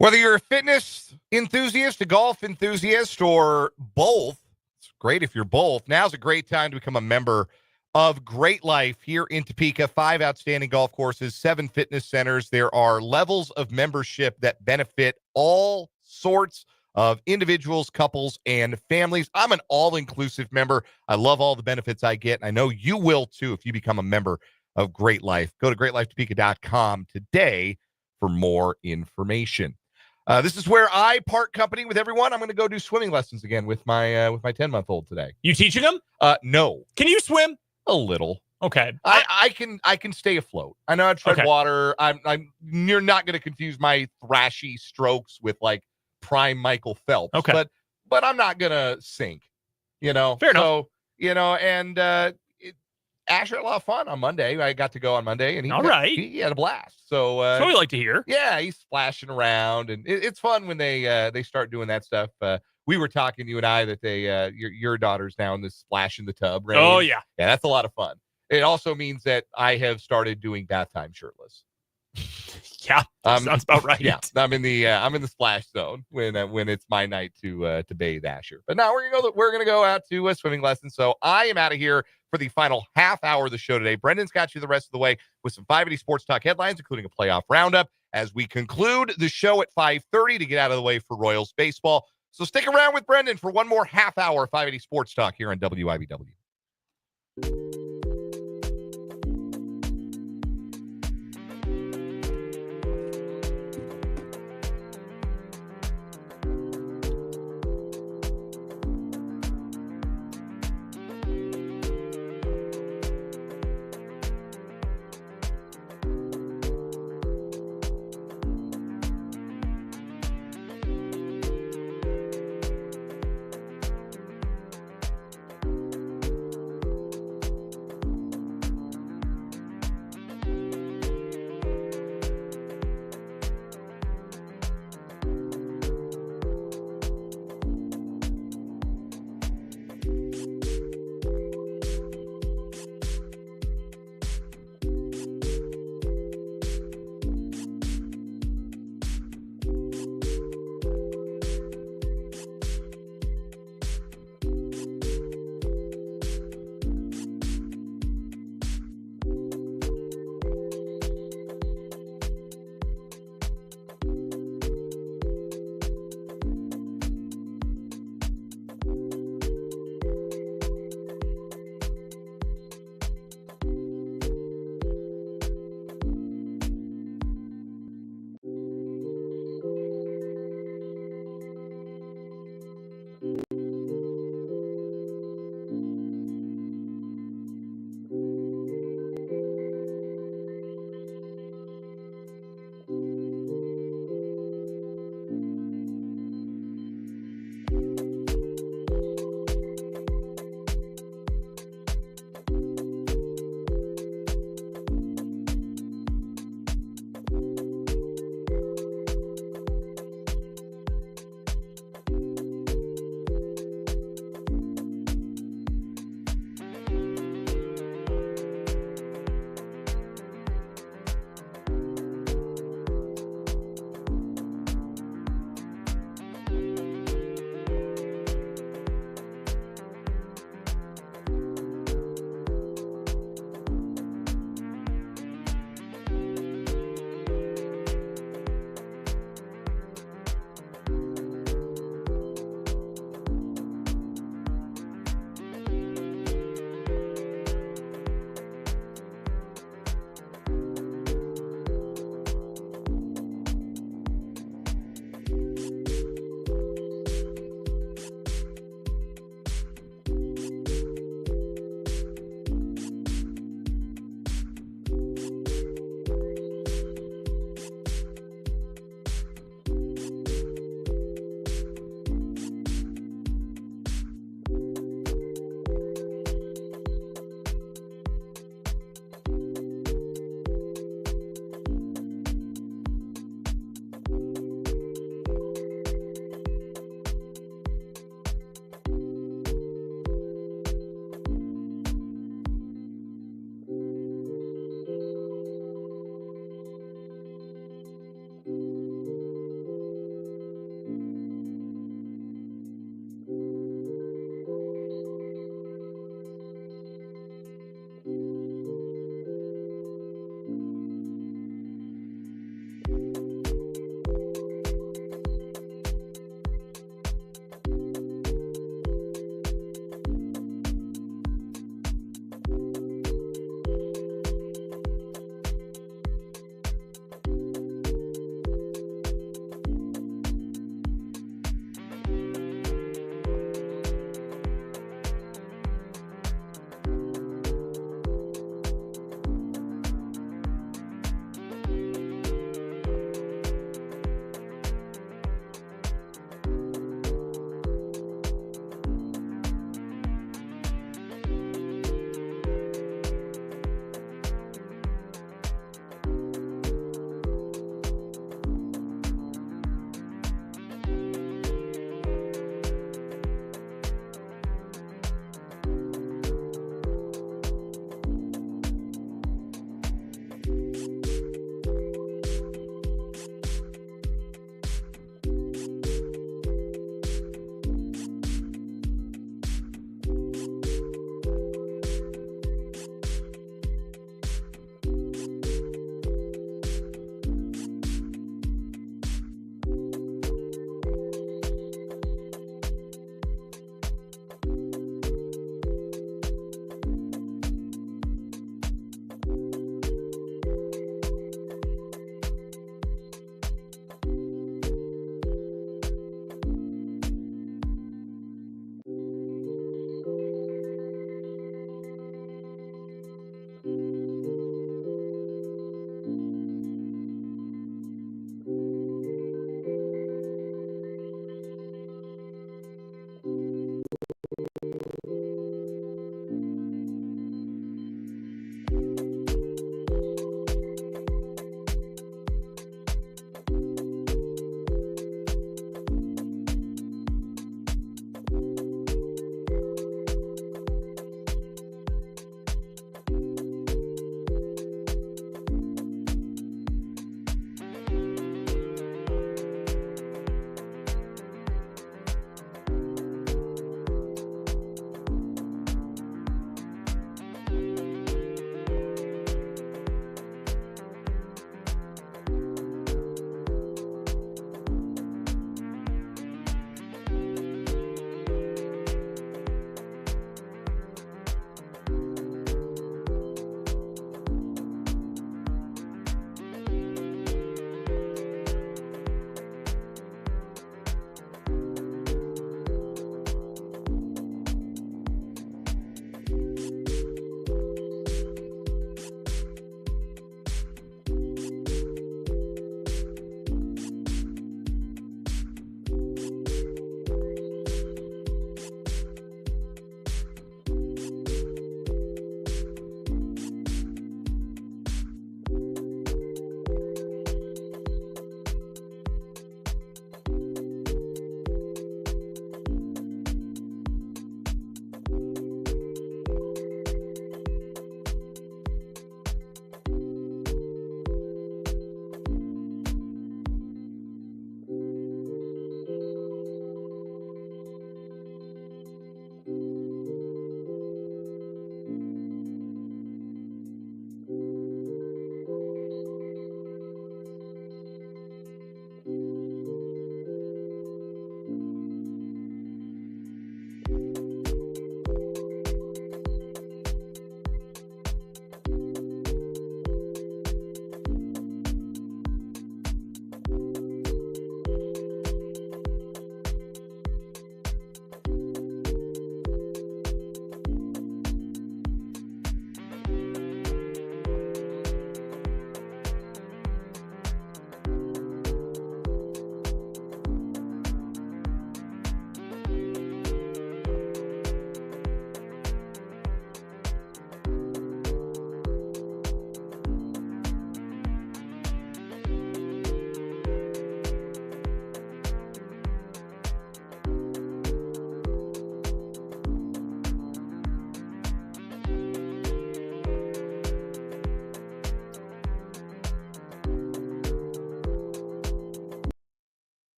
Whether you're a fitness enthusiast, a golf enthusiast, or both, it's great if you're both. Now's a great time to become a member of Great Life here in Topeka. 5 outstanding golf courses, 7 fitness centers. There are levels of membership that benefit all sorts of individuals, couples, and families. I'm an all-inclusive member. I love all the benefits I get, and I know you will too if you become a member of Great Life. Go to greatlifetopeka.com today for more information. This is where I part company with everyone. I'm going to go do swimming lessons again with my 10-month-old today. You teaching him? No. Can you swim? A little. Okay. I can stay afloat. I know how to tread water. You're not going to confuse my thrashy strokes with like prime Michael Phelps. Okay. But I'm not going to sink, Fair enough. And Asher had a lot of fun on Monday. I got to go on Monday and he had a blast. So that's what we like to hear. Yeah, he's splashing around and it's fun when they start doing that stuff. We were talking, you and I, that your daughter's now in this splash in the tub, right? Oh yeah. Yeah, that's a lot of fun. It also means that I have started doing bath time shirtless. Yeah, sounds about right. Yeah, I'm in the splash zone when it's my night to bathe Asher. But now we're gonna go out to a swimming lesson. So I am out of here for the final half hour of the show today. Brendan's got you the rest of the way with some 580 Sports Talk headlines, including a playoff roundup, as we conclude the show at 5:30 to get out of the way for Royals baseball. So stick around with Brendan for one more half hour of 580 Sports Talk here on WIBW.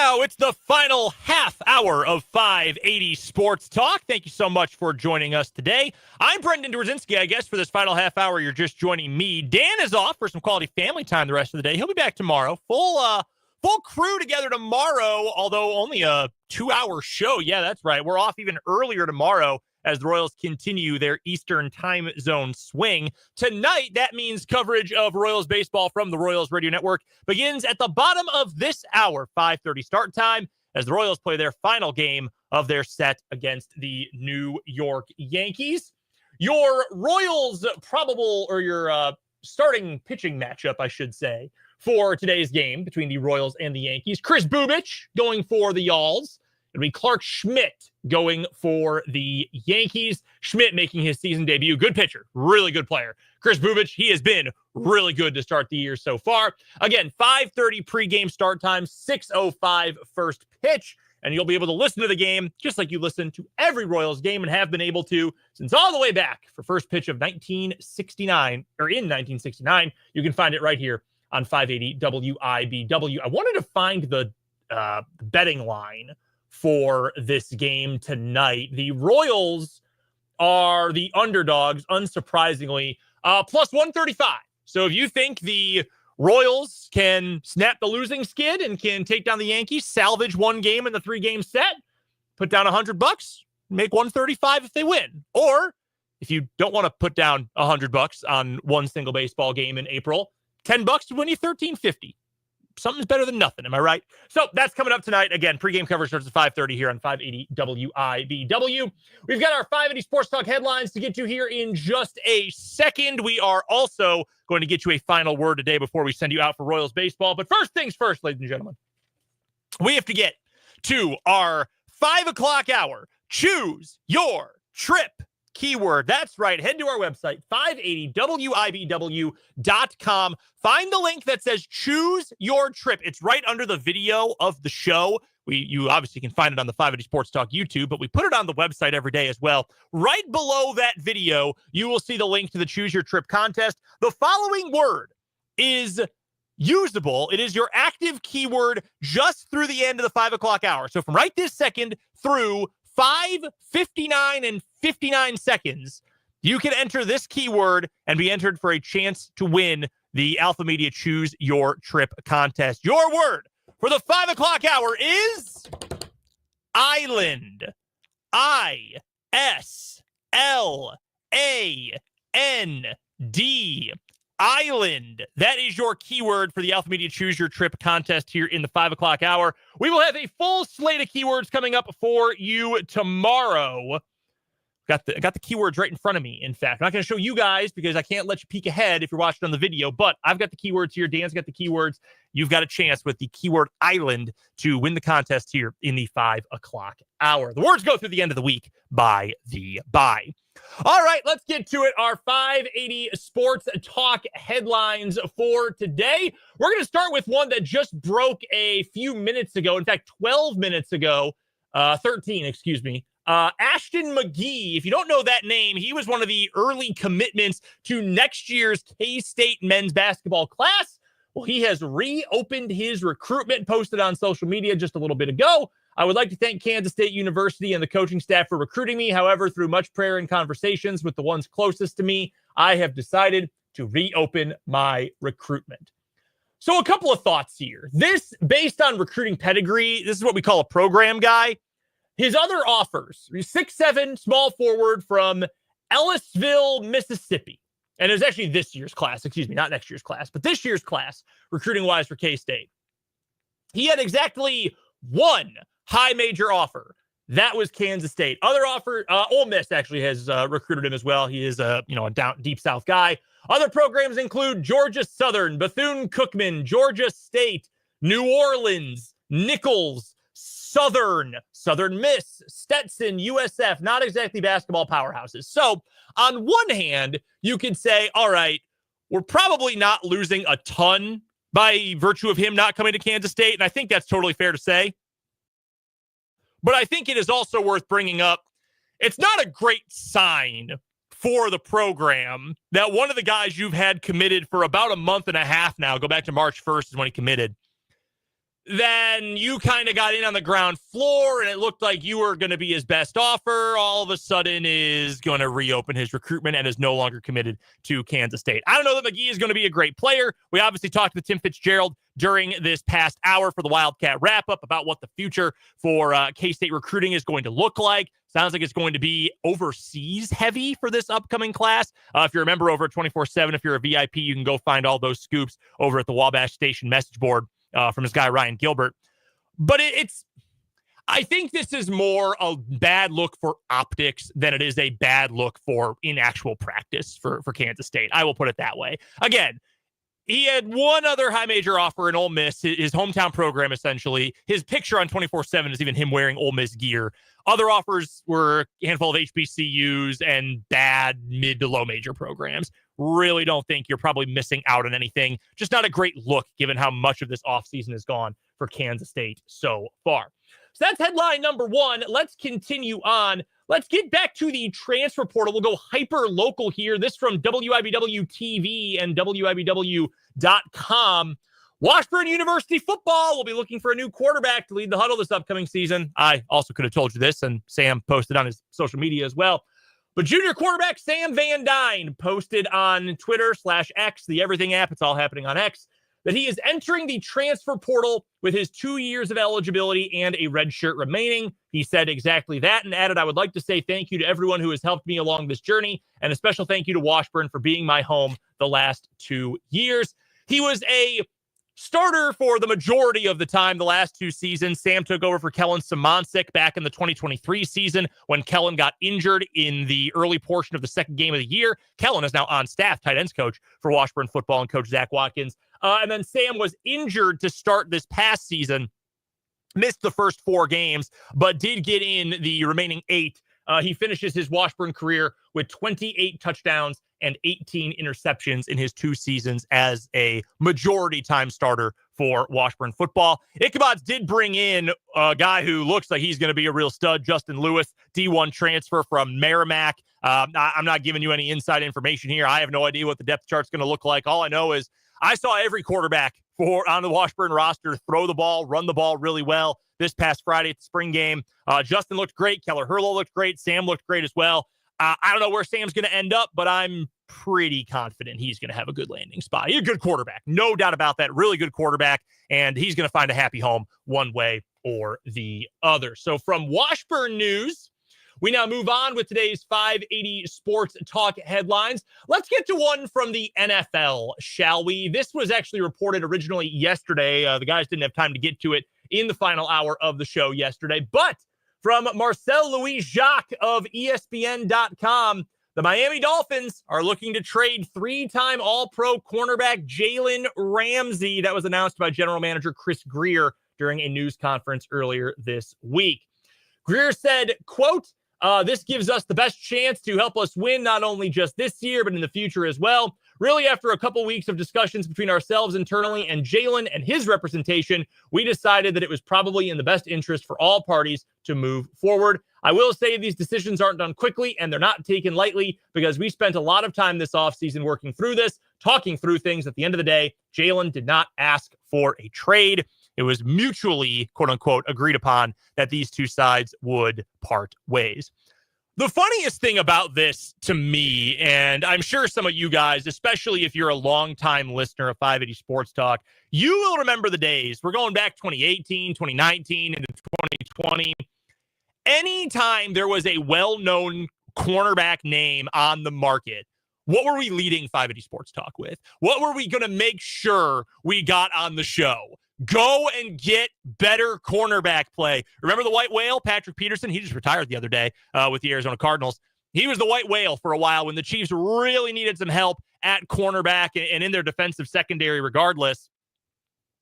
now it's the final half hour of 580 Sports Talk. Thank you so much for joining us today. I'm Brendan Dworzinski. I guess for this final half hour, you're just joining me. Dan is off for some quality family time the rest of the day. He'll be back tomorrow. Full crew together tomorrow, although only a 2-hour show. Yeah, that's right. We're off even earlier tomorrow as the Royals continue their Eastern time zone swing. Tonight, that means coverage of Royals baseball from the Royals Radio Network begins at the bottom of this hour, 5:30 start time, as the Royals play their final game of their set against the New York Yankees. Your Royals your starting pitching matchup, I should say, for today's game between the Royals and the Yankees. Chris Bubich going for the Yalls. It'll be Clark Schmidt going for the Yankees. Schmidt making his season debut. Good pitcher. Really good player. Chris Bubich, he has been really good to start the year so far. Again, 5:30 pregame start time, 6:05 first pitch. And you'll be able to listen to the game just like you listen to every Royals game and have been able to since all the way back for first pitch of 1969, or in 1969. You can find it right here on 580 WIBW. I wanted to find the betting line for this game tonight. The Royals are the underdogs, unsurprisingly, plus 135. So if you think the Royals can snap the losing skid and can take down the Yankees, salvage one game in the 3-game set, put down $100, make 135 if they win. Or if you don't want to put down $100 on one single baseball game in April, $10 to win you $13.50. Something's better than nothing. Am I right? So that's coming up tonight. Again, pregame coverage starts at 5:30 here on 580 WIBW. We've got our 580 Sports Talk headlines to get to here in just a second. We are also going to get you a final word today before we send you out for Royals baseball. But first things first, ladies and gentlemen, we have to get to our 5 o'clock hour. Choose your trip keyword. That's right. Head to our website, 580WIBW.com. Find the link that says choose your trip. It's right under the video of the show. You obviously can find it on the 580 Sports Talk YouTube, but we put it on the website every day as well. Right below that video, you will see the link to the Choose Your Trip contest. The following word is usable. It is your active keyword just through the end of the 5 o'clock hour. So from right this second through 5:59 and 59 seconds, you can enter this keyword and be entered for a chance to win the Alpha Media Choose Your Trip contest. Your word for the 5 o'clock hour is island. ISLAND. Island. That is your keyword for the Alpha Media Choose Your Trip contest here in the 5 o'clock hour. We will have a full slate of keywords coming up for you tomorrow. I got the keywords right in front of me, in fact. I'm not going to show you guys because I can't let you peek ahead if you're watching on the video, but I've got the keywords here. Dan's got the keywords. You've got a chance with the keyword island to win the contest here in the 5 o'clock hour. The words go through the end of the week by the by. All right, let's get to it. Our 580 Sports Talk headlines for today. We're going to start with one that just broke a few minutes ago. In fact, 12 minutes ago, 13, excuse me. Ashton McGee, if you don't know that name, he was one of the early commitments to next year's K-State men's basketball class. Well, he has reopened his recruitment, posted on social media just a little bit ago. I would like to thank Kansas State University and the coaching staff for recruiting me. However, through much prayer and conversations with the ones closest to me, I have decided to reopen my recruitment. So a couple of thoughts here. This, based on recruiting pedigree, this is what we call a program guy. His other offers, 6'7", small forward from Ellisville, Mississippi. And it was actually this year's class, not next year's class, but this year's class, recruiting-wise for K-State. He had exactly one high major offer. That was Kansas State. Other offer, Ole Miss actually has recruited him as well. He is a down deep South guy. Other programs include Georgia Southern, Bethune-Cookman, Georgia State, New Orleans, Nichols, Southern Miss, Stetson, USF, not exactly basketball powerhouses. So on one hand, you could say, all right, we're probably not losing a ton by virtue of him not coming to Kansas State. And I think that's totally fair to say. But I think it is also worth bringing up, it's not a great sign for the program that one of the guys you've had committed for about a month and a half now, go back to March 1st is when he committed, Then you kind of got in on the ground floor and it looked like you were going to be his best offer. All of a sudden is going to reopen his recruitment and is no longer committed to Kansas State. I don't know that McGee is going to be a great player. We obviously talked with Tim Fitzgerald during this past hour for the Wildcat Wrap-up about what the future for K-State recruiting is going to look like. Sounds like it's going to be overseas heavy for this upcoming class. If you're a member over at 24/7, if you're a VIP, you can go find all those scoops over at the Wabash Station message board from his guy, Ryan Gilbert. But I think this is more a bad look for optics than it is a bad look for in actual practice for Kansas State. I will put it that way. Again, he had one other high major offer in Ole Miss, his hometown program, essentially. His picture on 24/7 is even him wearing Ole Miss gear. Other offers were a handful of HBCUs and bad mid to low major programs. Really don't think you're probably missing out on anything. Just not a great look given how much of this offseason has gone for Kansas State so far. So that's headline number one. Let's continue on. Let's get back to the transfer portal. We'll go hyper local here. This from WIBW TV and WIBW.com. Washburn University football will be looking for a new quarterback to lead the huddle this upcoming season. I also could have told you this, and Sam posted on his social media as well. But junior quarterback Sam Van Dyne posted on Twitter/X, the everything app, it's all happening on X, that he is entering the transfer portal with his 2 years of eligibility and a red shirt remaining. He said exactly that and added, "I would like to say thank you to everyone who has helped me along this journey, and a special thank you to Washburn for being my home the last 2 years." He was a starter for the majority of the time the last 2 seasons. Sam took over for Kellen Simoncic back in the 2023 season when Kellen got injured in the early portion of the second game of the year. Kellen is now on staff, tight ends coach for Washburn football, and coach Zach Watkins. And then Sam was injured to start this past season, missed the first 4 games, but did get in the remaining 8. He finishes his Washburn career with 28 touchdowns and 18 interceptions in his 2 seasons as a majority time starter for Washburn football. Ichabod's did bring in a guy who looks like he's going to be a real stud, Justin Lewis, D1 transfer from Merrimack. I'm not giving you any inside information here. I have no idea what the depth chart's going to look like. All I know is I saw every quarterback on the Washburn roster throw the ball, run the ball really well this past Friday at the spring game. Justin looked great. Keller Hurlow looked great. Sam looked great as well. I don't know where Sam's going to end up, but I'm pretty confident he's going to have a good landing spot. He's a good quarterback. No doubt about that. Really good quarterback, and he's going to find a happy home one way or the other. So from Washburn news, we now move on with today's 580 Sports Talk headlines. Let's get to one from the NFL, shall we? This was actually reported originally yesterday. The guys didn't have time to get to it in the final hour of the show yesterday, but from Marcel Louis-Jacques of ESPN.com, the Miami Dolphins are looking to trade 3-time All-Pro cornerback Jalen Ramsey. That was announced by general manager Chris Grier during a news conference earlier this week. Grier said, quote, "This gives us the best chance to help us win not only just this year, but in the future as well. Really, after a couple weeks of discussions between ourselves internally and Jalen and his representation, we decided that it was probably in the best interest for all parties to move forward. I will say these decisions aren't done quickly and they're not taken lightly because we spent a lot of time this offseason working through this, talking through things. At the end of the day, Jalen did not ask for a trade. It was mutually, quote unquote, agreed upon that these two sides would part ways." The funniest thing about this to me, and I'm sure some of you guys, especially if you're a longtime listener of 580 Sports Talk, you will remember the days. We're going back 2018, 2019, into 2020. Anytime there was a well-known cornerback name on the market, what were we leading 580 Sports Talk with? What were we going to make sure we got on the show? Go and get better cornerback play. Remember the white whale, Patrick Peterson? He just retired the other day with the Arizona Cardinals. He was the white whale for a while when the Chiefs really needed some help at cornerback and in their defensive secondary regardless.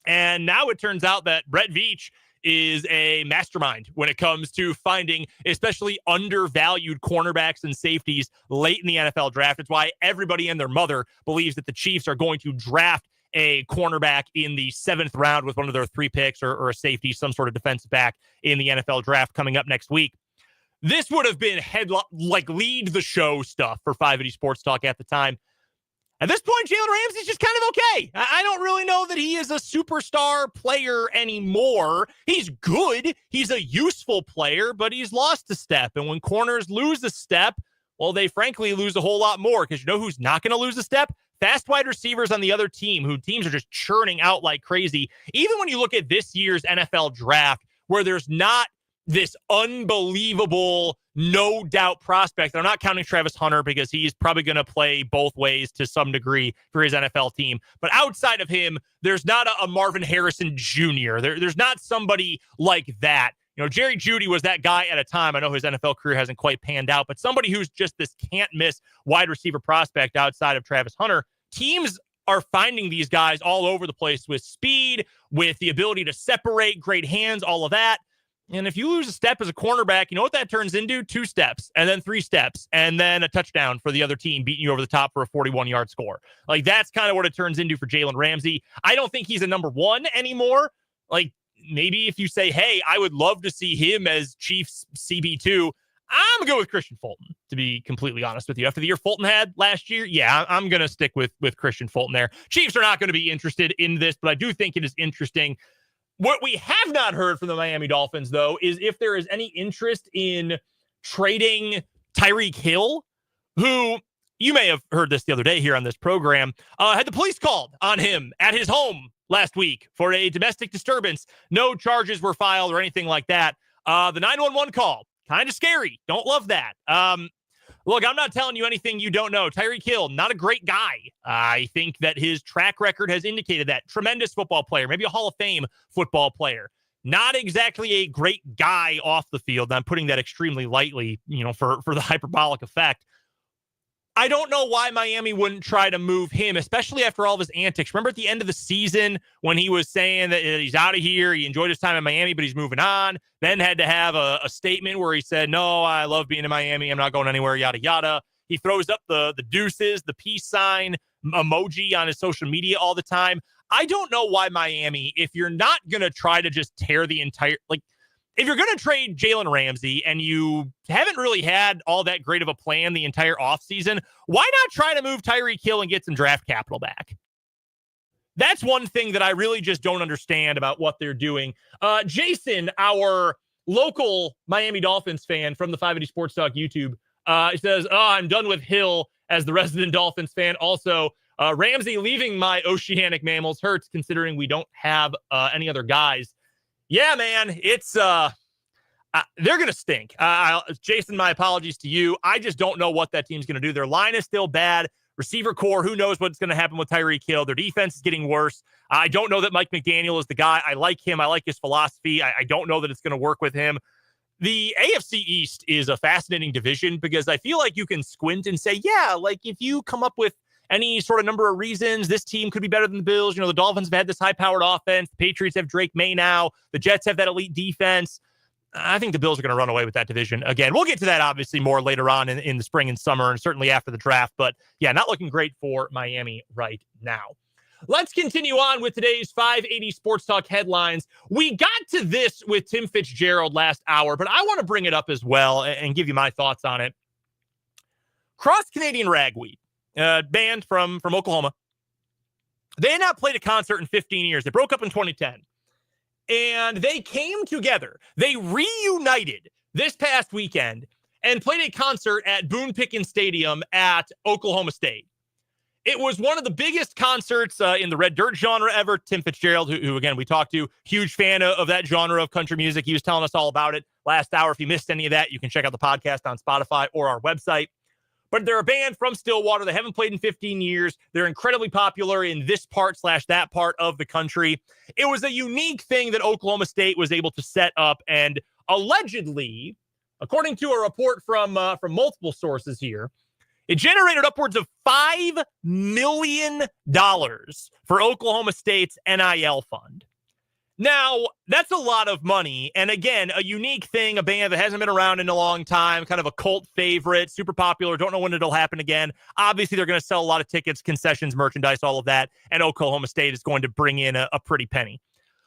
And now it turns out that Brett Veach is a mastermind when it comes to finding especially undervalued cornerbacks and safeties late in the NFL draft. It's why everybody and their mother believes that the Chiefs are going to draft a cornerback in the 7th round with one of their 3 picks or a safety, some sort of defensive back in the NFL draft coming up next week. This would have been lead the show stuff for 580 Sports Talk at the time. At this point, Jalen Ramsey's just kind of okay. I don't really know that he is a superstar player anymore. He's good. He's a useful player, but he's lost a step. And when corners lose a step, well, they frankly lose a whole lot more, because you know who's not going to lose a step? Fast wide receivers on the other team, who teams are just churning out like crazy. Even when you look at this year's NFL draft, where there's not this unbelievable, no doubt prospect. I'm not counting Travis Hunter, because he's probably going to play both ways to some degree for his NFL team. But outside of him, there's not a Marvin Harrison Jr. There's not somebody like that. You know, Jerry Jeudy was that guy at a time. I know his NFL career hasn't quite panned out, but somebody who's just this can't miss wide receiver prospect outside of Travis Hunter. Teams are finding these guys all over the place with speed, with the ability to separate, great hands, all of that. And if you lose a step as a cornerback, you know what that turns into? 2 steps, and then 3 steps, and then a touchdown for the other team beating you over the top for a 41-yard score. Like, that's kind of what it turns into for Jalen Ramsey. I don't think he's a number 1 anymore. Like, maybe if you say, hey, I would love to see him as Chiefs CB2, I'm good with Christian Fulton, to be completely honest with you. After the year Fulton had last year, yeah, I'm going to stick with Christian Fulton there. Chiefs are not going to be interested in this, but I do think it is interesting. What we have not heard from the Miami Dolphins, though, is if there is any interest in trading Tyreek Hill, who, you may have heard this the other day here on this program, had the police called on him at his home last week for a domestic disturbance. No charges were filed or anything like that. The 911 call, kind of scary. Don't love that. Look, I'm not telling you anything you don't know. Tyreek Hill, not a great guy. I think that his track record has indicated that. Tremendous football player, maybe a Hall of Fame football player. Not exactly a great guy off the field. I'm putting that extremely lightly, you know, for the hyperbolic effect. I don't know why Miami wouldn't try to move him, especially after all of his antics. Remember at the end of the season when he was saying that he's out of here, he enjoyed his time in Miami, but he's moving on, then had to have a statement where he said, no, I love being in Miami, I'm not going anywhere, yada, yada. He throws up the deuces, the peace sign emoji on his social media all the time. I don't know why Miami, if you're not going to try to just tear the entire, like, if you're going to trade Jalen Ramsey and you haven't really had all that great of a plan the entire offseason, why not try to move Tyreek Hill and get some draft capital back? That's one thing that I really just don't understand about what they're doing. Jason, our local Miami Dolphins fan from the 580 Sports Talk YouTube, says, I'm done with Hill as the resident Dolphins fan. Also, Ramsey leaving my oceanic mammals hurts considering we don't have any other guys. Yeah, man, it's they're going to stink. Jason, my apologies to you. I just don't know what that team's going to do. Their line is still bad. Receiver core, who knows what's going to happen with Tyreek Hill. Their defense is getting worse. I don't know that Mike McDaniel is the guy. I like him. I like his philosophy. I don't know that it's going to work with him. The AFC East is a fascinating division because I feel like you can squint and say, yeah, like if you come up with any sort of number of reasons, this team could be better than the Bills. You know, the Dolphins have had this high-powered offense. The Patriots have Drake May now. The Jets have that elite defense. I think the Bills are going to run away with that division again. We'll get to that obviously more later on in the spring and summer and certainly after the draft. But yeah, not looking great for Miami right now. Let's continue on with today's 580 Sports Talk headlines. We got to this with Tim Fitzgerald last hour, but I want to bring it up as well and give you my thoughts on it. Cross Canadian Ragweed. Band from Oklahoma. They had not played a concert in 15 years. They broke up in 2010. And they came together. They reunited this past weekend and played a concert at Boone Pickens Stadium at Oklahoma State. It was one of the biggest concerts in the red dirt genre ever. Tim Fitzgerald, who again, we talked to, huge fan of that genre of country music. He was telling us all about it last hour. If you missed any of that, you can check out the podcast on Spotify or our website. But they're a band from Stillwater. They haven't played in 15 years. They're incredibly popular in this part / that part of the country. It was a unique thing that Oklahoma State was able to set up. And allegedly, according to a report from multiple sources here, it generated upwards of $5 million for Oklahoma State's NIL fund. Now, that's a lot of money. And again, a unique thing, a band that hasn't been around in a long time, kind of a cult favorite, super popular, don't know when it'll happen again. Obviously, they're going to sell a lot of tickets, concessions, merchandise, all of that. And Oklahoma State is going to bring in a pretty penny.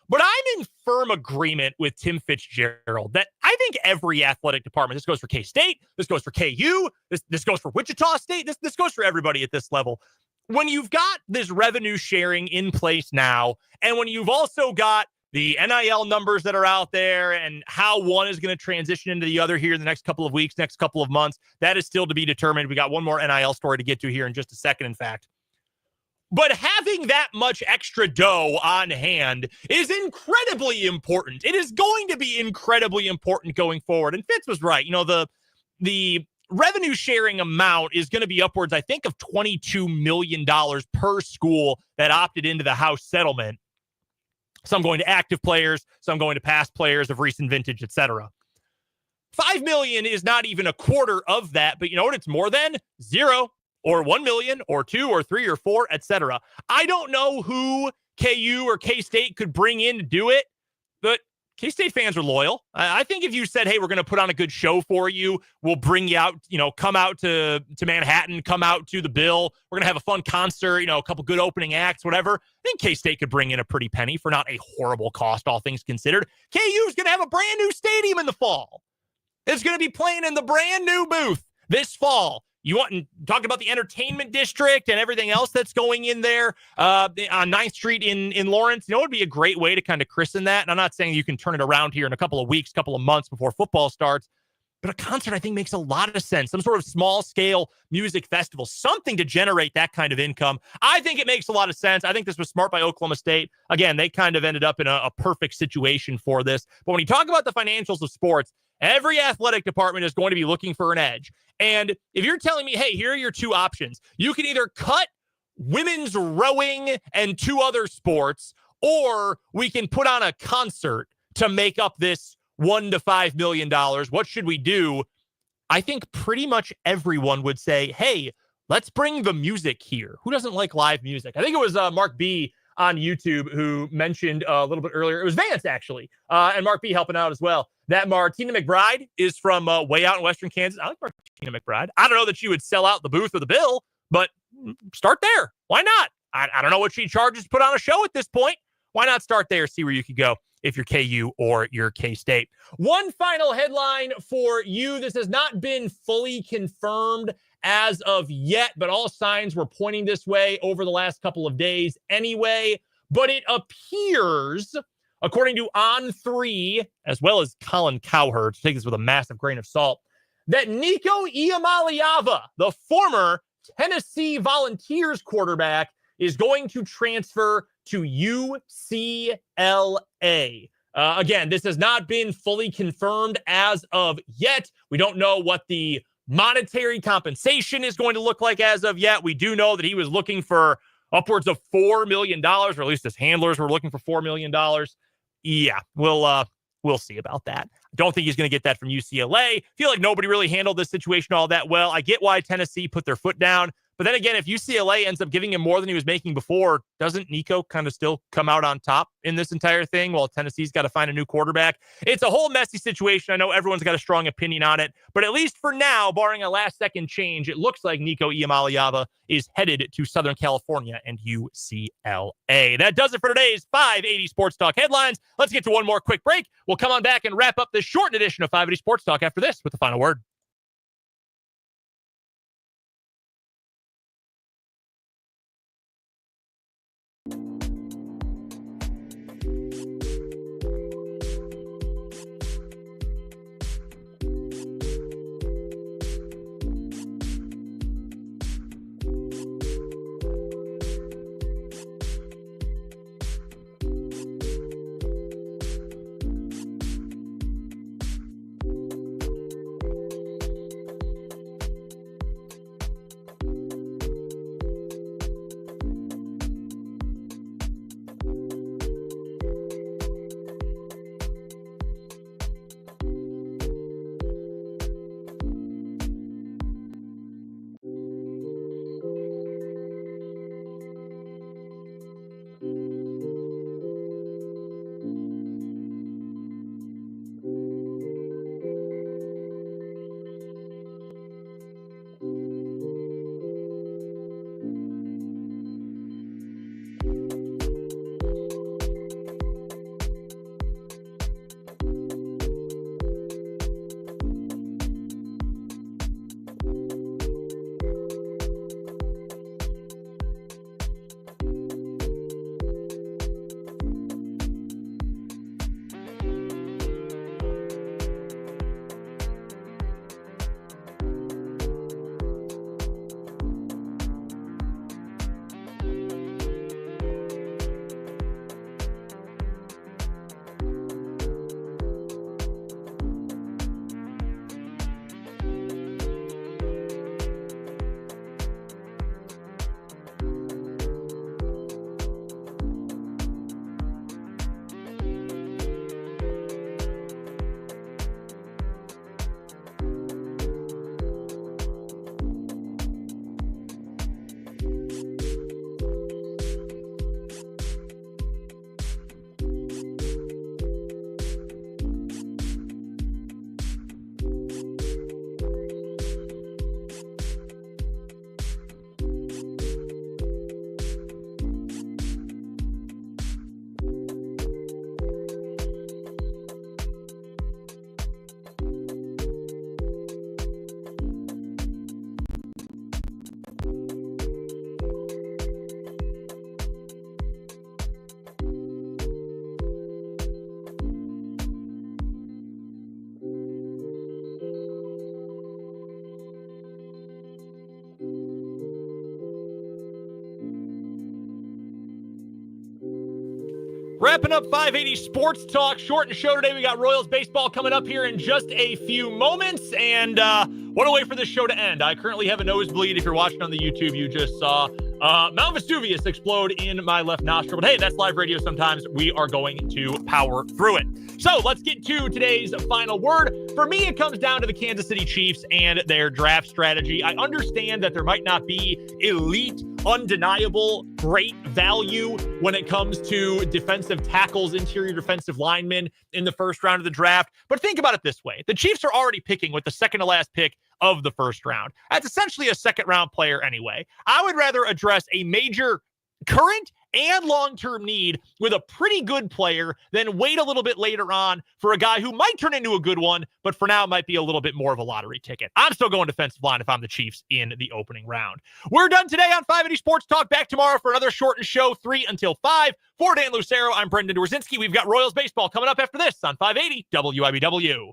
But I'm in firm agreement with Tim Fitzgerald that I think every athletic department, this goes for K-State, this goes for KU, this goes for Wichita State, this goes for everybody at this level. when you've got this revenue sharing in place now, and when you've also got the NIL numbers that are out there and how one is going to transition into the other here in the next couple of weeks, next couple of months, that is still to be determined. We got one more NIL story to get to here in just a second, in fact. But having that much extra dough on hand is incredibly important. It is going to be incredibly important going forward. And Fitz was right. The revenue sharing amount is going to be upwards, I think, of $22 million per school that opted into the House settlement. Some going to active players, some going to past players of recent vintage, etc. $5 million is not even a quarter of that, but you know what it's more than? 0 or 1 million or 2 or 3 or 4, etc. I don't know who KU or K-State could bring in to do it, but K-State fans are loyal. I think if you said, hey, we're going to put on a good show for you, we'll bring you out, come out to Manhattan, come out to the Bill. We're going to have a fun concert, a couple good opening acts, whatever. I think K-State could bring in a pretty penny for not a horrible cost, all things considered. KU is going to have a brand new stadium in the fall. It's going to be playing in the brand new booth this fall. You want to talk about the entertainment district and everything else that's going in there on 9th Street in Lawrence. It would be a great way to kind of christen that. And I'm not saying you can turn it around here in a couple of weeks, couple of months before football starts. But a concert, I think, makes a lot of sense. Some sort of small-scale music festival, something to generate that kind of income. I think it makes a lot of sense. I think this was smart by Oklahoma State. Again, they kind of ended up in a perfect situation for this. But when you talk about the financials of sports, every athletic department is going to be looking for an edge. And if you're telling me, hey, here are your two options, you can either cut women's rowing and 2 other sports, or we can put on a concert to make up this $1 to $5 million. What should we do? I think pretty much everyone would say, hey, let's bring the music here. Who doesn't like live music? I think it was Mark B on YouTube who mentioned a little bit earlier. It was Vance, actually, and Mark B helping out as well, that Martina McBride is from way out in Western Kansas. I like Martina McBride. I don't know that she would sell out the booth or the bill, but start there. Why not? I don't know what she charges to put on a show at this point. Why not start there, see where you could go if you're KU or you're K-State. One final headline for you. This has not been fully confirmed as of yet, but all signs were pointing this way over the last couple of days anyway. But it appears, according to On3, as well as Colin Cowherd, to take this with a massive grain of salt, that Nico Iamaleava, the former Tennessee Volunteers quarterback, is going to transfer to UCLA. Again, this has not been fully confirmed as of yet. We don't know what the monetary compensation is going to look like as of yet. We do know that he was looking for upwards of $4 million, or at least his handlers were looking for $4 million. Yeah, we'll see about that. I don't think he's going to get that from UCLA. Feel like nobody really handled this situation all that well. I get why Tennessee put their foot down. But then again, if UCLA ends up giving him more than he was making before, doesn't Nico kind of still come out on top in this entire thing while Tennessee's got to find a new quarterback? It's a whole messy situation. I know everyone's got a strong opinion on it, but at least for now, barring a last-second change, it looks like Nico Iamaleava is headed to Southern California and UCLA. That does it for today's 580 Sports Talk headlines. Let's get to one more quick break. We'll come on back and wrap up this shortened edition of 580 Sports Talk after this with the final word. Wrapping up 580 Sports Talk, short and show today. We got Royals baseball coming up here in just a few moments, and what a way for this show to end. I currently have a nosebleed. If you're watching on the YouTube, you just saw Mount Vesuvius explode in my left nostril. But hey, that's live radio sometimes. We are going to power through it. So let's get to today's final word. For me, it comes down to the Kansas City Chiefs and their draft strategy. I understand that there might not be elite, undeniable, great value when it comes to defensive tackles, interior defensive linemen in the first round of the draft. But think about it this way. The Chiefs are already picking with the second to last pick of the first round. That's essentially a second round player anyway. I would rather address a major current and long-term need with a pretty good player than wait a little bit later on for a guy who might turn into a good one, but for now might be a little bit more of a lottery ticket. I'm still going defensive line if I'm the Chiefs in the opening round. We're done today on 580 Sports Talk. Back tomorrow for another shortened show, 3 until 5. For Dan Lucero, I'm Brendan Dworzynski. We've got Royals baseball coming up after this on 580 WIBW.